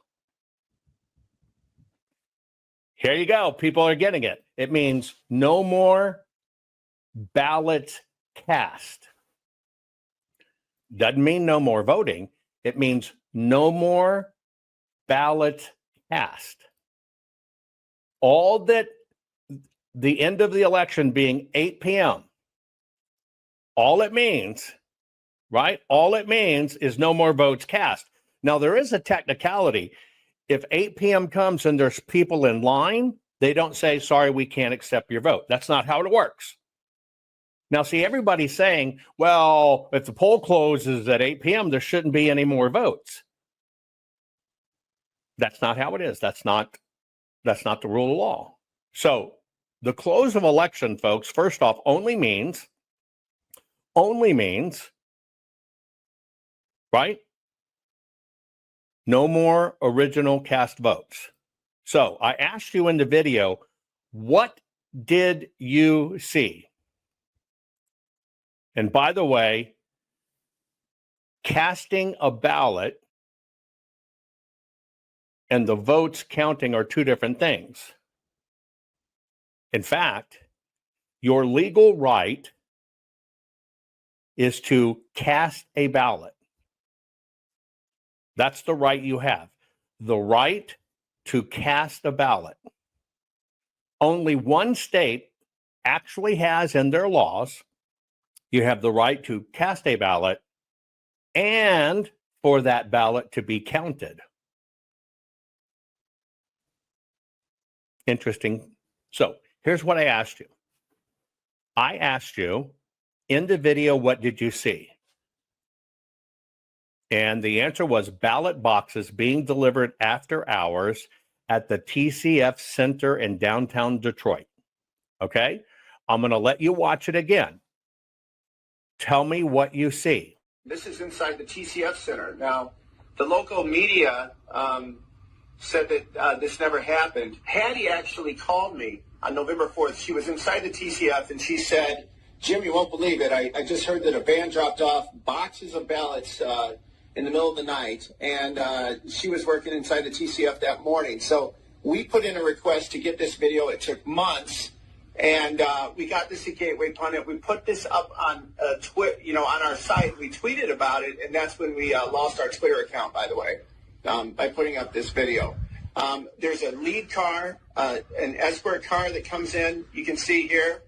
Here you go. People are getting it. It means no more ballots cast. Doesn't mean no more voting. It means no more ballots cast. All that the end of the election being 8 p.m., all it means, right? All it means is no more votes cast. Now, there is a technicality. If 8 p.m. comes and there's people in line, they don't say, sorry, we can't accept your vote. That's not how it works. Now, see, everybody's saying, well, if the poll closes at 8 p.m., there shouldn't be any more votes. That's not how it is. That's not the rule of law. So the close of election, folks, first off, only means, right? No more original cast votes. So I asked you in the video, what did you see? And by the way, casting a ballot and the votes counting are two different things. In fact, your legal right is to cast a ballot. That's the right you have. The right to cast a ballot. Only one state actually has in their laws, you have the right to cast a ballot and for that ballot to be counted. Interesting. So here's what I asked you. I asked you in the video, what did you see? And the answer was ballot boxes being delivered after hours at the TCF Center in downtown Detroit. Okay? I'm going to let you watch it again. Tell me what you see. This is inside the TCF Center. Now, the local media said that this never happened. Hattie actually called me on November 4th. She was inside the TCF, and she said Jim, you won't believe it. I just heard that a van dropped off boxes of ballots in the middle of the night, and she was working inside the TCF that morning. So we put in a request to get this video. It took months, and we got this at Gateway Pundit. We put this up on on our site. We tweeted about it, and that's when we lost our Twitter account, by the way, by putting up this video. There's a lead car, an escort car that comes in. You can see here.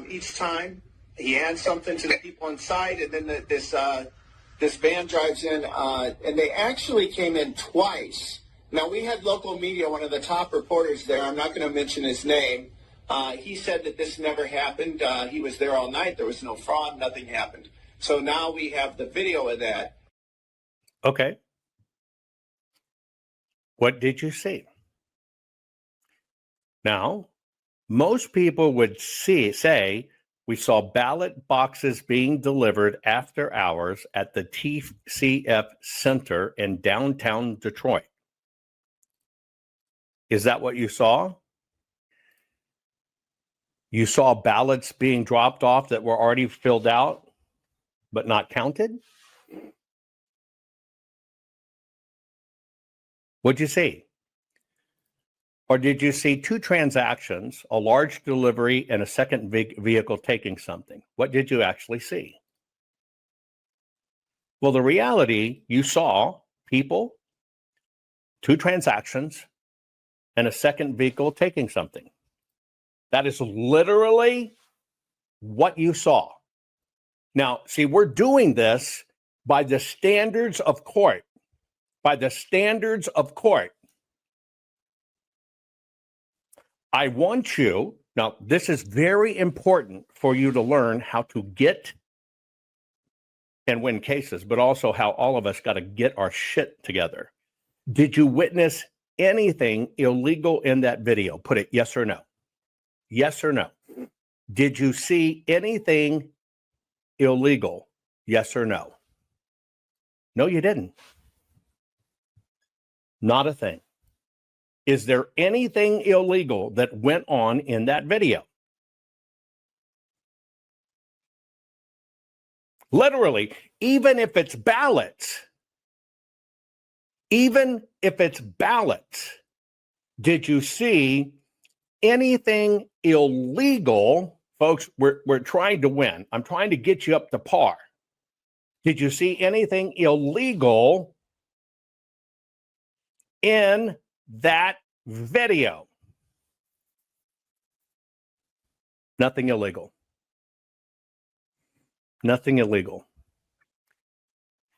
Each time he hands something to the people inside, and then this van drives in, and they actually came in twice. Now, we had local media, one of the top reporters there, I'm not going to mention his name, he said that this never happened. He was there all night. There was no fraud. Nothing happened. So now we have the video of that. Okay. What did you see? Now, most people would say we saw ballot boxes being delivered after hours at the TCF Center in downtown Detroit. Is that what you saw? You saw ballots being dropped off that were already filled out but not counted? What'd you see? Or did you see two transactions, a large delivery and a second vehicle taking something? What did you actually see? Well, the reality, you saw people, two transactions, and a second vehicle taking something. That is literally what you saw. Now, see, we're doing this by the standards of court. By the standards of court. I want you, now this is very important for you to learn how to get and win cases, but also how all of us got to get our shit together. Did you witness anything illegal in that video? Put it yes or no. Yes or no. Did you see anything illegal? Yes or no. No, you didn't. Not a thing. Is there anything illegal that went on in that video? Literally, even if it's ballots, did you see anything illegal? Folks, we're trying to win. I'm trying to get you up to par. Did you see anything illegal in that video? Nothing illegal. Nothing illegal.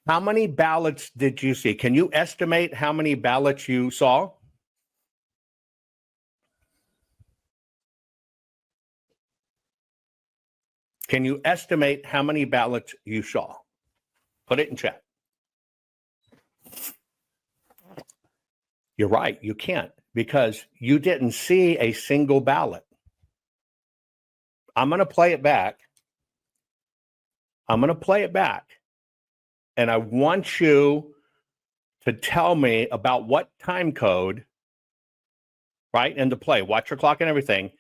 How many ballots did you see? Can you estimate how many ballots you saw? Can you estimate how many ballots you saw? Put it in chat. You're right, you can't, because you didn't see a single ballot. I'm going to play it back. And I want you to tell me about what time code, right, and to play. Watch your clock and everything.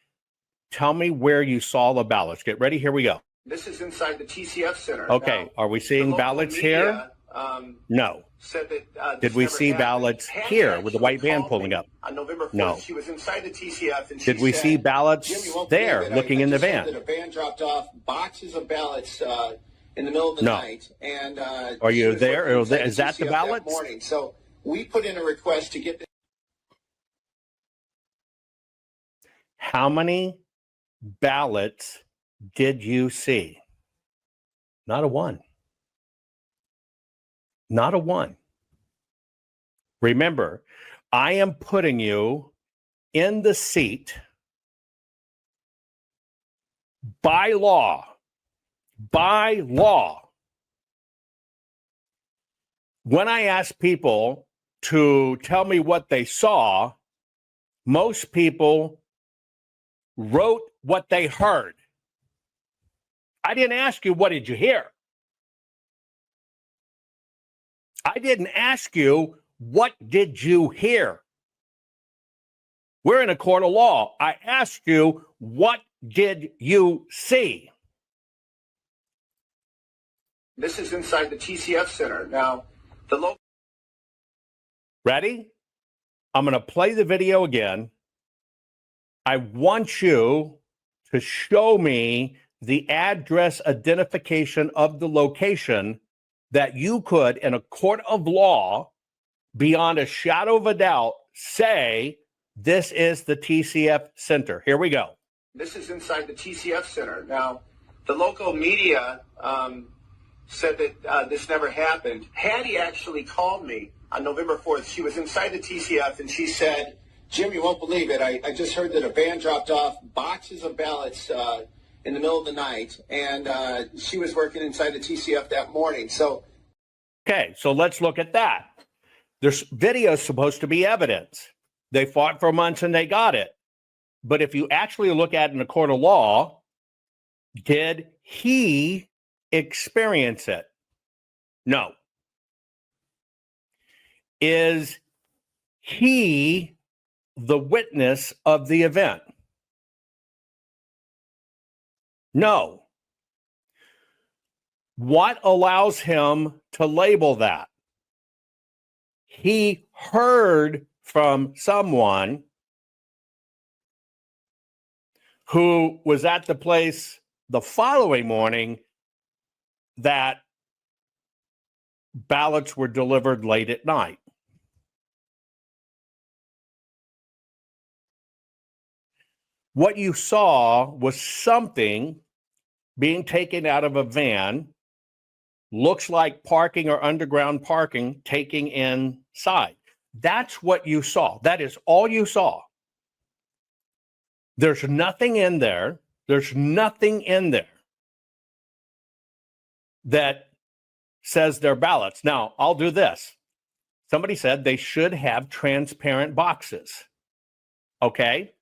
Tell me where you saw the ballots. Get ready. Here we go. This is inside the TCF Center. Okay. Now, are we seeing ballots here? No. Said that, did we see ballots here with the white van pulling up? On November 4th, no. She was inside the TCF, and did we see ballots there looking in the van? That a van dropped off boxes of ballots in the middle of the night. And are you there? Is that the ballots? That morning. So we put in a request to get this. How many ballots did you see? Not a one. Not a one. Remember, I am putting you in the seat by law. By law. When I ask people to tell me what they saw, most people wrote what they heard. I didn't ask you, what did you hear? I didn't ask you, what did you hear? We're in a court of law. I asked you, what did you see? This is inside the TCF Center. Now, the local... Ready? I'm going to play the video again. I want you to show me the address identification of the location that you could, in a court of law, beyond a shadow of a doubt, say this is the TCF Center. Here we go. This is inside the TCF Center. Now, the local media said that this never happened. Hattie actually called me on November 4th. She was inside the TCF, and she said, Jim, you won't believe it. I just heard that a van dropped off boxes of ballots in the middle of the night, and she was working inside the TCF that morning. So, okay, so let's look at that. This video is supposed to be evidence. They fought for months and they got it. But if you actually look at it in a court of law, did he experience it? No. Is he the witness of the event? No. What allows him to label that? He heard from someone who was at the place the following morning that ballots were delivered late at night. What you saw was something being taken out of a van, looks like parking or underground parking, taking inside. That's what you saw. That is all you saw. There's nothing in there. There's nothing in there that says they're ballots. Now, I'll do this. Somebody said they should have transparent boxes. Okay?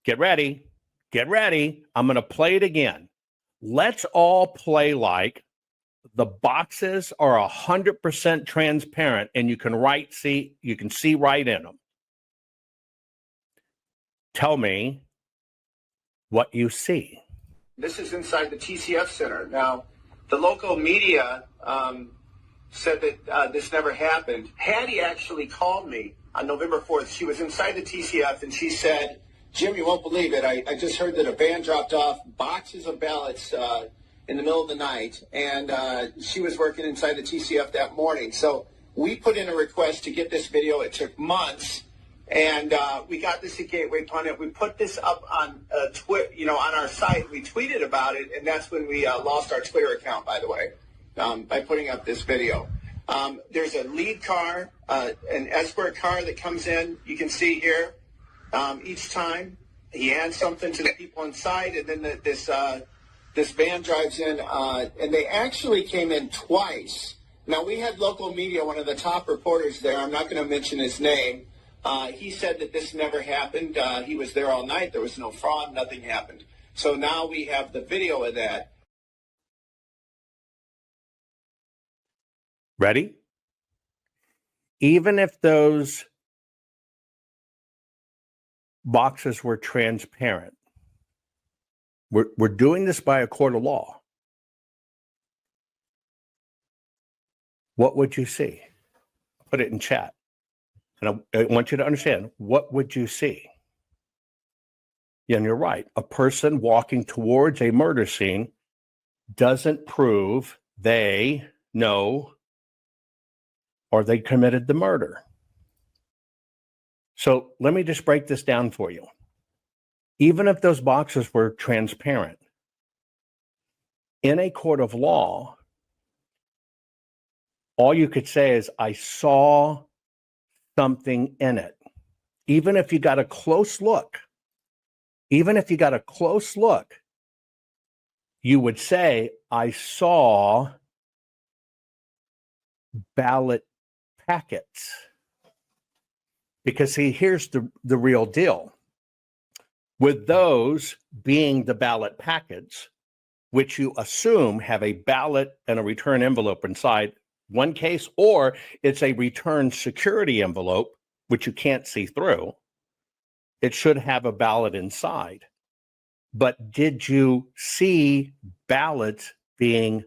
Get ready. Get ready. I'm going to play it again. Let's all play like the boxes are 100% transparent and you can see right in them. Tell me what you see. this is inside the TCF Center. Now, the local media said that this never happened. Hattie actually called me on November 4th. She was inside the TCF, and she said, Jim, you won't believe it. I just heard that a van dropped off boxes of ballots in the middle of the night, and she was working inside the TCF that morning. So we put in a request to get this video. It took months, and we got this at Gateway Pundit. We put this up on on our site. We tweeted about it, and that's when we lost our Twitter account, by the way, by putting up this video. There's a lead car, an escort car that comes in. You can see here. Each time he adds something to the people inside, and then this van drives in, and they actually came in twice. Now, we had local media, one of the top reporters there, I'm not going to mention his name, he said that this never happened. He was there all night. There was no fraud. Nothing happened. So now we have the video of that. Ready? Even if those boxes were transparent, we're doing this by a court of law. What would you see? Put it in chat. And I want you to understand, what would you see? And you're right. A person walking towards a murder scene doesn't prove they know or they committed the murder. So let me just break this down for you. Even if those boxes were transparent, in a court of law, all you could say is, I saw something in it. Even if you got a close look, you would say, I saw ballot packets. Because, see, here's the real deal. With those being the ballot packets, which you assume have a ballot and a return envelope inside one case, or it's a return security envelope, which you can't see through, it should have a ballot inside. But did you see ballots being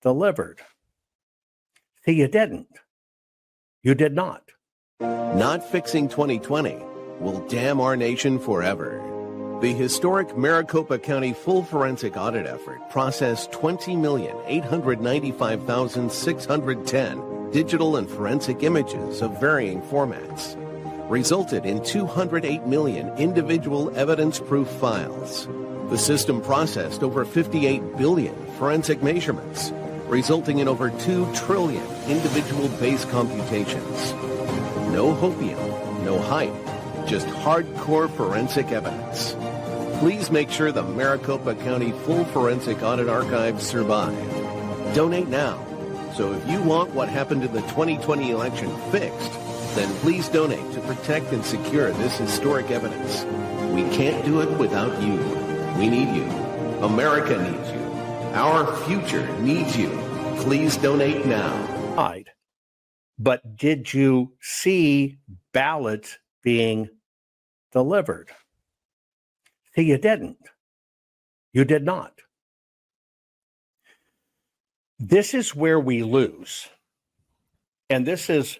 delivered. See, you didn't. You did not. Not fixing 2020 will damn our nation forever. The historic Maricopa County full forensic audit effort processed 20,895,610 digital and forensic images of varying formats, resulted in 208 million individual evidence-proof files. The system processed over 58 billion forensic measurements, resulting in over 2 trillion individual base computations. No hopium, no hype, just hardcore forensic evidence. Please make sure the Maricopa County Full Forensic Audit Archives survive. Donate now. So if you want what happened in the 2020 election fixed, then please donate to protect and secure this historic evidence. We can't do it without you. We need you. America needs you. Our future needs you. Please donate now. But did you see ballots being delivered? See, you didn't. You did not. This is where we lose. And this is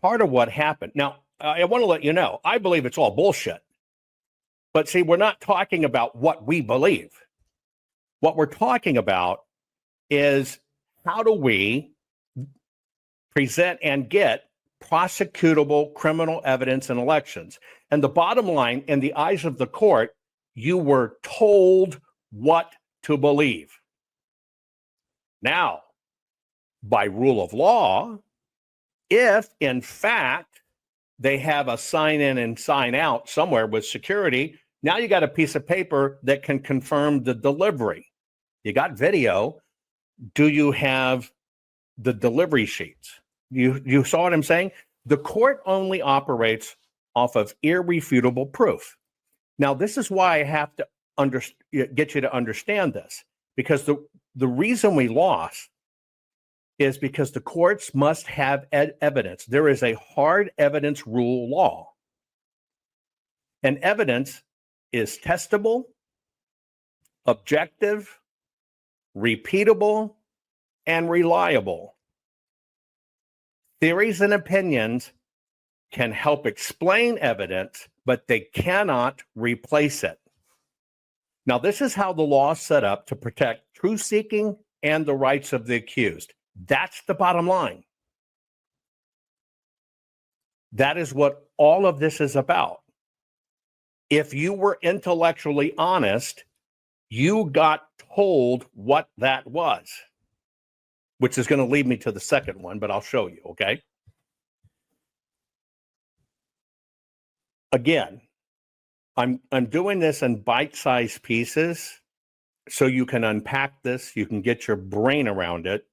part of what happened. Now, I want to let you know, I believe it's all bullshit. But see, we're not talking about what we believe. What we're talking about is how do we present and get prosecutable criminal evidence in elections. And the bottom line, in the eyes of the court, you were told what to believe. Now, by rule of law, if in fact they have a sign in and sign out somewhere with security, now you got a piece of paper that can confirm the delivery. You got video. Do you have the delivery sheets? You saw what I'm saying? The court only operates off of irrefutable proof. Now, this is why I have to get you to understand this, because the reason we lost is because the courts must have evidence. There is a hard evidence rule law. And evidence is testable, objective, repeatable, and reliable. Theories and opinions can help explain evidence, but they cannot replace it. Now, this is how the law is set up to protect truth-seeking and the rights of the accused. That's the bottom line. That is what all of this is about. If you were intellectually honest, you got told what that was, which is going to lead me to the second one, but I'll show you, okay? Again, I'm doing this in bite-sized pieces so you can unpack this, you can get your brain around it,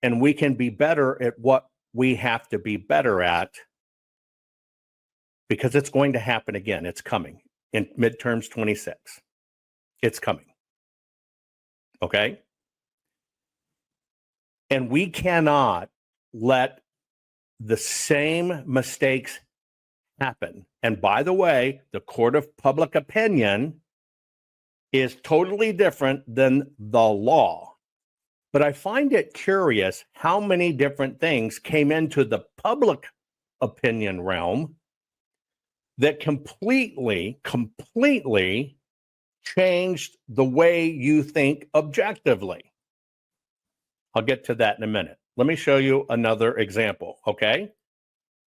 and we can be better at what we have to be better at, because it's going to happen again. It's coming in midterms 26. It's coming. Okay? And we cannot let the same mistakes happen. And by the way, the court of public opinion is totally different than the law. But I find it curious how many different things came into the public opinion realm that completely changed the way you think objectively. I'll get to that in a minute. Let me show you another example, okay?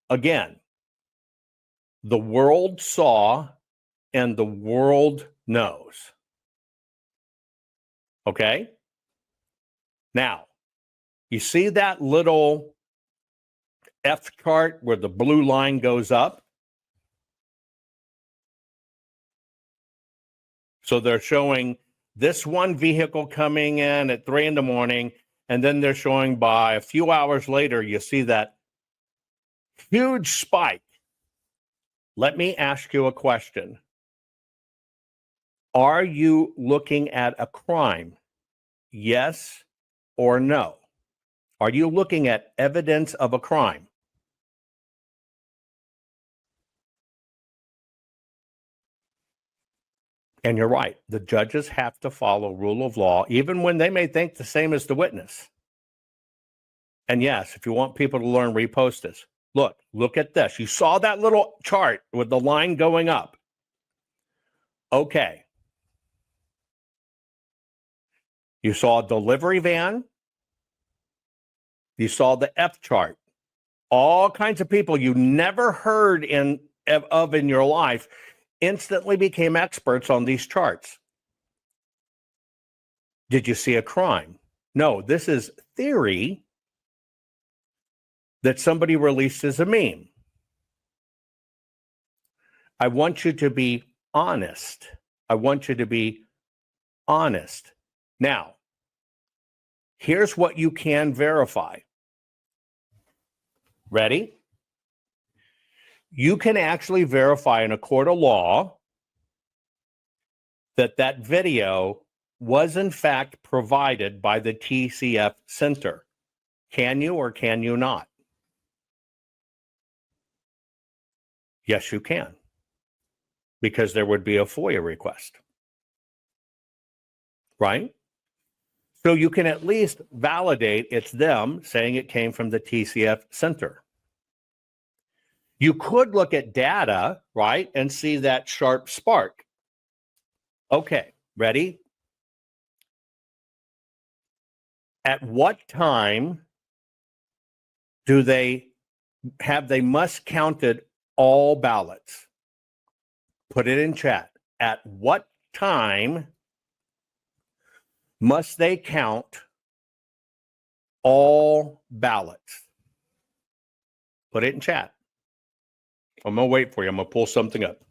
Again, the world saw and the world knows. Okay? Now, you see that little F chart where the blue line goes up? So they're showing this one vehicle coming in at 3 a.m, and then they're showing by a few hours later, you see that huge spike. Let me ask you a question. Are you looking at a crime? Yes or no? Are you looking at evidence of a crime? And you're right. The judges have to follow rule of law, even when they may think the same as the witness. And yes, if you want people to learn, repost this. Look at this. You saw that little chart with the line going up. Okay. You saw a delivery van. You saw the F chart. All kinds of people you never heard of in your life instantly became experts on these charts. Did you see a crime? No, this is theory that somebody released as a meme. I want you to be honest. I want you to be honest. Now, here's what you can verify. Ready? You can actually verify in a court of law that video was in fact provided by the TCF Center. Can you or can you not? Yes, you can, because there would be a FOIA request, right? So you can at least validate it's them saying it came from the TCF Center. You could look at data, right, and see that sharp spark. Okay, ready? At what time they must counted all ballots? Put it in chat. At what time must they count all ballots? Put it in chat. I'm going to wait for you. I'm going to pull something up.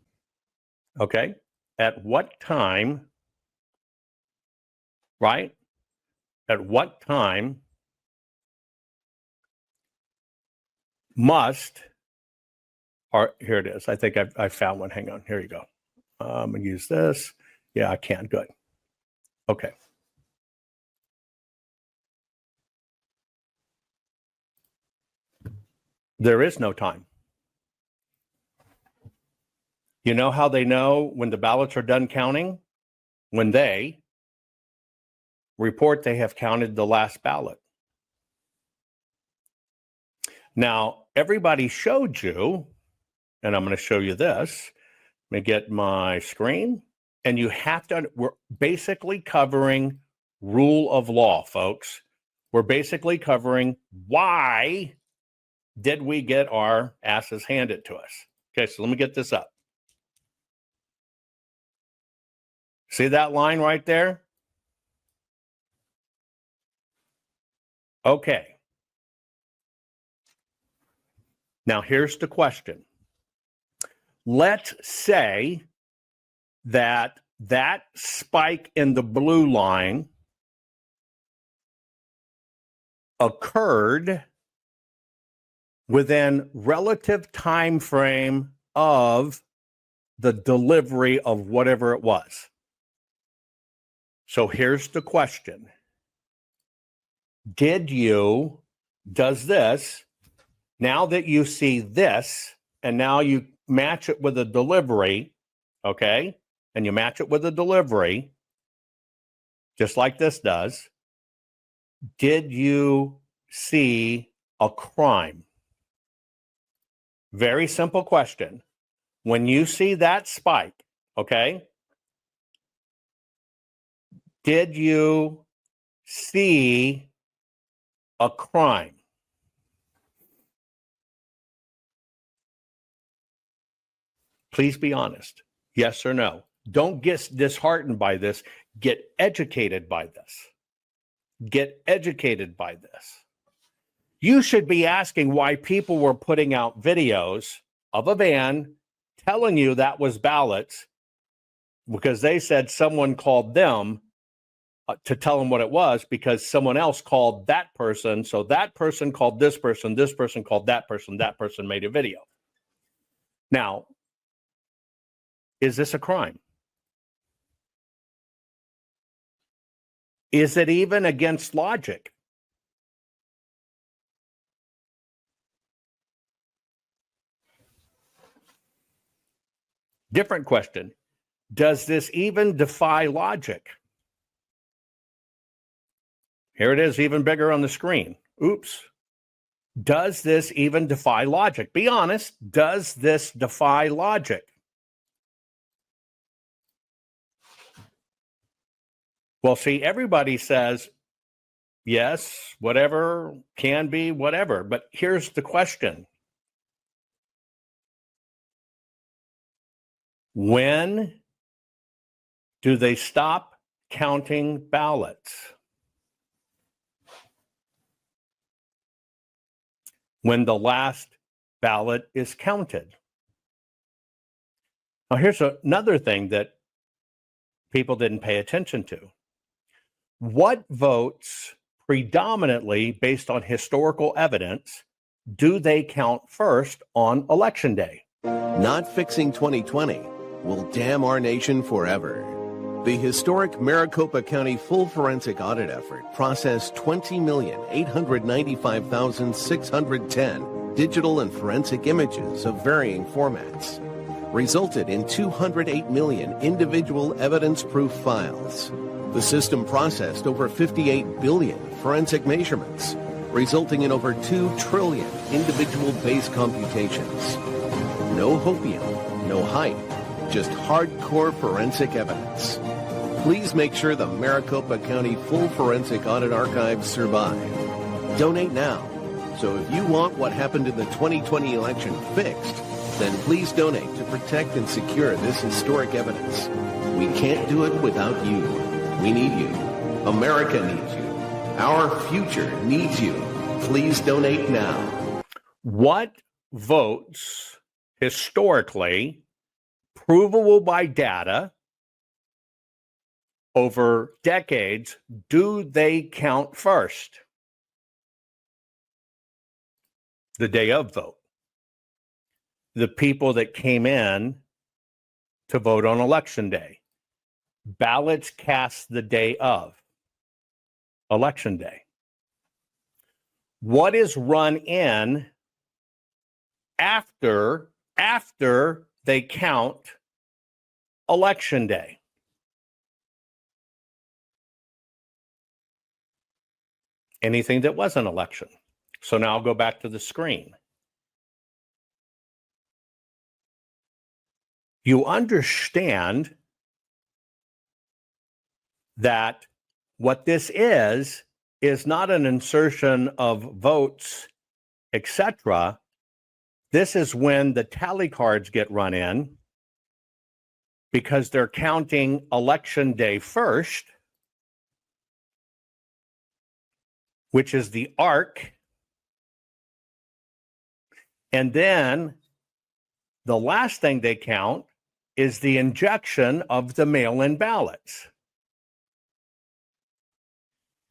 Okay. At what time, right? At what time must, or here it is. I think I found one. Hang on. Here you go. I'm going to use this. Yeah, I can. Good. Okay. There is no time. You know how they know when the ballots are done counting? When they report they have counted the last ballot. Now, everybody showed you, and I'm going to show you this. Let me get my screen. And you have to, we're basically covering rule of law, folks. We're basically covering why did we get our asses handed to us. Okay, so let me get this up. See that line right there? Okay. Now here's the question. Let's say that spike in the blue line occurred within relative time frame of the delivery of whatever it was. So here's the question. Does this, now that you see this, and now you match it with a delivery, okay? And you match it with a delivery, just like this does. Did you see a crime? Very simple question. When you see that spike, okay? Did you see a crime? Please be honest. Yes or no. Don't get disheartened by this. Get educated by this. Get educated by this. You should be asking why people were putting out videos of a van telling you that was ballots because they said someone called them to tell them what it was because someone else called that person. So that person called this person called that person made a video. Now, is this a crime? Is it even against logic? Different question. Does this even defy logic? Here it is, even bigger on the screen. Oops. Does this even defy logic? Be honest. Does this defy logic? Well, see, everybody says, yes, whatever, can be, whatever. But here's the question. When do they stop counting ballots? When the last ballot is counted. Now, here's another thing that people didn't pay attention to. What votes predominantly based on historical evidence do they count first on Election Day? Not fixing 2020 will damn our nation forever. The historic Maricopa County full forensic audit effort processed 20,895,610 digital and forensic images of varying formats, resulted in 208 million individual evidence-proof files. The system processed over 58 billion forensic measurements, resulting in over 2 trillion individual base computations. No hopium, no hype, just hardcore forensic evidence. Please make sure the Maricopa County Full Forensic Audit Archives survive. Donate now. So if you want what happened in the 2020 election fixed, then please donate to protect and secure this historic evidence. We can't do it without you. We need you. America needs you. Our future needs you. Please donate now. What votes historically, provable by data, over decades, do they count first? The day of vote. The people that came in to vote on Election Day. Ballots cast the day of Election Day. What is run in after they count Election Day? Anything that was an election. So now I'll go back to the screen. You understand that what this is not an insertion of votes, etc. This is when the tally cards get run in because they're counting Election Day first, which is the arc. And then the last thing they count is the injection of the mail-in ballots.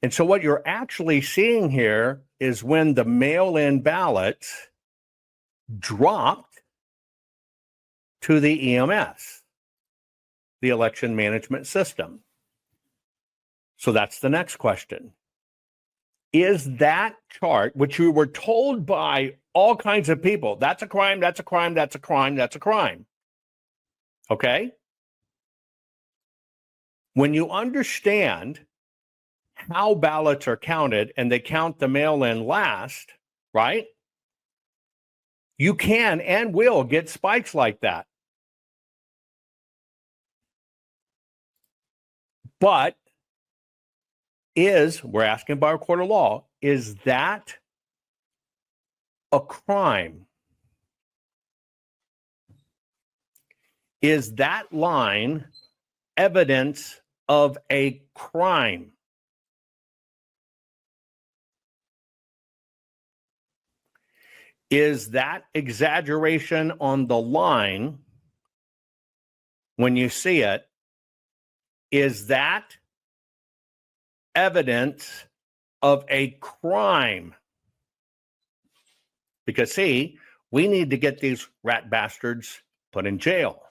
And so what you're actually seeing here is when the mail-in ballots dropped to the EMS, the election management system. So that's the next question. Is that chart, which you were told by all kinds of people, that's a crime, that's a crime, that's a crime, that's a crime. Okay? When you understand how ballots are counted and they count the mail-in last, right? You can and will get spikes like that. But we're asking by a court of law, is that a crime? Is that line evidence of a crime? Is that exaggeration on the line, when you see it, is that evidence of a crime? Because, see, we need to get these rat bastards put in jail.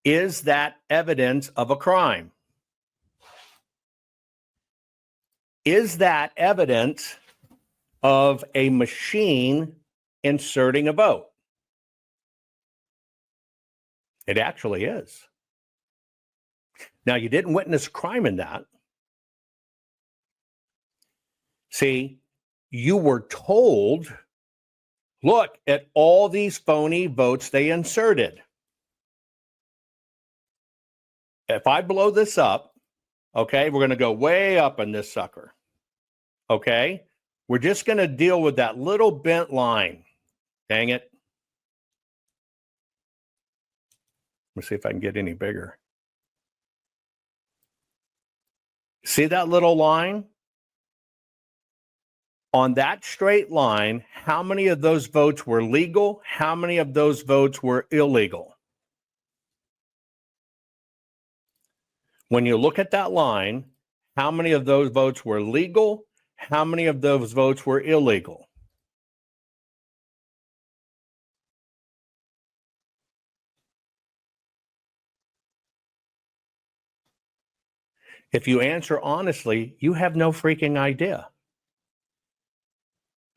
Is that evidence of a crime? Is that evidence of a machine inserting a vote? It actually is. Now, you didn't witness crime in that. See, you were told, look at all these phony votes they inserted. If I blow this up, okay, we're going to go way up in this sucker. Okay? We're just going to deal with that little bent line. Dang it. Let me see if I can get any bigger. See that little line? On that straight line, how many of those votes were legal? How many of those votes were illegal? When you look at that line, how many of those votes were legal? How many of those votes were illegal? If you answer honestly, you have no freaking idea.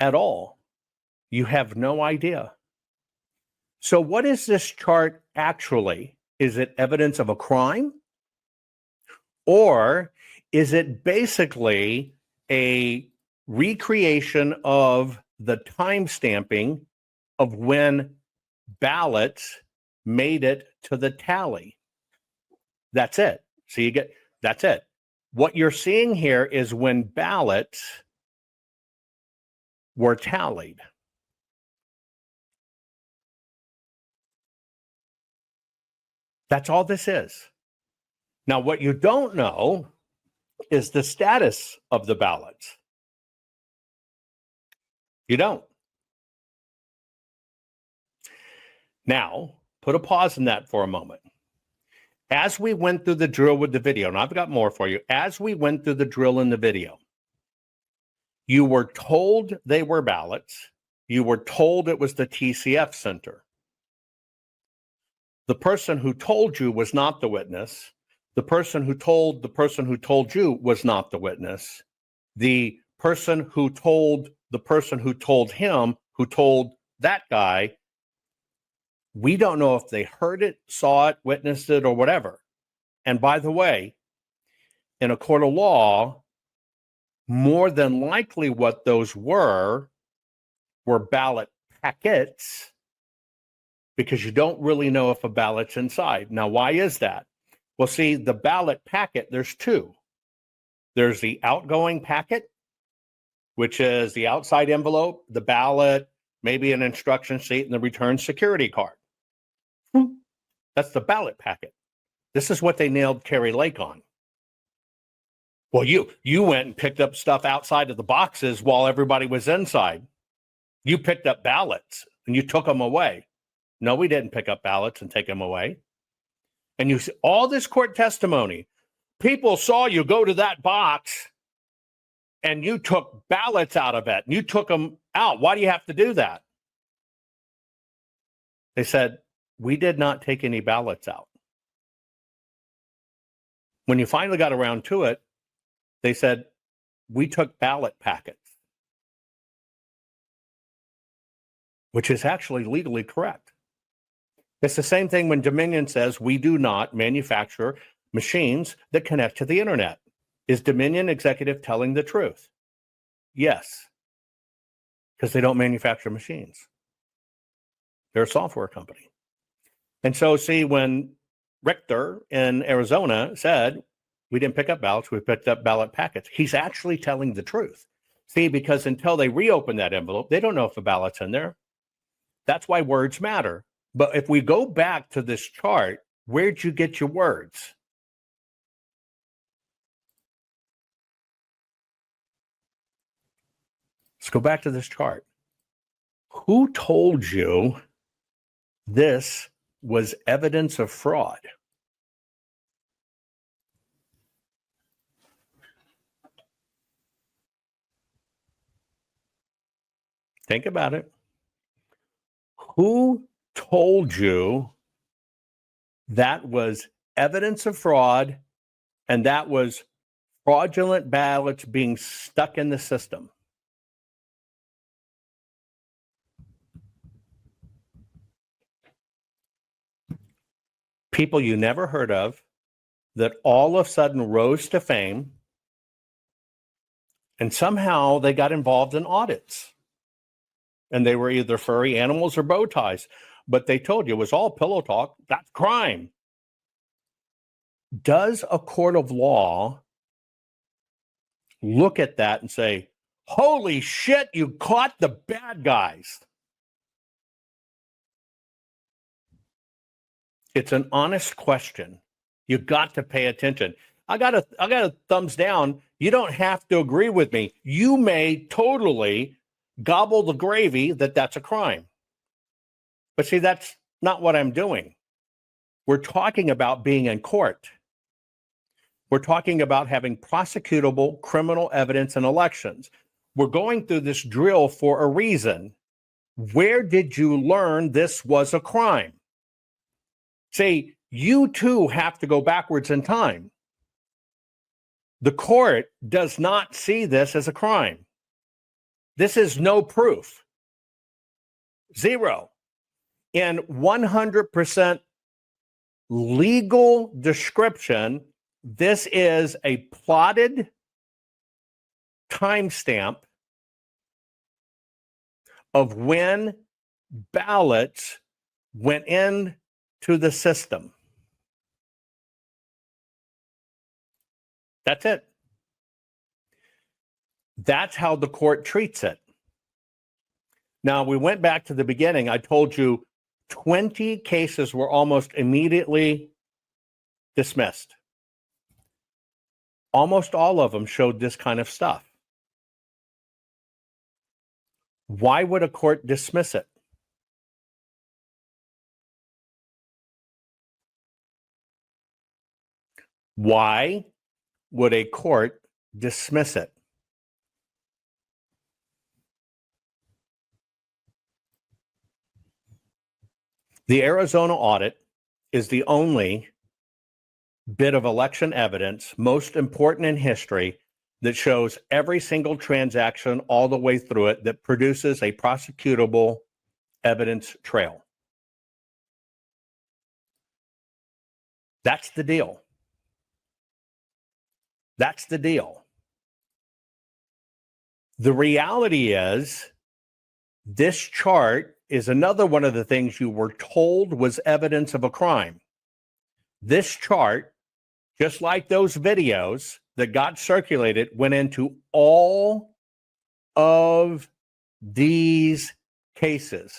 At all. You have no idea. So what is this chart actually? Is it evidence of a crime? Or is it basically a recreation of the time stamping of when ballots made it to the tally? That's it. So you get, that's it. What you're seeing here is when ballots were tallied. That's all this is. Now, what you don't know is the status of the ballots. You don't. Now, put a pause in that for a moment. As we went through the drill with the video, and I've got more for you, as we went through the drill in the video, you were told they were ballots. You were told it was the TCF center. The person who told you was not the witness. The person who told you was not the witness. The person who told the person who told him, who told that guy, we don't know if they heard it, saw it, witnessed it, or whatever. And by the way, in a court of law, more than likely what those were ballot packets, because you don't really know if a ballot's inside. Now, why is that? Well, see, the ballot packet, there's two. There's the outgoing packet, which is the outside envelope, the ballot, maybe an instruction sheet, and the return security card. That's the ballot packet. This is what they nailed Carrie Lake on. Well, you went and picked up stuff outside of the boxes while everybody was inside. You picked up ballots and you took them away. No, we didn't pick up ballots and take them away. And you see all this court testimony. People saw you go to that box and you took ballots out of it and you took them out. Why do you have to do that? They said, we did not take any ballots out. When you finally got around to it, they said, we took ballot packets, which is actually legally correct. It's the same thing when Dominion says we do not manufacture machines that connect to the internet. Is Dominion executive telling the truth? Yes, because they don't manufacture machines. They're a software company. And so, see, when Richter in Arizona said, we didn't pick up ballots, we picked up ballot packets, he's actually telling the truth. See, because until they reopen that envelope, they don't know if the ballot's in there. That's why words matter. But if we go back to this chart, where'd you get your words? Let's go back to this chart. Who told you this was evidence of fraud? Think about it. Who told you that was evidence of fraud and that was fraudulent ballots being stuck in the system? people you never heard of that all of a sudden rose to fame, and somehow they got involved in audits. And they were either furry animals or bow ties, but they told you it was all pillow talk. That's crime. Does a court of law look at that and say, holy shit, you caught the bad guys? It's an honest question. You got to pay attention. I got a thumbs down. You don't have to agree with me. You may totally gobble the gravy that that's a crime. But see, that's not what I'm doing. We're talking about being in court. We're talking about having prosecutable criminal evidence in elections. We're going through this drill for a reason. Where did you learn this was a crime? See, you too have to go backwards in time. The court does not see this as a crime. This is no proof. Zero. In 100% legal description, this is a plotted timestamp of when ballots went into the system. That's it. That's how the court treats it. Now, we went back to the beginning. I told you 20 cases were almost immediately dismissed. Almost all of them showed this kind of stuff. Why would a court dismiss it? Why would a court dismiss it? The Arizona audit is the only bit of election evidence, most important in history, that shows every single transaction all the way through it that produces a prosecutable evidence trail. That's the deal. That's the deal. The reality is, this chart is another one of the things you were told was evidence of a crime. This chart, just like those videos that got circulated, went into all of these cases.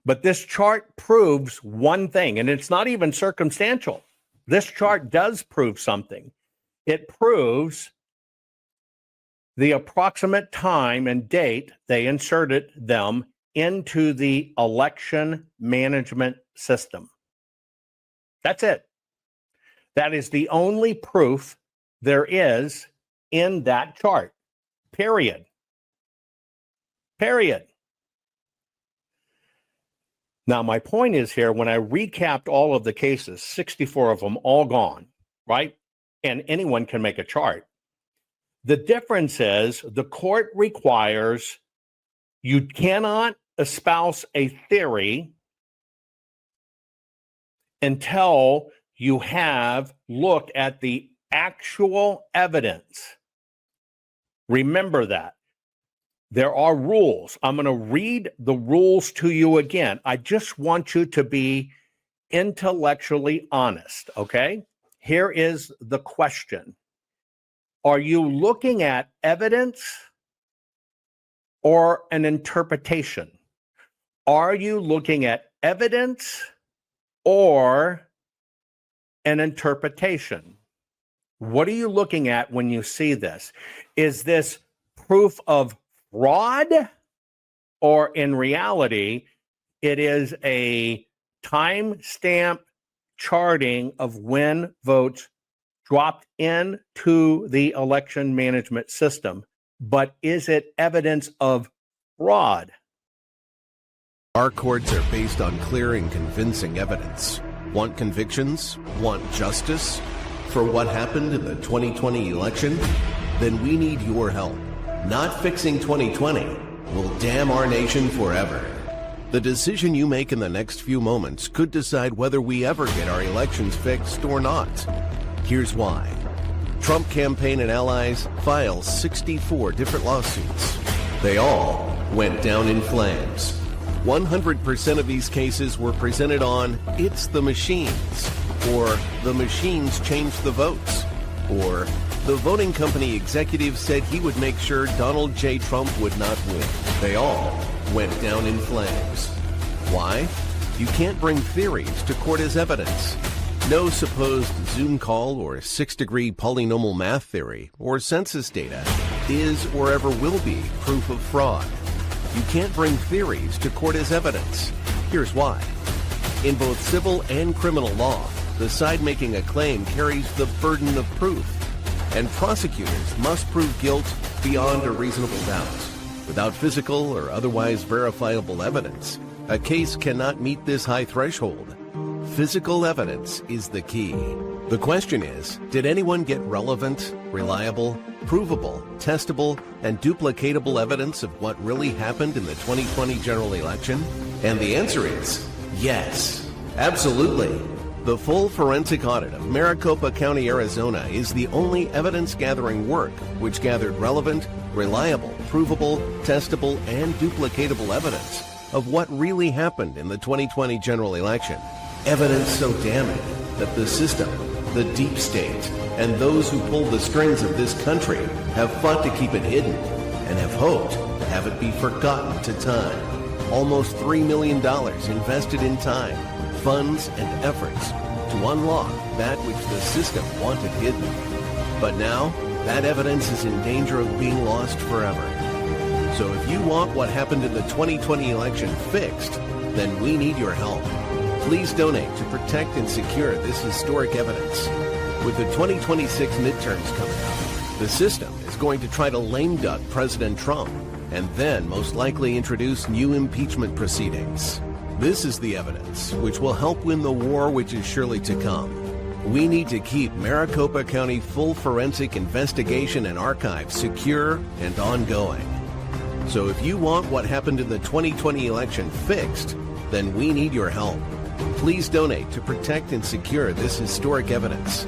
But this chart proves one thing, and it's not even circumstantial. This chart does prove something. It proves the approximate time and date they inserted them into the election management system. That's it. That is the only proof there is in that chart. Period. Period. Now, my point is here, when I recapped all of the cases, 64 of them all gone, right? And anyone can make a chart. The difference is the court requires you cannot espouse a theory until you have looked at the actual evidence. Remember that. There are rules. I'm going to read the rules to you again. I just want you to be intellectually honest, okay? Here is the question. Are you looking at evidence or an interpretation? Are you looking at evidence or an interpretation? What are you looking at when you see this? Is this proof of fraud, or in reality, it is a timestamp charting of when votes dropped into the election management system? But is it evidence of fraud? Our courts are based on clear and convincing evidence. Want convictions? Want justice? For what happened in the 2020 election? Then we need your help. Not fixing 2020 will damn our nation forever. The decision you make in the next few moments could decide whether we ever get our elections fixed or not. Here's why. Trump campaign and allies file 64 different lawsuits. They all went down in flames. 100% of these cases were presented on "it's the machines," or "the machines changed the votes," or "the voting company executive said he would make sure Donald J. Trump would not win." They all went down in flames. Why? You can't bring theories to court as evidence. No supposed Zoom call or six-degree polynomial math theory or census data is or ever will be proof of fraud. You can't bring theories to court as evidence. Here's why. In both civil and criminal law, the side making a claim carries the burden of proof, and prosecutors must prove guilt beyond a reasonable doubt. Without physical or otherwise verifiable evidence, a case cannot meet this high threshold. Physical evidence is the key. The question is, did anyone get relevant, reliable, provable, testable, and duplicatable evidence of what really happened in the 2020 general election? And the answer is yes, absolutely. The full forensic audit of Maricopa County, Arizona is the only evidence-gathering work which gathered relevant, reliable, provable, testable, and duplicatable evidence of what really happened in the 2020 general election. Evidence so damning that the system, the deep state, and those who pulled the strings of this country have fought to keep it hidden and have hoped to have it be forgotten to time. Almost $3 million invested in time, funds, and efforts to unlock that which the system wanted hidden. But now, that evidence is in danger of being lost forever. So if you want what happened in the 2020 election fixed, then we need your help. Please donate to protect and secure this historic evidence. With the 2026 midterms coming up, the system is going to try to lame duck President Trump and then most likely introduce new impeachment proceedings. This is the evidence which will help win the war which is surely to come. We need to keep Maricopa County full forensic investigation and archive secure and ongoing. So if you want what happened in the 2020 election fixed, then we need your help. Please donate to protect and secure this historic evidence.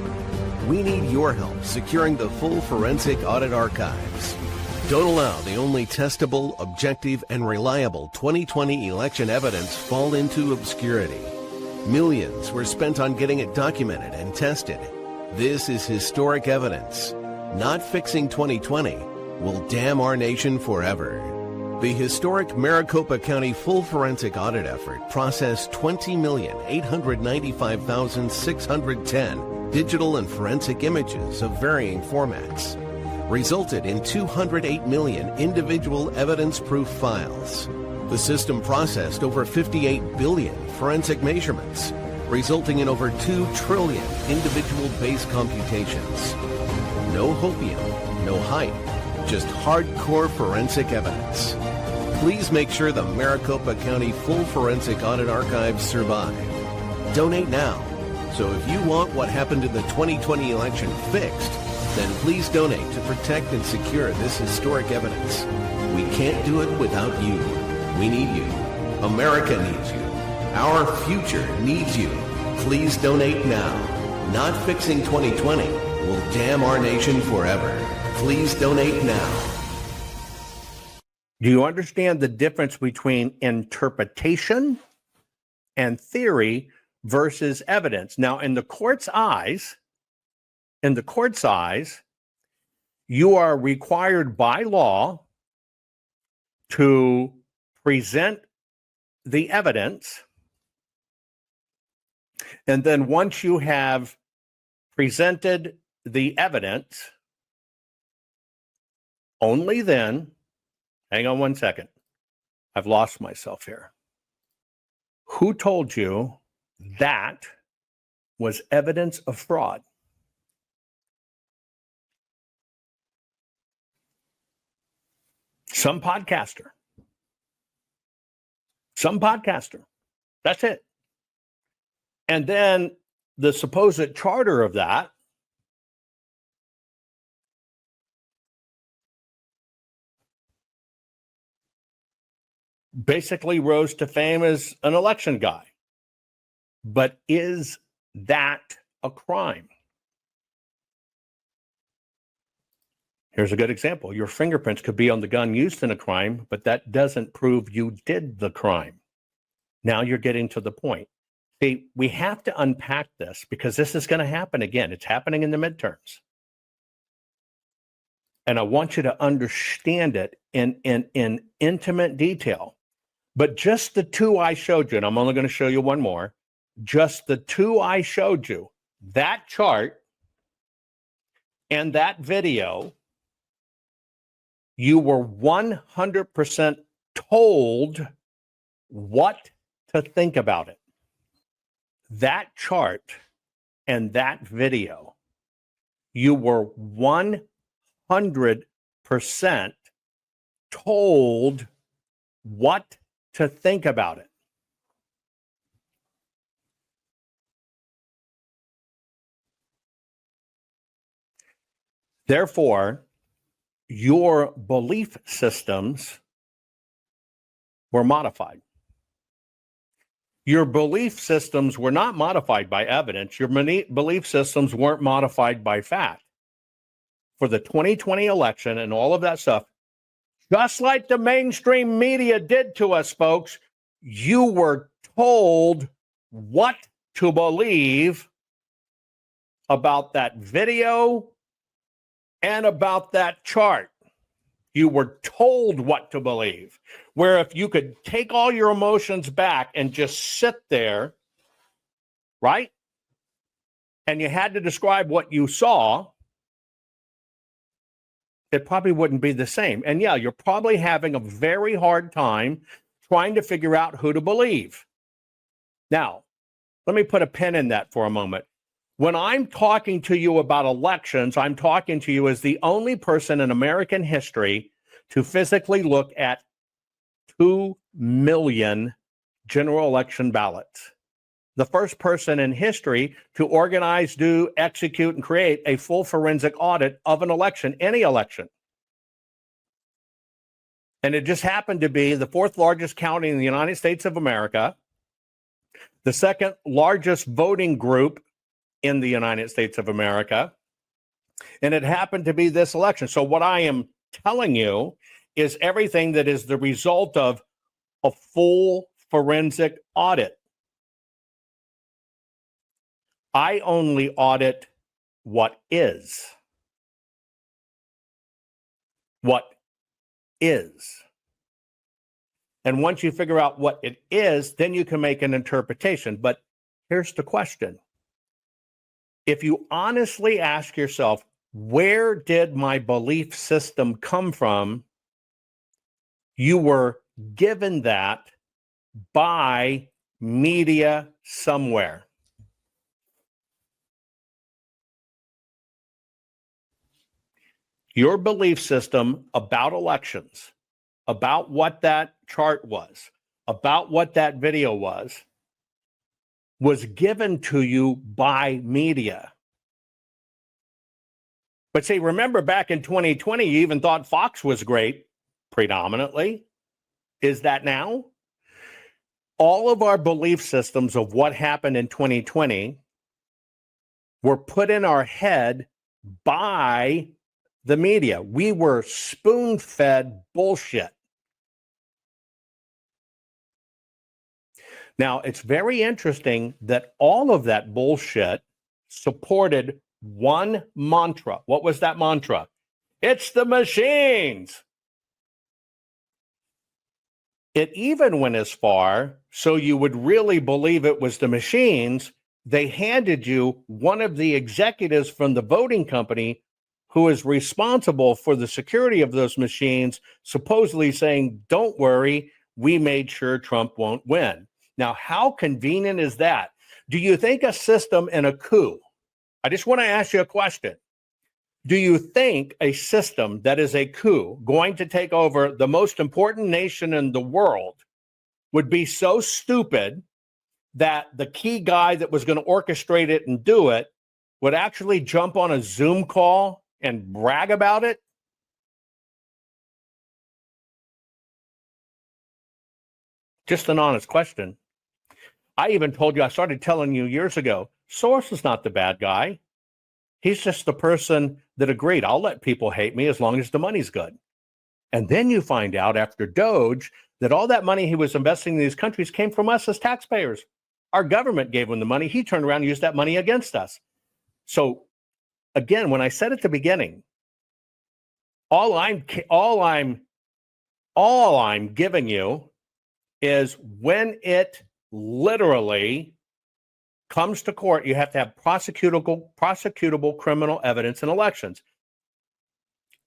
We need your help securing the full forensic audit archives. Don't allow the only testable, objective, and reliable 2020 election evidence fall into obscurity. Millions were spent on getting it documented and tested. This is historic evidence. Not fixing 2020 will damn our nation forever. The historic Maricopa County full forensic audit effort processed 20,895,610 digital and forensic images of varying formats, resulted in 208 million individual evidence-proof files. The system processed over 58 billion forensic measurements, resulting in over 2 trillion individual base computations. No hopium, no hype, just hardcore forensic evidence. Please make sure the Maricopa County full forensic audit archives survive. Donate now. So if you want what happened in the 2020 election fixed, then please donate to protect and secure this historic evidence. We can't do it without you. We need you. America needs you. Our future needs you. Please donate now. Not fixing 2020 will damn our nation forever. Please donate now. Do you understand the difference between interpretation and theory versus evidence? Now, in the court's eyes, you are required by law to present the evidence. And then once you have presented the evidence, only then, hang on one second, I've lost myself here. Who told you that was evidence of fraud? Some podcaster. That's it. And then the supposed charter of that basically rose to fame as an election guy. But is that a crime? Here's a good example. Your fingerprints could be on the gun used in a crime, but that doesn't prove you did the crime. Now you're getting to the point. See, we have to unpack this because this is going to happen again. It's happening in the midterms. And I want you to understand it in intimate detail. But just the two I showed you, and I'm only going to show you one more, just the two I showed you, that chart and that video, you were 100% told what to think about it. That chart and that video, you were 100% told what to think about it. Therefore, your belief systems were modified. Your belief systems were not modified by evidence. Your belief systems weren't modified by fact. For the 2020 election and all of that stuff, just like the mainstream media did to us, folks, you were told what to believe about that video and about that chart. You were told what to believe. Where if you could take all your emotions back and just sit there, right? And you had to describe what you saw, it probably wouldn't be the same. And yeah, you're probably having a very hard time trying to figure out who to believe. Now, let me put a pin in that for a moment. When I'm talking to you about elections, I'm talking to you as the only person in American history to physically look at 2 million general election ballots. The first person in history to organize, do, execute, and create a full forensic audit of an election, any election. And it just happened to be the 4th largest county in the United States of America, the 2nd largest voting group in the United States of America, and it happened to be this election. So what I am telling you is everything that is the result of a full forensic audit. I only audit what is. What is. And once you figure out what it is, then you can make an interpretation. But here's the question. If you honestly ask yourself, where did my belief system come from? You were given that by media somewhere. Your belief system about elections, about what that chart was, about what that video was given to you by media. But see, remember back in 2020, you even thought Fox was great, predominantly. Is that now? All of our belief systems of what happened in 2020 were put in our head by the media. We were spoon-fed bullshit. Now, it's very interesting that all of that bullshit supported one mantra. What was that mantra? It's the machines. It even went as far, so you would really believe it was the machines, they handed you one of the executives from the voting company who is responsible for the security of those machines, supposedly saying, don't worry, we made sure Trump won't win. Now, how convenient is that? Do you think a system in a coup, I just want to ask you a question. Do you think a system that is a coup going to take over the most important nation in the world would be so stupid that the key guy that was going to orchestrate it and do it would actually jump on a Zoom call and brag about it? Just an honest question. I even told you, I started telling you years ago, Soros is not the bad guy. He's just the person that agreed, I'll let people hate me as long as the money's good. And then you find out after Doge that all that money he was investing in these countries came from us as taxpayers. Our government gave him the money. He turned around and used that money against us. So again, when I said at the beginning, all I'm giving you is when it literally comes to court, you have to have prosecutable criminal evidence in elections.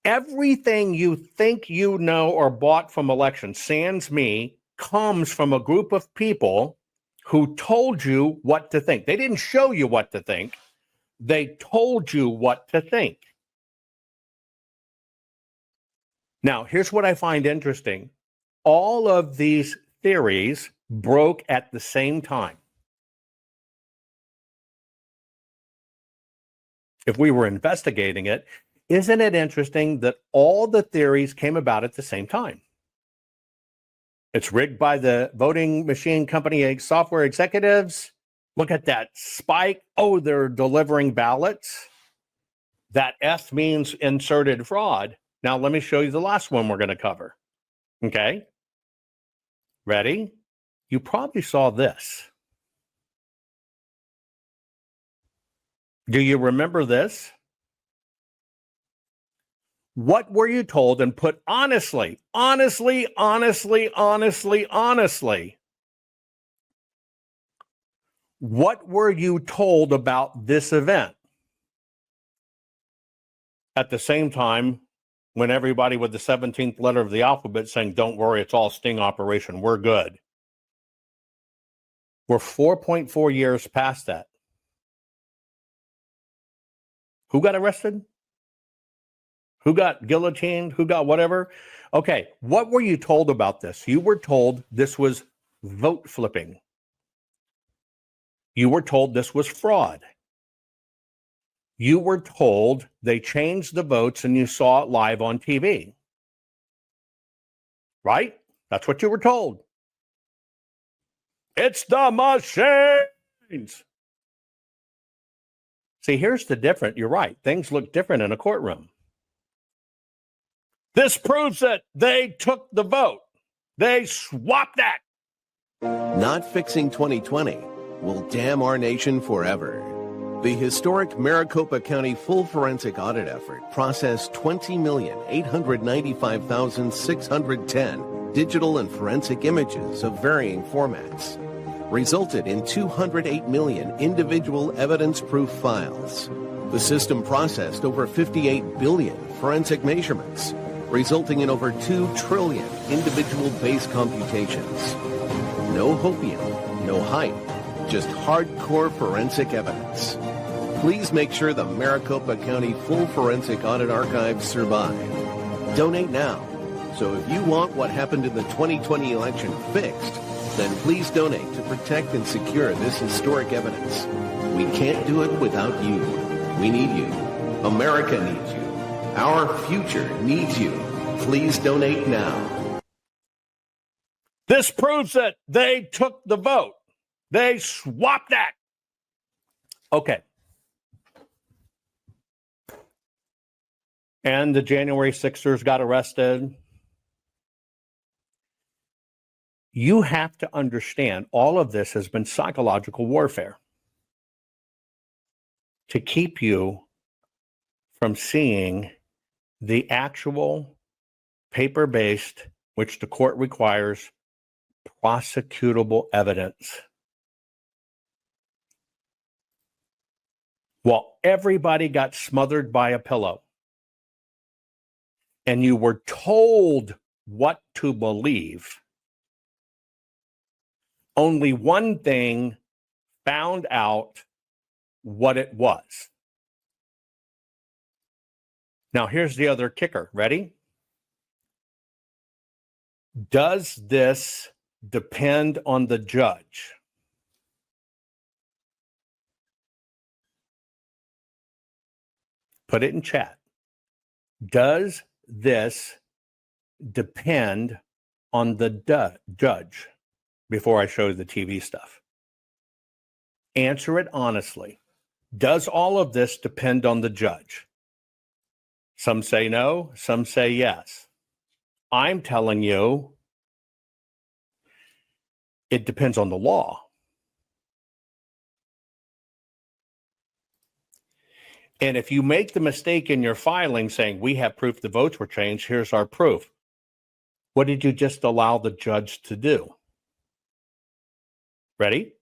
Everything you think you know or bought from elections, sans me, comes from a group of people who told you what to think. They didn't show you what to think. They told you what to think. Now, here's what I find interesting. All of these theories broke at the same time. If we were investigating it, isn't it interesting that all the theories came about at the same time? It's rigged by the voting machine company software executives. Look at that spike. Oh, they're delivering ballots. That F means inserted fraud. Now, let me show you the last one we're going to cover. Okay? Ready? You probably saw this. Do you remember this? What were you told? And put honestly. What were you told about this event? At the same time, when everybody with the 17th letter of the alphabet saying, don't worry, it's all sting operation, we're good. We're 4.4 years past that. Who got arrested? Who got guillotined? Who got whatever? Okay, what were you told about this? You were told this was vote flipping. You were told this was fraud. You were told they changed the votes and you saw it live on TV. Right? That's what you were told. It's the machines. See, here's the difference. You're right. Things look different in a courtroom. This proves that they took the vote. They swapped that. Not fixing 2020 will damn our nation forever. The historic Maricopa County full forensic audit effort processed 20,895,610 digital and forensic images of varying formats, resulted in 208 million individual evidence-proof files. The system processed over 58 billion forensic measurements, resulting in over 2 trillion individual base computations. No hopium, no hype, just hardcore forensic evidence. Please make sure the Maricopa County Full Forensic Audit Archives survive. Donate now. So if you want what happened in the 2020 election fixed, then please donate to protect and secure this historic evidence. We can't do it without you. We need you. America needs you. Our future needs you. Please donate now. This proves that they took the vote. They swapped that. Okay. And the January 6ers got arrested. You have to understand all of this has been psychological warfare to keep you from seeing the actual paper-based, which the court requires, prosecutable evidence. While everybody got smothered by a pillow and you were told what to believe, only one thing found out what it was. Now, here's the other kicker. Ready? Does this depend on the judge? Put it in chat. Does this depend on the judge? before I show you the TV stuff. Answer it honestly. Does all of this depend on the judge? Some say no, some say yes. I'm telling you, it depends on the law. And if you make the mistake in your filing saying, we have proof the votes were changed, here's our proof. What did you just allow the judge to do? Ready?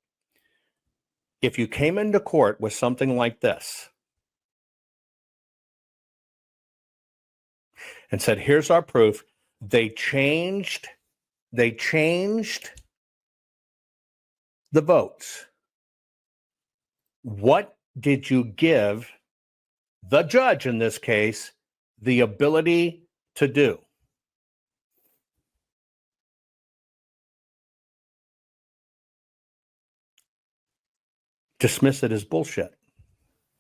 If you came into court with something like this and said, here's our proof, they changed the votes. What did you give the judge in this case the ability to do? Dismiss it as bullshit.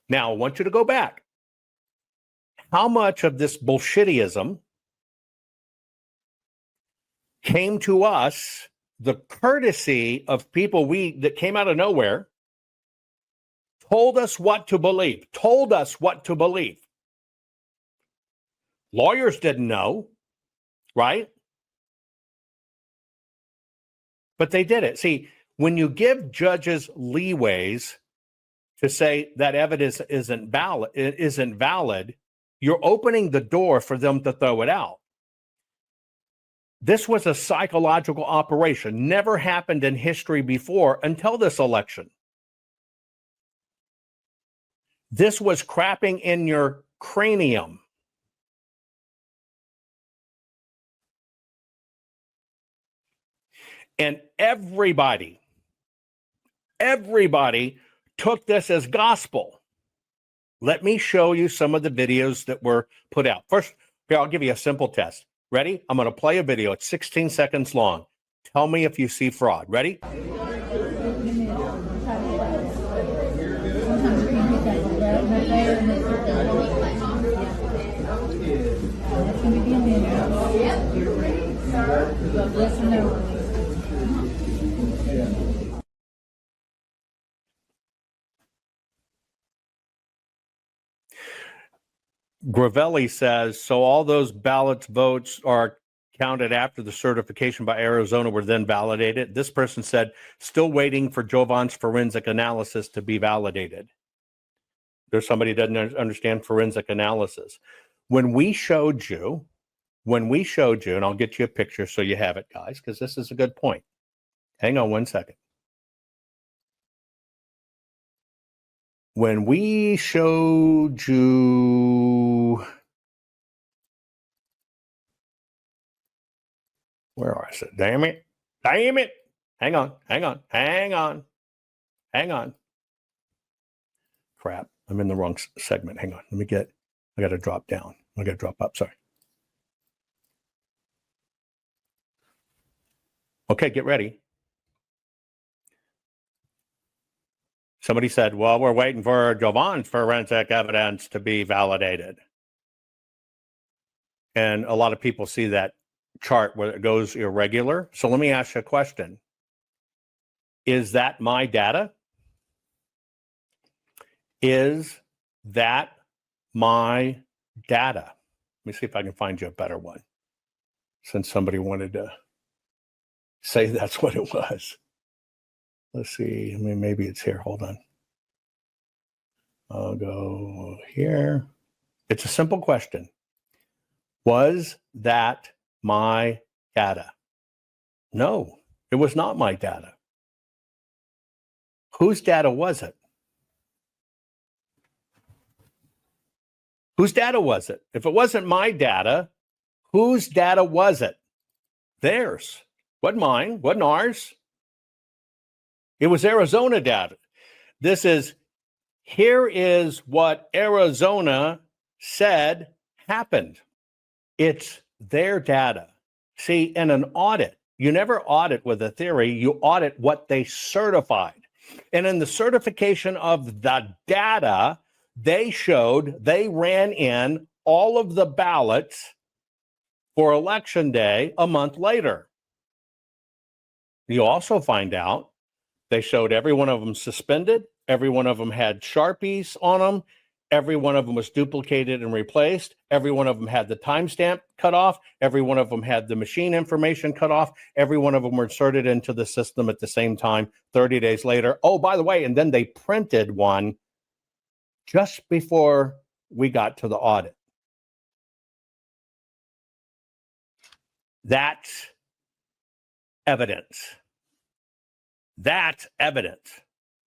Now, I want you to go back. How much of this bullshittyism came to us, the courtesy of people that came out of nowhere, told us what to believe. Lawyers didn't know, right? But they did it. See, when you give judges leeways to say that evidence isn't valid, you're opening the door for them to throw it out. This was a psychological operation, never happened in history before until this election. This was crapping in your cranium. And everybody took this as gospel. Let me show you some of the videos that were put out. First, here, I'll give you a simple test. Ready? I'm going to play a video. It's 16 seconds long. Tell me if you see fraud. Ready? Gravelli says, so all those ballots votes are counted after the certification by Arizona were then validated. This person said, still waiting for Jovan's forensic analysis to be validated. There's somebody who doesn't understand forensic analysis. When we showed you, and I'll get you a picture so you have it, guys, because this is a good point. Hang on one second. When we showed you, where are I? Damn it. Hang on. Crap. I'm in the wrong segment. Hang on. I got to drop down. I got to drop up. Sorry. Okay, get ready. Somebody said, well, we're waiting for Jovan's forensic evidence to be validated. And a lot of people see that chart where it goes irregular. So let me ask you a question. Is that my data? Is that my data? Let me see if I can find you a better one, since somebody wanted to say that's what it was. Let's see. I mean, maybe it's here. Hold on. I'll go here. It's a simple question. Was that my data? No, it was not my data. Whose data was it? Whose data was it? If it wasn't my data, whose data was it? Theirs. Wasn't mine. Wasn't ours. It was Arizona data. Here is what Arizona said happened. It's their data. See, in an audit, you never audit with a theory, you audit what they certified. And in the certification of the data, they ran in all of the ballots for Election Day a month later. You also find out they showed every one of them suspended. Every one of them had Sharpies on them. Every one of them was duplicated and replaced. Every one of them had the timestamp cut off. Every one of them had the machine information cut off. Every one of them were inserted into the system at the same time 30 days later. Oh, by the way, and then they printed one just before we got to the audit. That's evidence. That's evidence.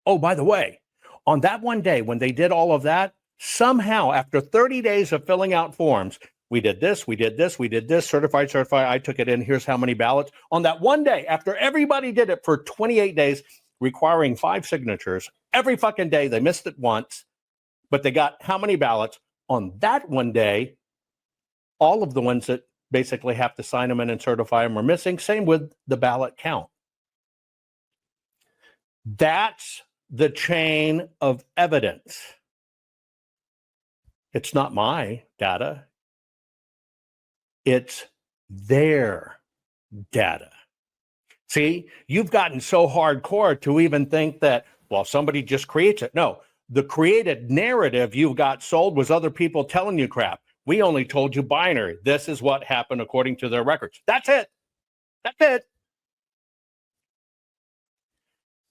Oh, by the way, on that one day when they did all of that, somehow after 30 days of filling out forms, we did this, we did this, we did this, certified, I took it in, here's how many ballots. On that one day, after everybody did it for 28 days, requiring 5 signatures, every fucking day, they missed it once, but they got how many ballots? On that one day, all of the ones that basically have to sign them in and certify them are missing. Same with the ballot count. That's the chain of evidence. It's not my data. It's their data. See, you've gotten so hardcore to even think that, well, somebody just creates it. No, the created narrative you got sold was other people telling you crap. We only told you binary. This is what happened according to their records. That's it. That's it.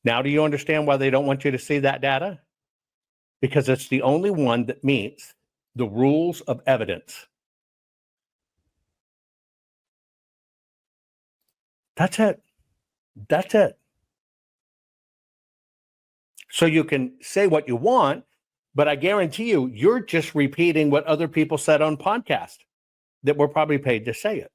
Now, do you understand why they don't want you to see that data? Because it's the only one that meets the rules of evidence. That's it. That's it. So you can say what you want, but I guarantee you, you're just repeating what other people said on podcast that were probably paid to say it.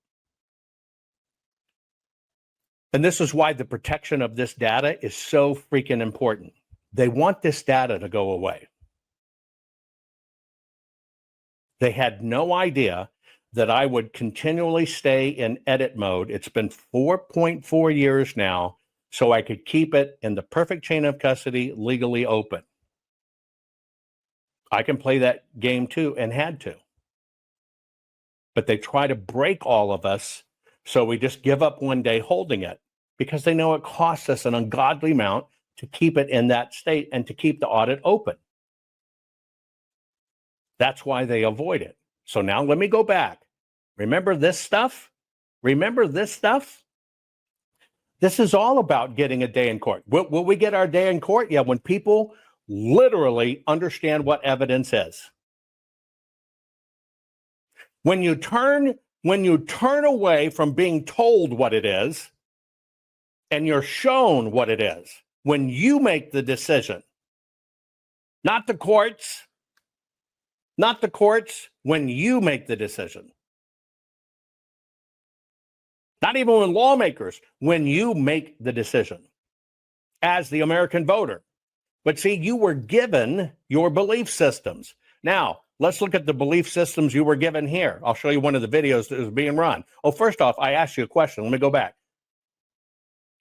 And this is why the protection of this data is so freaking important. They want this data to go away. They had no idea that I would continually stay in edit mode. It's been 4.4 years now, so I could keep it in the perfect chain of custody, legally open. I can play that game too, and had to. But they try to break all of us, so we just give up one day holding it, because they know it costs us an ungodly amount to keep it in that state and to keep the audit open. That's why they avoid it. So now let me go back. Remember this stuff? Remember this stuff? This is all about getting a day in court. Will we get our day in court? Yeah, when people literally understand what evidence is. When you turn away from being told what it is, and you're shown what it is, when you make the decision, not the courts, when you make the decision. Not even when lawmakers, when you make the decision as the American voter. But see, you were given your belief systems. Now, let's look at the belief systems you were given here. I'll show you one of the videos that was being run. Oh, first off, I asked you a question. Let me go back.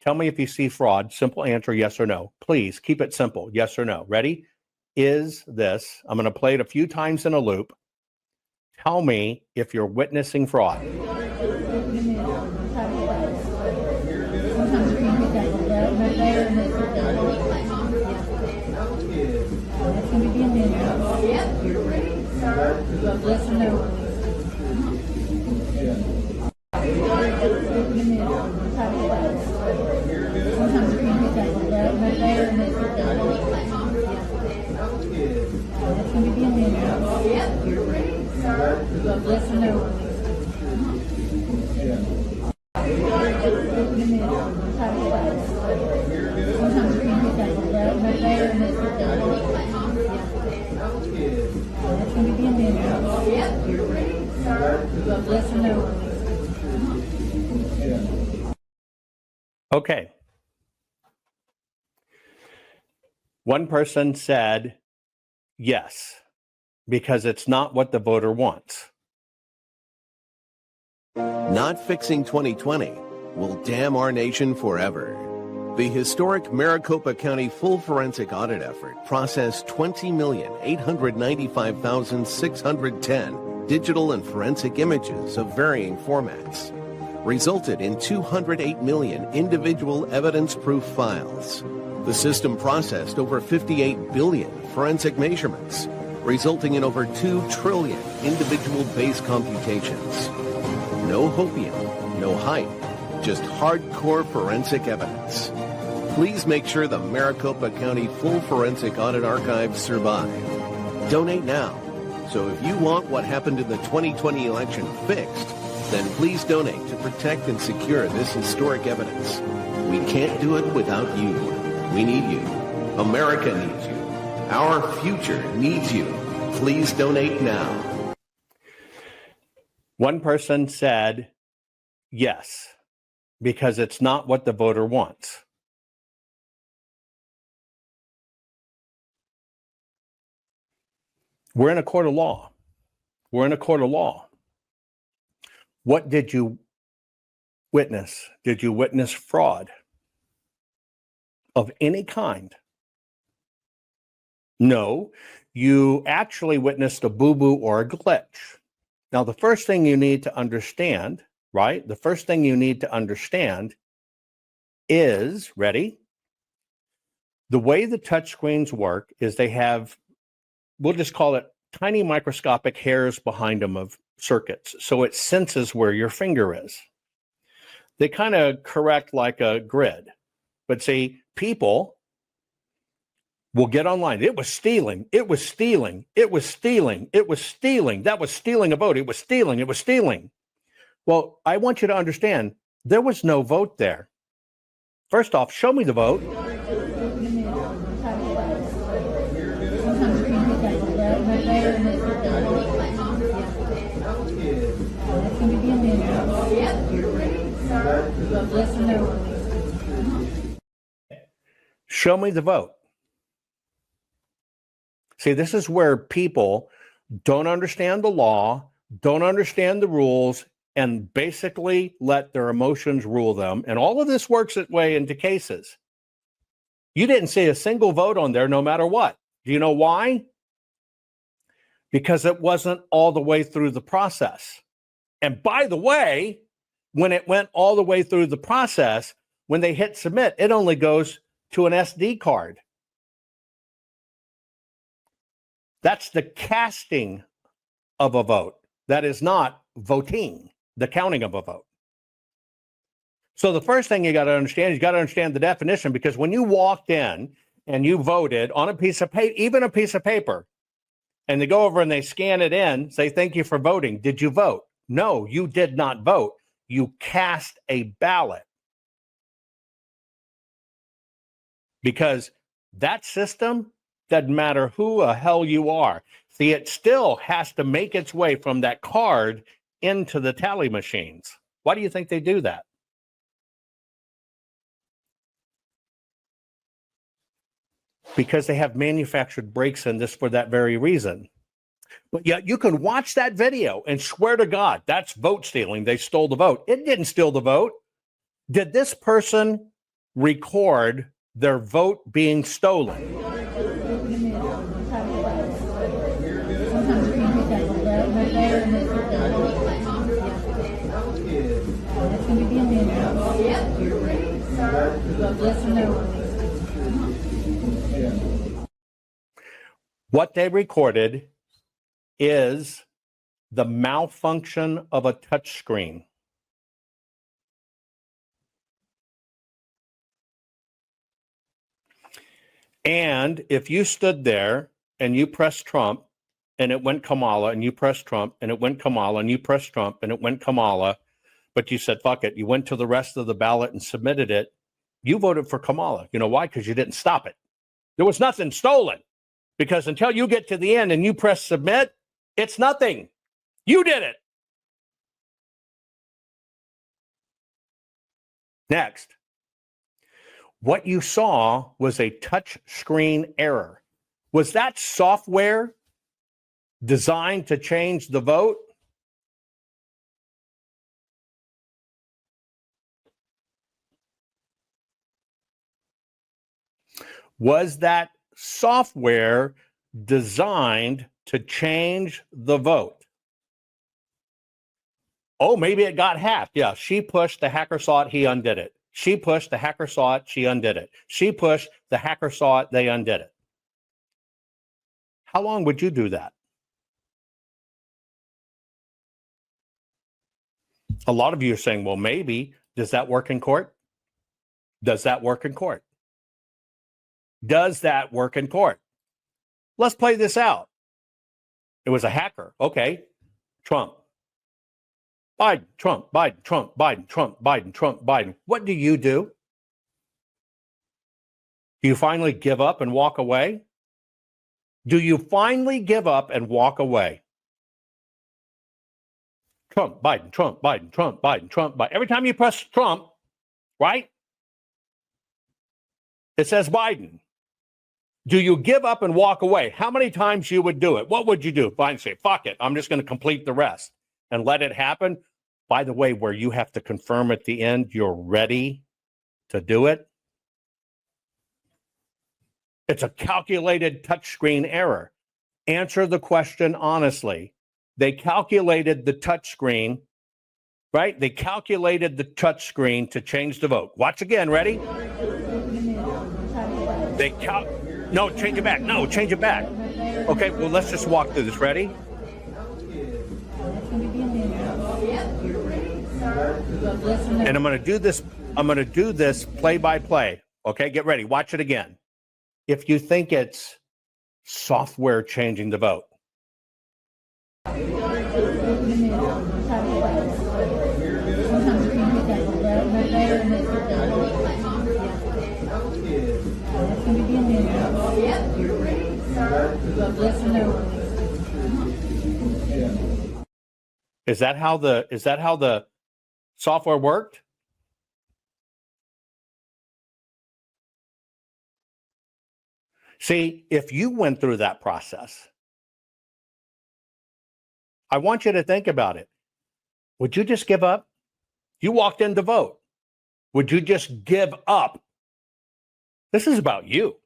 Tell me if you see fraud. Simple answer, yes or no. Please keep it simple, yes or no. Ready? Is this, I'm going to play it a few times in a loop. Tell me if you're witnessing fraud. Okay. One person said yes, because it's not what the voter wants. Not fixing 2020 will damn our nation forever. The historic Maricopa County full forensic audit effort processed 20,895,610 digital and forensic images of varying formats. resulted in 208 million individual evidence-proof files. The system processed over 58 billion forensic measurements, resulting in over 2 trillion individual base computations. No hopium, no hype, just hardcore forensic evidence. Please make sure the Maricopa County Full Forensic Audit Archives survive. Donate now. So if you want what happened in the 2020 election fixed, then please donate to protect and secure this historic evidence. We can't do it without you. We need you. America needs you. Our future needs you. Please donate now. One person said yes, because it's not what the voter wants. We're in a court of law. We're in a court of law. What did you witness? Did you witness fraud of any kind? No, you actually witnessed a boo-boo or a glitch. Now, the first thing you need to understand, right? The first thing you need to understand is, ready? The way the touchscreens work is they have, we'll just call it tiny microscopic hairs behind them of circuits. So it senses where your finger is. They kind of correct like a grid. But see, people will get online. It was stealing. It was stealing. It was stealing. It was stealing. That was stealing a vote. It was stealing. It was stealing. Well, I want you to understand, there was no vote there. First off, show me the vote. Show me the vote. See, this is where people don't understand the law, don't understand the rules, and basically let their emotions rule them. And all of this works its way into cases. You didn't see a single vote on there no matter what. Do you know why? Because it wasn't all the way through the process. And by the way, when it went all the way through the process, when they hit submit, it only goes to an SD card. That's the casting of a vote. That is not voting, the counting of a vote. So the first thing you got to understand is you got to understand the definition, because when you walked in and you voted on a piece of paper, even a piece of paper, and they go over and they scan it in, say, thank you for voting. Did you vote? No, you did not vote. You cast a ballot. Because that system doesn't matter who the hell you are. See, it still has to make its way from that card into the tally machines. Why do you think they do that? Because they have manufactured breaks in this for that very reason. But yet you can watch that video and swear to God, that's vote stealing. They stole the vote. It didn't steal the vote. Did this person record their vote being stolen? What they recorded is the malfunction of a touchscreen. And if you stood there and you pressed Trump and it went Kamala, and you pressed Trump and it went Kamala, and you pressed Trump and it went Kamala, but you said, fuck it, you went to the rest of the ballot and submitted it, you voted for Kamala. You know why? Because you didn't stop it. There was nothing stolen. Because until you get to the end and you press submit, it's nothing. You did it. Next, what you saw was a touch screen error. Was that software designed to change the vote? Was that software designed to change the vote? Oh, maybe it got hacked. Yeah, she pushed, the hacker saw it, he undid it. She pushed, the hacker saw it, she undid it. She pushed, the hacker saw it, they undid it. How long would you do that? A lot of you are saying, well, maybe. Does that work in court? Does that work in court? Does that work in court? Let's play this out. It was a hacker. Okay. Trump. Biden, Trump, Biden, Trump, Biden, Trump, Biden, Trump, Biden. What do? Do you finally give up and walk away? Do you finally give up and walk away? Trump, Biden, Trump, Biden, Trump, Biden, Trump, Biden. Every time you press Trump, right? It says Biden. Do you give up and walk away? How many times you would do it? What would you do? Fine, say, fuck it. I'm just going to complete the rest and let it happen. By the way, where you have to confirm at the end you're ready to do it. It's a calculated touchscreen error. Answer the question honestly. They calculated the touchscreen, right? They calculated the touchscreen to change the vote. Watch again. Ready? No, change it back. No, change it back. Okay, well, let's just walk through this. Ready? And I'm going to do this play by play. Okay, get ready. Watch it again. If you think it's software changing the vote. Is that how the software worked? See, if you went through that process, I want you to think about it. Would you just give up? You walked in to vote. Would you just give up? This is about you.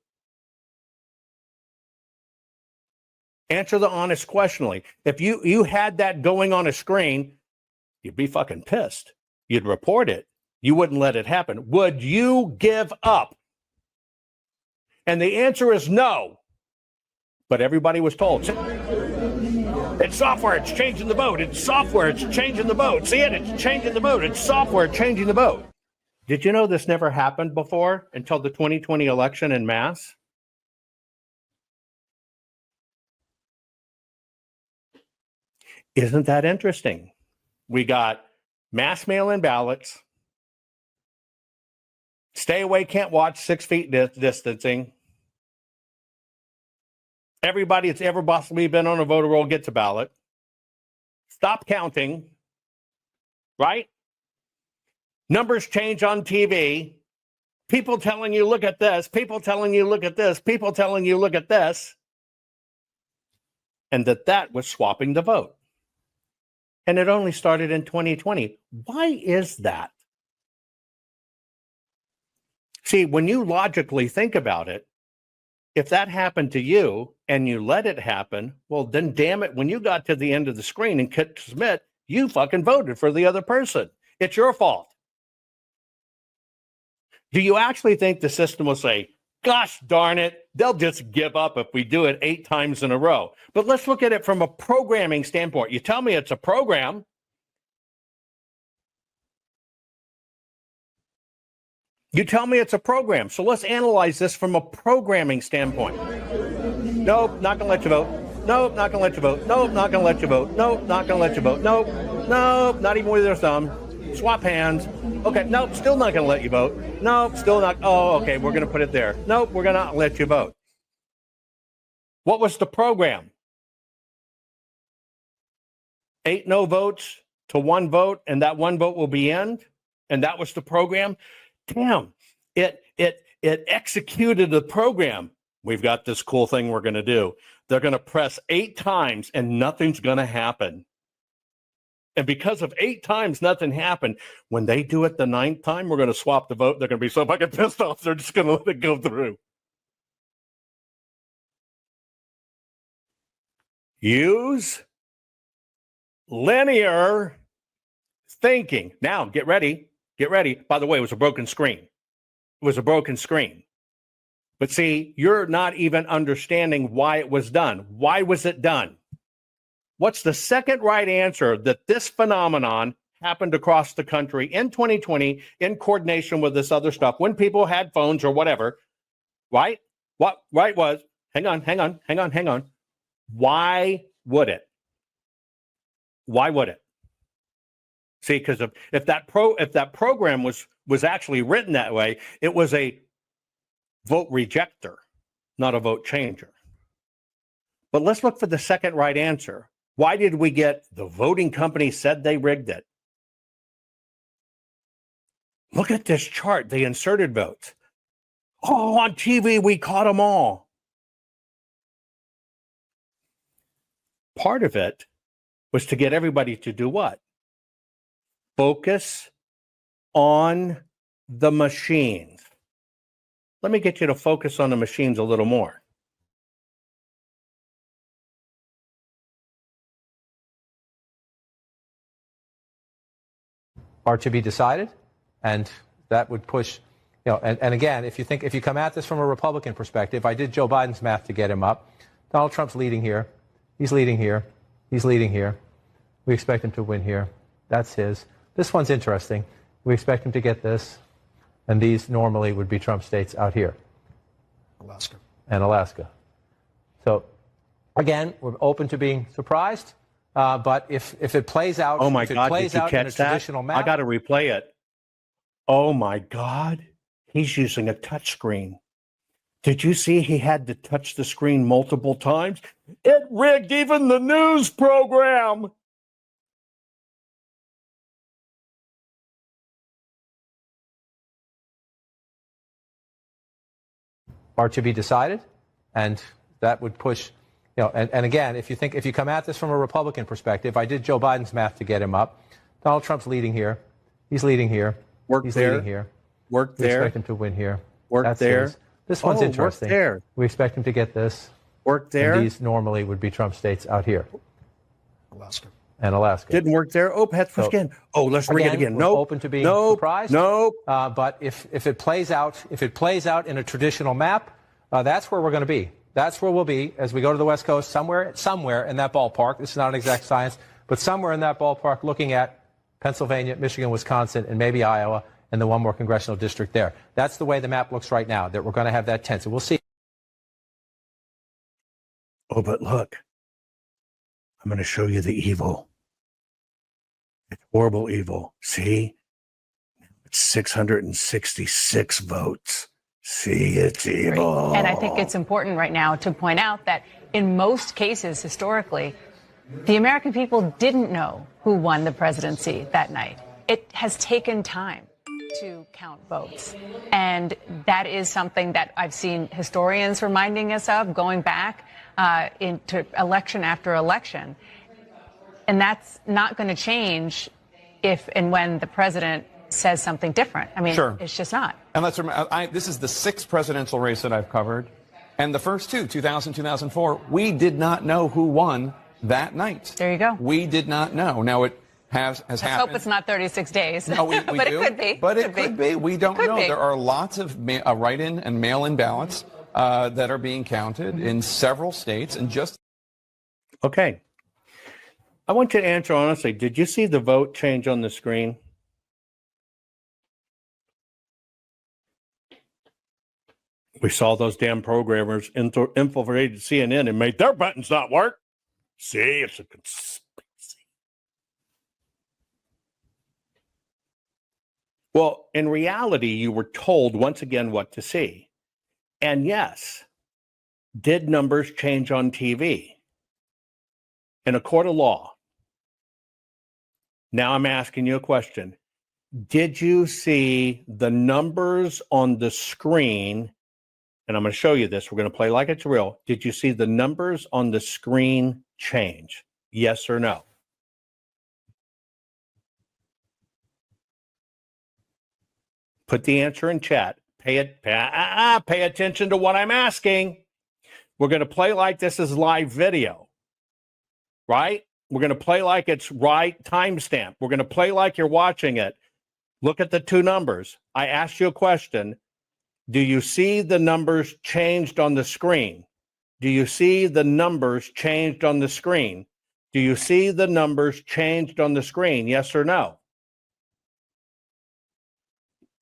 Answer the honest questionly. If you had that going on a screen, you'd be fucking pissed. You'd report it. You wouldn't let it happen. Would you give up? And the answer is no. But everybody was told, it's software, it's changing the vote. It's software, it's changing the vote. See it, it's changing the vote. It's software, changing the vote. Did you know this never happened before until the 2020 election en masse? Isn't that interesting? We got mass mail-in ballots, stay away, can't watch, 6 feet distancing. Everybody that's ever possibly been on a voter roll gets a ballot. Stop counting, right? Numbers change on TV. People telling you, look at this. People telling you, look at this. People telling you, look at this. And that was swapping the vote. And it only started in 2020. Why is that? See, when you logically think about it, if that happened to you and you let it happen, well, then damn it, when you got to the end of the screen and clicked submit, you fucking voted for the other person. It's your fault. Do you actually think the system will say, gosh darn it, they'll just give up if we do it 8 times in a row? But let's look at it from a programming standpoint. You tell me it's a program. You tell me it's a program. So let's analyze this from a programming standpoint. Nope, not going to let you vote. Nope, not going to let you vote. Nope, not going to let you vote. Nope, not going to let you vote. Nope, nope, not even with your thumb. Swap hands. Okay, nope, still not going to let you vote. Nope, still not. Oh, okay, we're going to put it there. Nope, we're going to not let you vote. What was the program? 8 no votes to 1 vote, and that 1 vote will be in. And that was the program. Damn, it executed the program. We've got this cool thing we're going to do. They're going to press 8 times and nothing's going to happen. And because of 8 times nothing happened, when they do it the 9th time, we're going to swap the vote. They're going to be so fucking pissed off, they're just going to let it go through. Use linear thinking. Now, get ready. Get ready. By the way, it was a broken screen. It was a broken screen. But see, you're not even understanding why it was done. Why was it done? What's the second right answer that this phenomenon happened across the country in 2020 in coordination with this other stuff when people had phones or whatever, right? What right was, hang on. Why would it? Why would it? See, because if that program was actually written that way, it was a vote rejector, not a vote changer. But let's look for the second right answer. Why did we get the voting company said they rigged it? Look at this chart. They inserted votes. Oh, on TV, we caught them all. Part of it was to get everybody to do what? Focus on the machines. Let me get you to focus on the machines a little more. Are to be decided, and that would push, and again, if you come at this from a Republican perspective, I did Joe Biden's math to get him up. Donald Trump's leading here. He's leading here. He's leading here. We expect him to win here. That's his. This one's interesting. We expect him to get this, and these normally would be Trump states out here. Alaska. So, again, we're open to being surprised. But if it plays out, oh my if it God, plays did you out catch in a that? traditional map, I got to replay it. Oh my God, he's using a touch screen. Did you see he had to touch the screen multiple times? It rigged even the news program. are to be decided, and that would push. And again, if you come at this from a Republican perspective, I did Joe Biden's math to get him up. Donald Trump's leading here. He's leading here. He's leading here. We expect him to win here. That's there. His. This one's interesting. Work there. We expect him to get this. Work there. And these normally would be Trump states out here. Alaska. Didn't work there. Oh, Pat, push again. Oh, let's rig it again. We're open to being surprised. But if it plays out in a traditional map, that's where we're going to be. That's where we'll be as we go to the West Coast, somewhere in that ballpark. This is not an exact science, but somewhere in that ballpark, looking at Pennsylvania, Michigan, Wisconsin, and maybe Iowa, and the one more congressional district there. That's the way the map looks right now, that we're going to have that tense. And we'll see. Oh, but look, I'm going to show you the evil. It's horrible evil. See? It's 666 votes. See, it's evil. And I think it's important right now to point out that in most cases, historically, the American people didn't know who won the presidency that night. It has taken time to count votes. And that is something that I've seen historians reminding us of going back into election after election. And that's not going to change if and when the president says something different. I mean, sure. It's just not. And let's remember, this is the sixth presidential race that I've covered. And the first two, 2000, 2004, we did not know who won that night. There you go. We did not know. Now, it has happened. Let's hope it's not 36 days. No, we but do. It could be. But it could be. We don't know. Be. There are lots of write-in and mail-in ballots that are being counted in several states. And just... Okay. I want you to answer honestly. Did you see the vote change on the screen? We saw those damn programmers infiltrated CNN and made their buttons not work. See, it's a conspiracy. Well, in reality, you were told once again what to see. And yes, did numbers change on TV? In a court of law. Now I'm asking you a question. Did you see the numbers on the screen? And I'm going to show you this. We're going to play like it's real. Did you see the numbers on the screen change? Yes or no? Put the answer in chat. Pay attention to what I'm asking. We're going to play like this is live video, right? We're going to play like it's right timestamp. We're going to play like you're watching it. Look at the two numbers. I asked you a question. Do you see the numbers changed on the screen? Do you see the numbers changed on the screen? Do you see the numbers changed on the screen? Yes or no?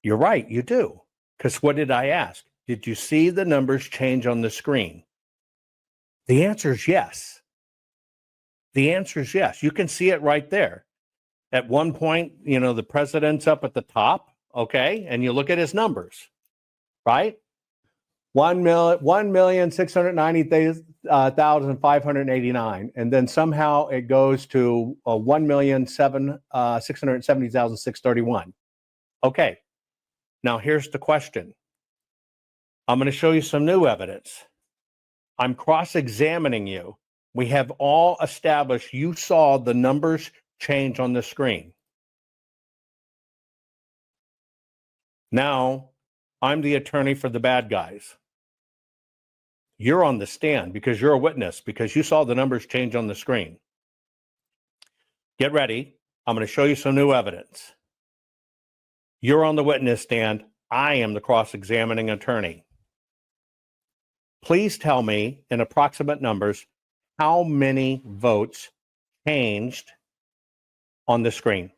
You're right, you do. Because what did I ask? Did you see the numbers change on the screen? The answer is yes. The answer is yes. You can see it right there. At one point, the president's up at the top, okay? And you look at his numbers, right? 1,690,589. And then somehow it goes to 1,670,631. Okay. Now here's the question. I'm going to show you some new evidence. I'm cross-examining you. We have all established you saw the numbers change on the screen. Now, I'm the attorney for the bad guys. You're on the stand because you're a witness, because you saw the numbers change on the screen. Get ready. I'm going to show you some new evidence. You're on the witness stand. I am the cross-examining attorney. Please tell me in approximate numbers how many votes changed on the screen.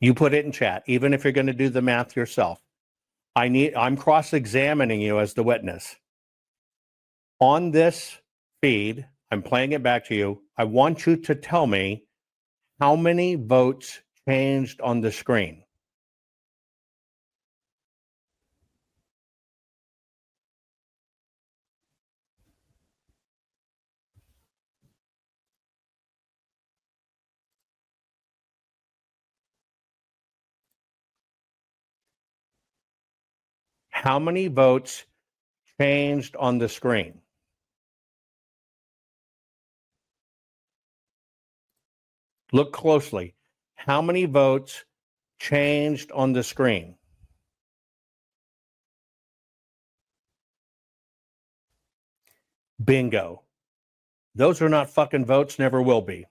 You put it in chat, even if you're going to do the math yourself. I'm cross-examining you as the witness. On this feed, I'm playing it back to you. I want you to tell me how many votes changed on the screen. How many votes changed on the screen? Look closely. How many votes changed on the screen? Bingo. Those are not fucking votes, never will be.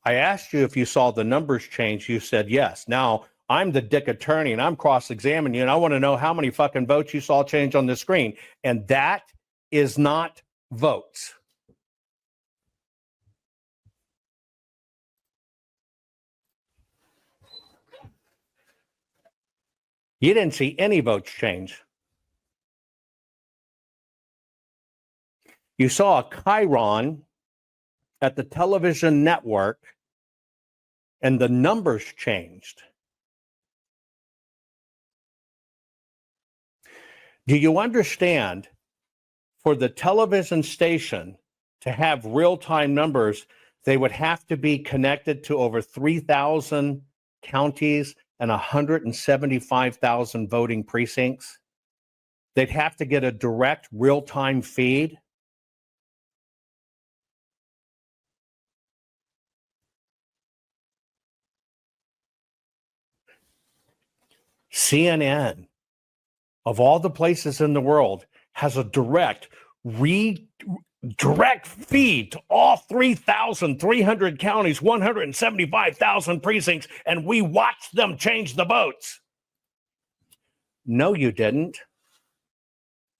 I asked you if you saw the numbers change. You said yes. Now, I'm the dick attorney and I'm cross-examining you, and I want to know how many fucking votes you saw change on the screen. And that is not votes. You didn't see any votes change. You saw a chyron at the television network and the numbers changed. Do you understand, for the television station to have real-time numbers, they would have to be connected to over 3,000 counties and 175,000 voting precincts? They'd have to get a direct real-time feed. CNN, of all the places in the world, has a direct feed to all 3,300 counties, 175,000 precincts, and we watched them change the votes. No, you didn't.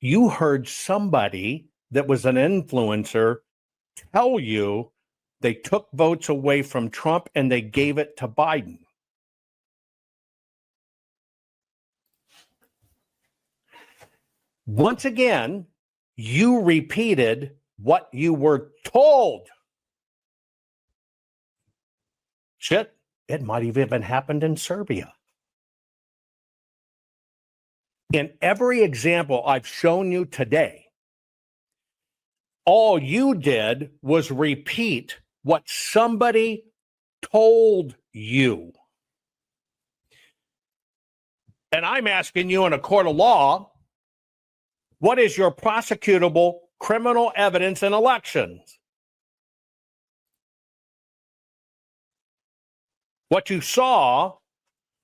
You heard somebody that was an influencer tell you they took votes away from Trump and they gave it to Biden. Once again, you repeated what you were told. Shit, it might have even happened in Serbia. In every example I've shown you today, all you did was repeat what somebody told you. And I'm asking you in a court of law, what is your prosecutable criminal evidence in elections? What you saw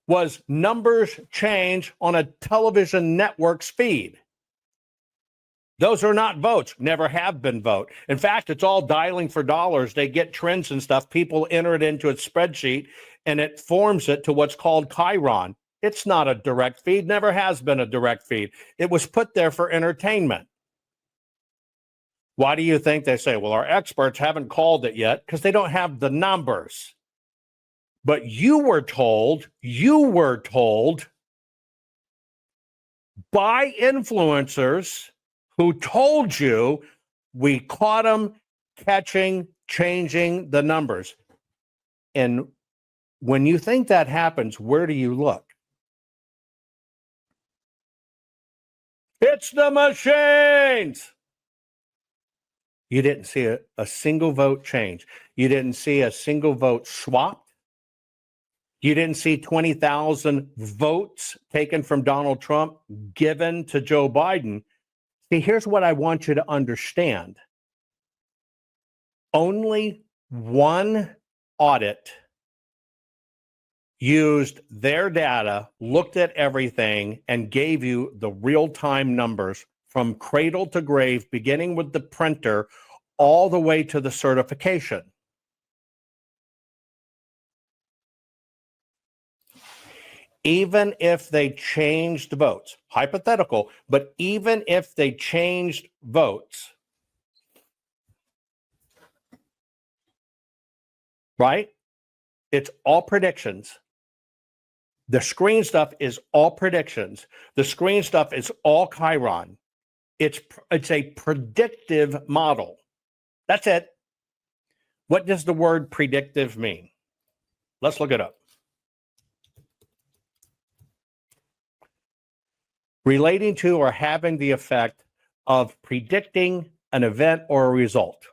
was numbers change on a television network's feed. Those are not votes, never have been vote. In fact, it's all dialing for dollars. They get trends and stuff. People enter it into a spreadsheet and it forms it to what's called Chiron. It's not a direct feed, never has been a direct feed. It was put there for entertainment. Why do you think they say, well, our experts haven't called it yet? Because they don't have the numbers. But you were told by influencers who told you we caught them catching, changing the numbers. And when you think that happens, where do you look? It's the machines. You didn't see a single vote change. You didn't see a single vote swapped. You didn't see 20,000 votes taken from Donald Trump given to Joe Biden. See, here's what I want you to understand. Only one audit used their data, looked at everything, and gave you the real-time numbers from cradle to grave, beginning with the printer all the way to the certification. Even if they changed votes, hypothetical, but even if they changed votes, right? It's all predictions. The screen stuff is all predictions. The screen stuff is all Chiron. It's a predictive model. That's it. What does the word predictive mean? Let's look it up. Relating to or having the effect of predicting an event or a result.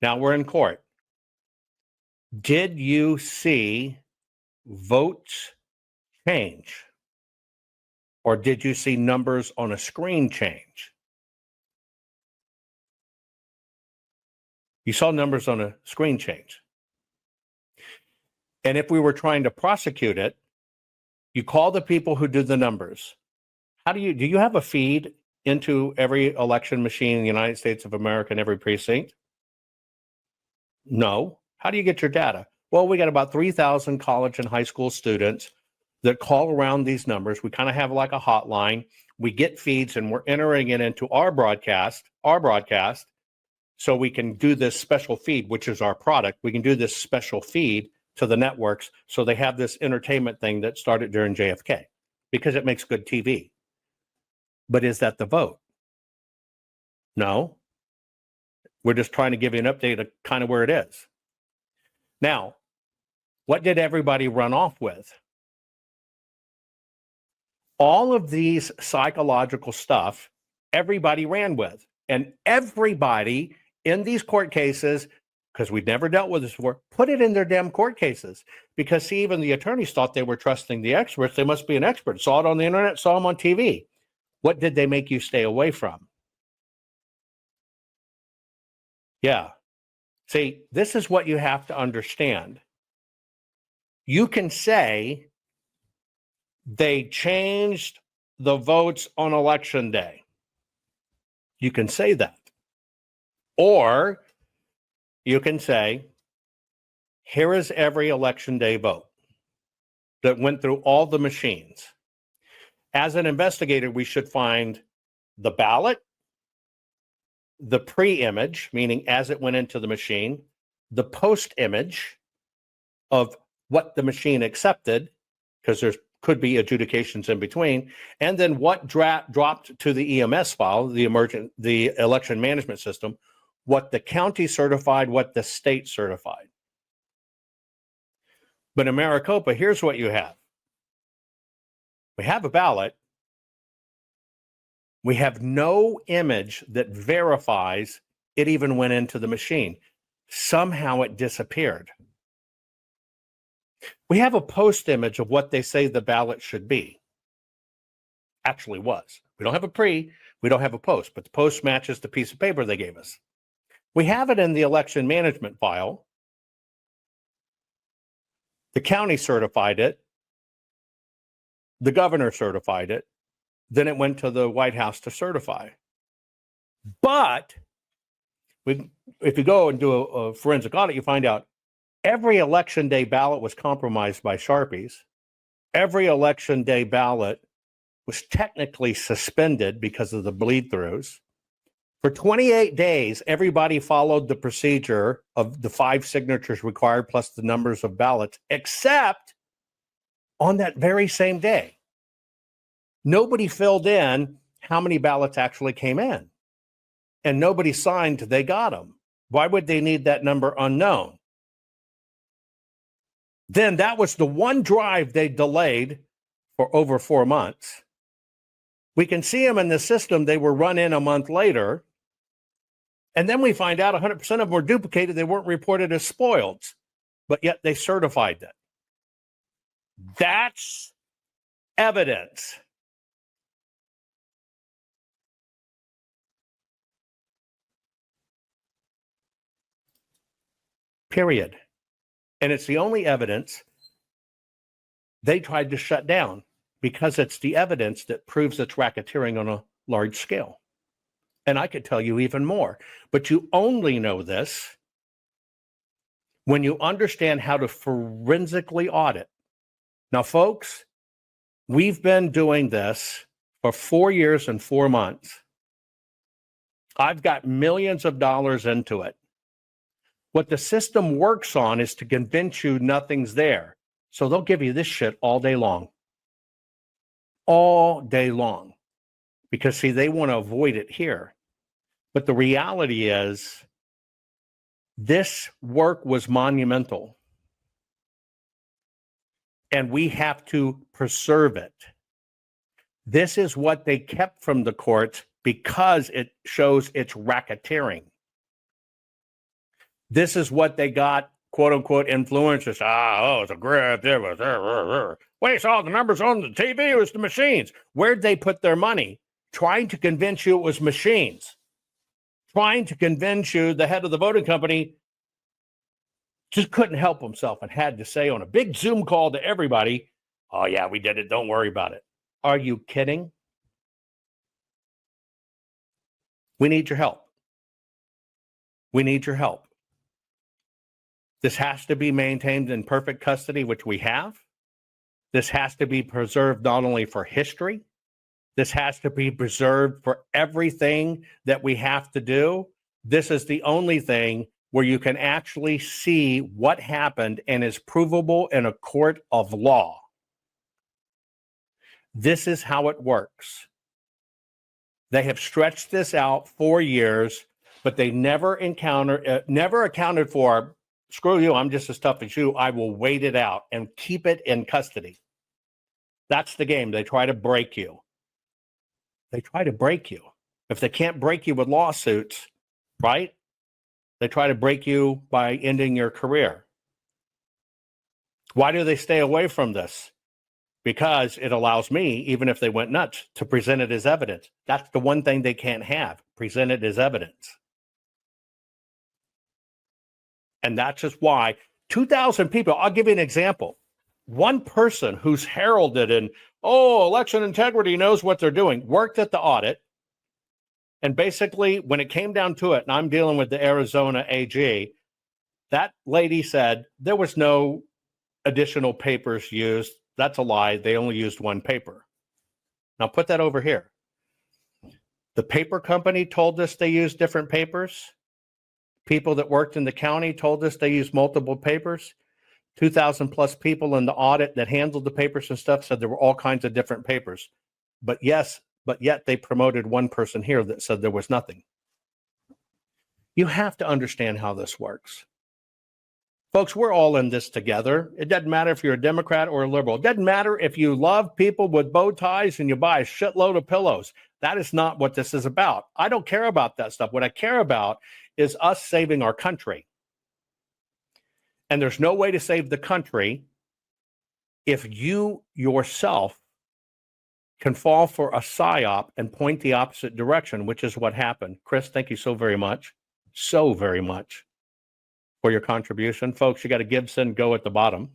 Now we're in court. Did you see votes change? Or did you see numbers on a screen change? You saw numbers on a screen change. And if we were trying to prosecute it, you call the people who do the numbers. Do you have a feed into every election machine in the United States of America in every precinct? No. How do you get your data? Well, we got about 3,000 college and high school students that call around these numbers. We kind of have like a hotline. We get feeds and we're entering it into our broadcast, so we can do this special feed, which is our product. We can do this special feed to the networks so they have this entertainment thing that started during JFK because it makes good TV. But is that the vote? No. We're just trying to give you an update of kind of where it is. Now, what did everybody run off with? All of these psychological stuff, everybody ran with. And everybody in these court cases, because we'd never dealt with this before, put it in their damn court cases. Because, see, even the attorneys thought they were trusting the experts. They must be an expert. Saw it on the internet, saw them on TV. What did they make you stay away from? Yeah. See, this is what you have to understand. You can say they changed the votes on election day. You can say that. Or you can say, here is every election day vote that went through all the machines. As an investigator, we should find the ballot, the pre-image, meaning as it went into the machine, the post-image of what the machine accepted, because there could be adjudications in between, and then what dropped to the EMS file, the election management system, what the county certified, what the state certified. But in Maricopa, here's what you have. We have a ballot. We have no image that verifies it even went into the machine. Somehow it disappeared. We have a post image of what they say the ballot should be. Actually was. We don't have a pre, we don't have a post, but the post matches the piece of paper they gave us. We have it in the election management file. The county certified it. The governor certified it. Then it went to the White House to certify. But if you go and do a forensic audit, you find out every election day ballot was compromised by Sharpies. Every election day ballot was technically suspended because of the bleed-throughs. For 28 days, everybody followed the procedure of the 5 signatures required plus the numbers of ballots, except on that very same day. Nobody filled in how many ballots actually came in. And nobody signed they got them. Why would they need that number unknown? Then that was the one drive they delayed for over 4 months. We can see them in the system. They were run in a month later. And then we find out 100% of them were duplicated. They weren't reported as spoiled, but yet they certified it. That's evidence. Period. And it's the only evidence they tried to shut down because it's the evidence that proves it's racketeering on a large scale. And I could tell you even more, but you only know this when you understand how to forensically audit. Now, folks, we've been doing this for 4 years and 4 months. I've got millions of dollars into it. What the system works on is to convince you nothing's there. So they'll give you this shit all day long. All day long. Because, see, they want to avoid it here. But the reality is, this work was monumental. And we have to preserve it. This is what they kept from the courts because it shows it's racketeering. This is what they got, quote unquote, influencers. It's a grift. We saw the numbers on the TV. It was the machines. Where'd they put their money? Trying to convince you it was machines. Trying to convince you the head of the voting company just couldn't help himself and had to say on a big Zoom call to everybody, oh, yeah, we did it. Don't worry about it. Are you kidding? We need your help. We need your help. This has to be maintained in perfect custody, which we have. This has to be preserved not only for history, this has to be preserved for everything that we have to do. This is the only thing where you can actually see what happened and is provable in a court of law. This is how it works. They have stretched this out 4 years, but they never accounted for, screw you, I'm just as tough as you. I will wait it out and keep it in custody. That's the game. They try to break you. They try to break you. If they can't break you with lawsuits, right? They try to break you by ending your career. Why do they stay away from this? Because it allows me, even if they went nuts, to present it as evidence. That's the one thing they can't have, present it as evidence. And that's just why 2,000 people, I'll give you an example. One person who's heralded in, election integrity knows what they're doing, worked at the audit. And basically, when it came down to it, and I'm dealing with the Arizona AG, that lady said there was no additional papers used. That's a lie. They only used one paper. Now put that over here. The paper company told us they used different papers. People that worked in the county told us they used multiple papers. 2,000 plus people in the audit that handled the papers and stuff said there were all kinds of different papers. But yet they promoted one person here that said there was nothing. You have to understand how this works. Folks, we're all in this together. It doesn't matter if you're a Democrat or a liberal. It doesn't matter if you love people with bow ties and you buy a shitload of pillows. That is not what this is about. I don't care about that stuff. What I care about is us saving our country. And there's no way to save the country if you yourself can fall for a psyop and point the opposite direction, which is what happened. Chris, thank you so very much for your contribution. Folks, you got a Gibson go at the bottom.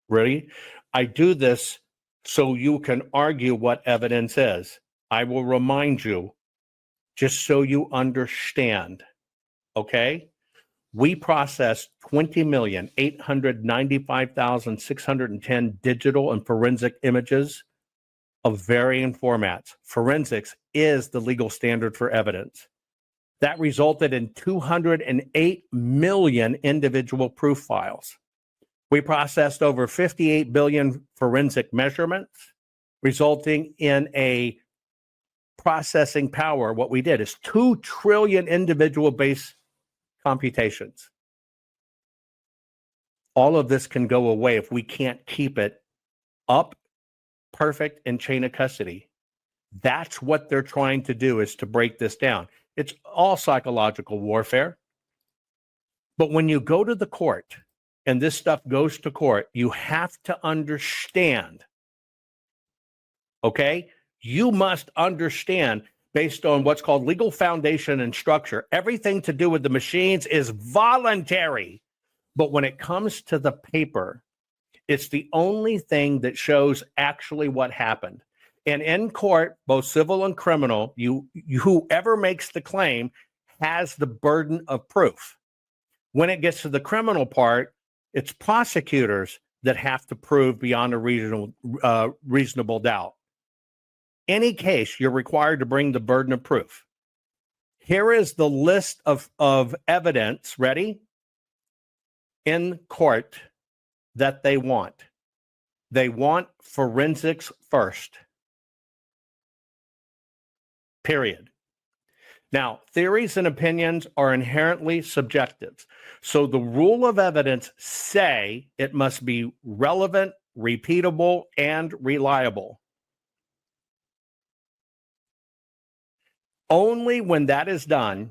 Ready? I do this so you can argue what evidence is. I will remind you, just so you understand, okay? We processed 20,895,610 digital and forensic images of varying formats. Forensics is the legal standard for evidence. That resulted in 208 million individual proof files. We processed over 58 billion forensic measurements, resulting in a processing power. What we did is 2 trillion individual base computations. All of this can go away if we can't keep it up, perfect, and chain of custody. That's what they're trying to do, is to break this down. It's all psychological warfare. But when you go to the court and this stuff goes to court, you have to understand, okay? You must understand, based on what's called legal foundation and structure, everything to do with the machines is voluntary. But when it comes to the paper, it's the only thing that shows actually what happened. And in court, both civil and criminal, whoever makes the claim has the burden of proof. When it gets to the criminal part, it's prosecutors that have to prove beyond a reasonable doubt. Any case, you're required to bring the burden of proof. Here is the list of evidence, ready, in court that they want. They want forensics first. Period. Now, theories and opinions are inherently subjective. So the rule of evidence say it must be relevant, repeatable, and reliable. Only when that is done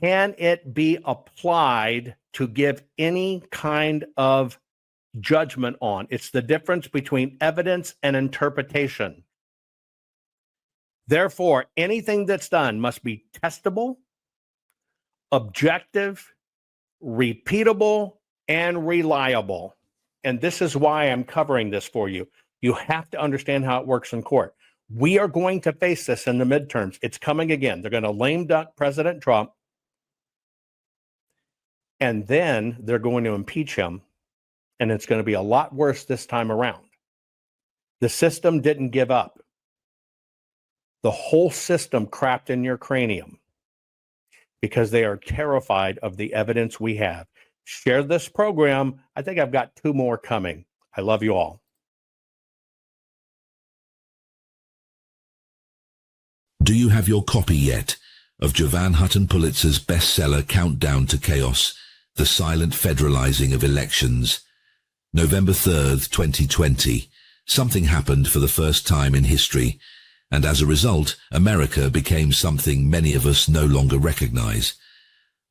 can it be applied to give any kind of judgment on. It's the difference between evidence and interpretation. Therefore, anything that's done must be testable, objective, repeatable, and reliable. And this is why I'm covering this for you. You have to understand how it works in court. We are going to face this in the midterms. It's coming again. They're going to lame duck President Trump, and then they're going to impeach him, and it's going to be a lot worse this time around. The system didn't give up. The whole system crapped in your cranium because they are terrified of the evidence we have. Share this program. I think I've got 2 more coming. I love you all. Do you have your copy yet of JovanHuttonPulitzer's bestseller Countdown to Chaos, The Silent Federalizing of Elections? November 3rd, 2020, something happened for the first time in history, and as a result, America became something many of us no longer recognize.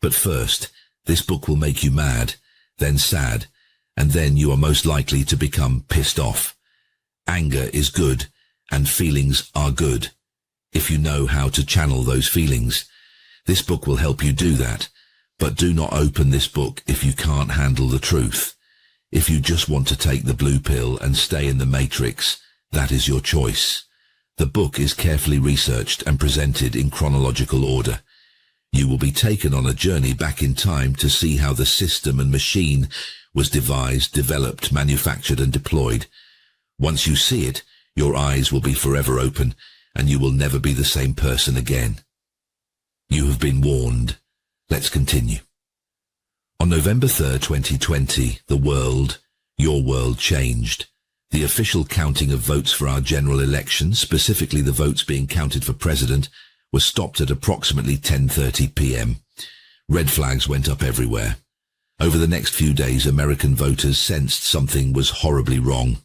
But first, this book will make you mad, then sad, and then you are most likely to become pissed off. Anger is good, and feelings are good, if you know how to channel those feelings. This book will help you do that, but do not open this book if you can't handle the truth. If you just want to take the blue pill and stay in the matrix, that is your choice. The book is carefully researched and presented in chronological order. You will be taken on a journey back in time to see how the system and machine was devised, developed, manufactured, and deployed. Once you see it, your eyes will be forever open, and you will never be the same person again. You have been warned. Let's continue. On November 3rd, 2020, the world, your world, changed. The official counting of votes for our general election, specifically the votes being counted for president, was stopped at approximately 10:30 p.m. Red flags went up everywhere. Over the next few days, American voters sensed something was horribly wrong.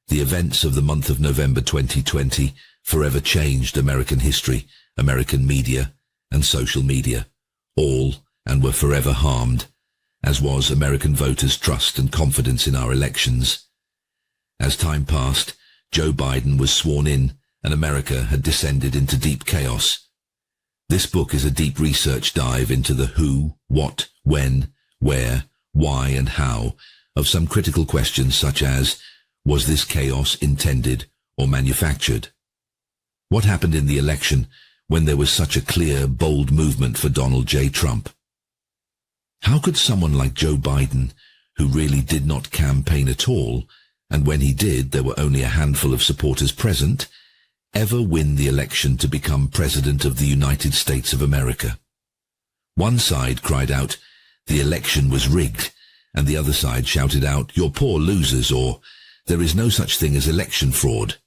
The events of the month of November 2020 forever changed American history, American media, and social media, all, and were forever harmed, as was American voters' trust and confidence in our elections. As time passed, Joe Biden was sworn in, and America had descended into deep chaos. This book is a deep research dive into the who, what, when, where, why, and how of some critical questions such as, Was this chaos intended or manufactured? What happened in the election when there was such a clear, bold movement for Donald J. Trump? How could someone like Joe Biden, who really did not campaign at all, and when he did there were only a handful of supporters present, ever win the election to become President of the United States of America? One side cried out, "The election was rigged," and the other side shouted out, "You're poor losers," or "There is no such thing as election fraud."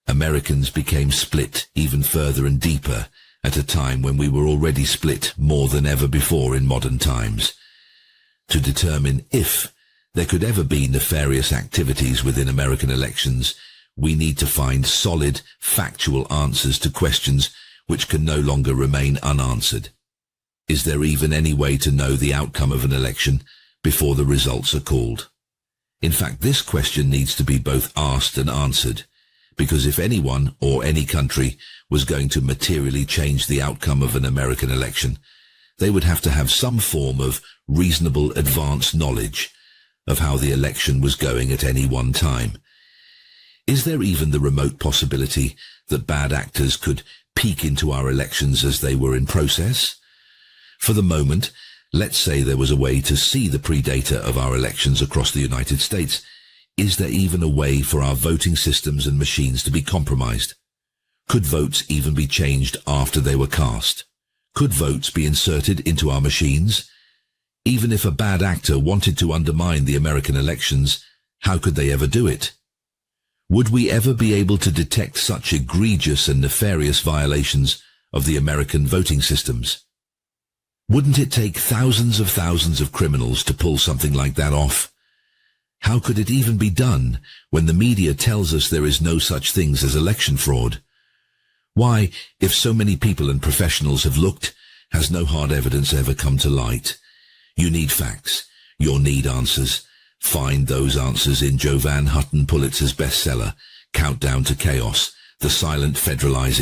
Americans became split even further and deeper at a time when we were already split more than ever before in modern times. To determine if there could ever be nefarious activities within American elections, we need to find solid, factual answers to questions which can no longer remain unanswered. Is there even any way to know the outcome of an election before the results are called? In fact, this question needs to be both asked and answered, because if anyone or any country was going to materially change the outcome of an American election, they would have to have some form of reasonable advanced knowledge of how the election was going at any one time. Is there even the remote possibility that bad actors could peek into our elections as they were in process? For the moment, let's say there was a way to see the pre-data of our elections across the United States. Is there even a way for our voting systems and machines to be compromised? Could votes even be changed after they were cast? Could votes be inserted into our machines? Even if a bad actor wanted to undermine the American elections, how could they ever do it? Would we ever be able to detect such egregious and nefarious violations of the American voting systems? Wouldn't it take thousands of criminals to pull something like that off? How could it even be done when the media tells us there is no such things as election fraud? Why, if so many people and professionals have looked, has no hard evidence ever come to light? You need facts. You'll need answers. Find those answers in Jovan Hutton Pulitzer's bestseller, Countdown to Chaos, The Silent Federalizing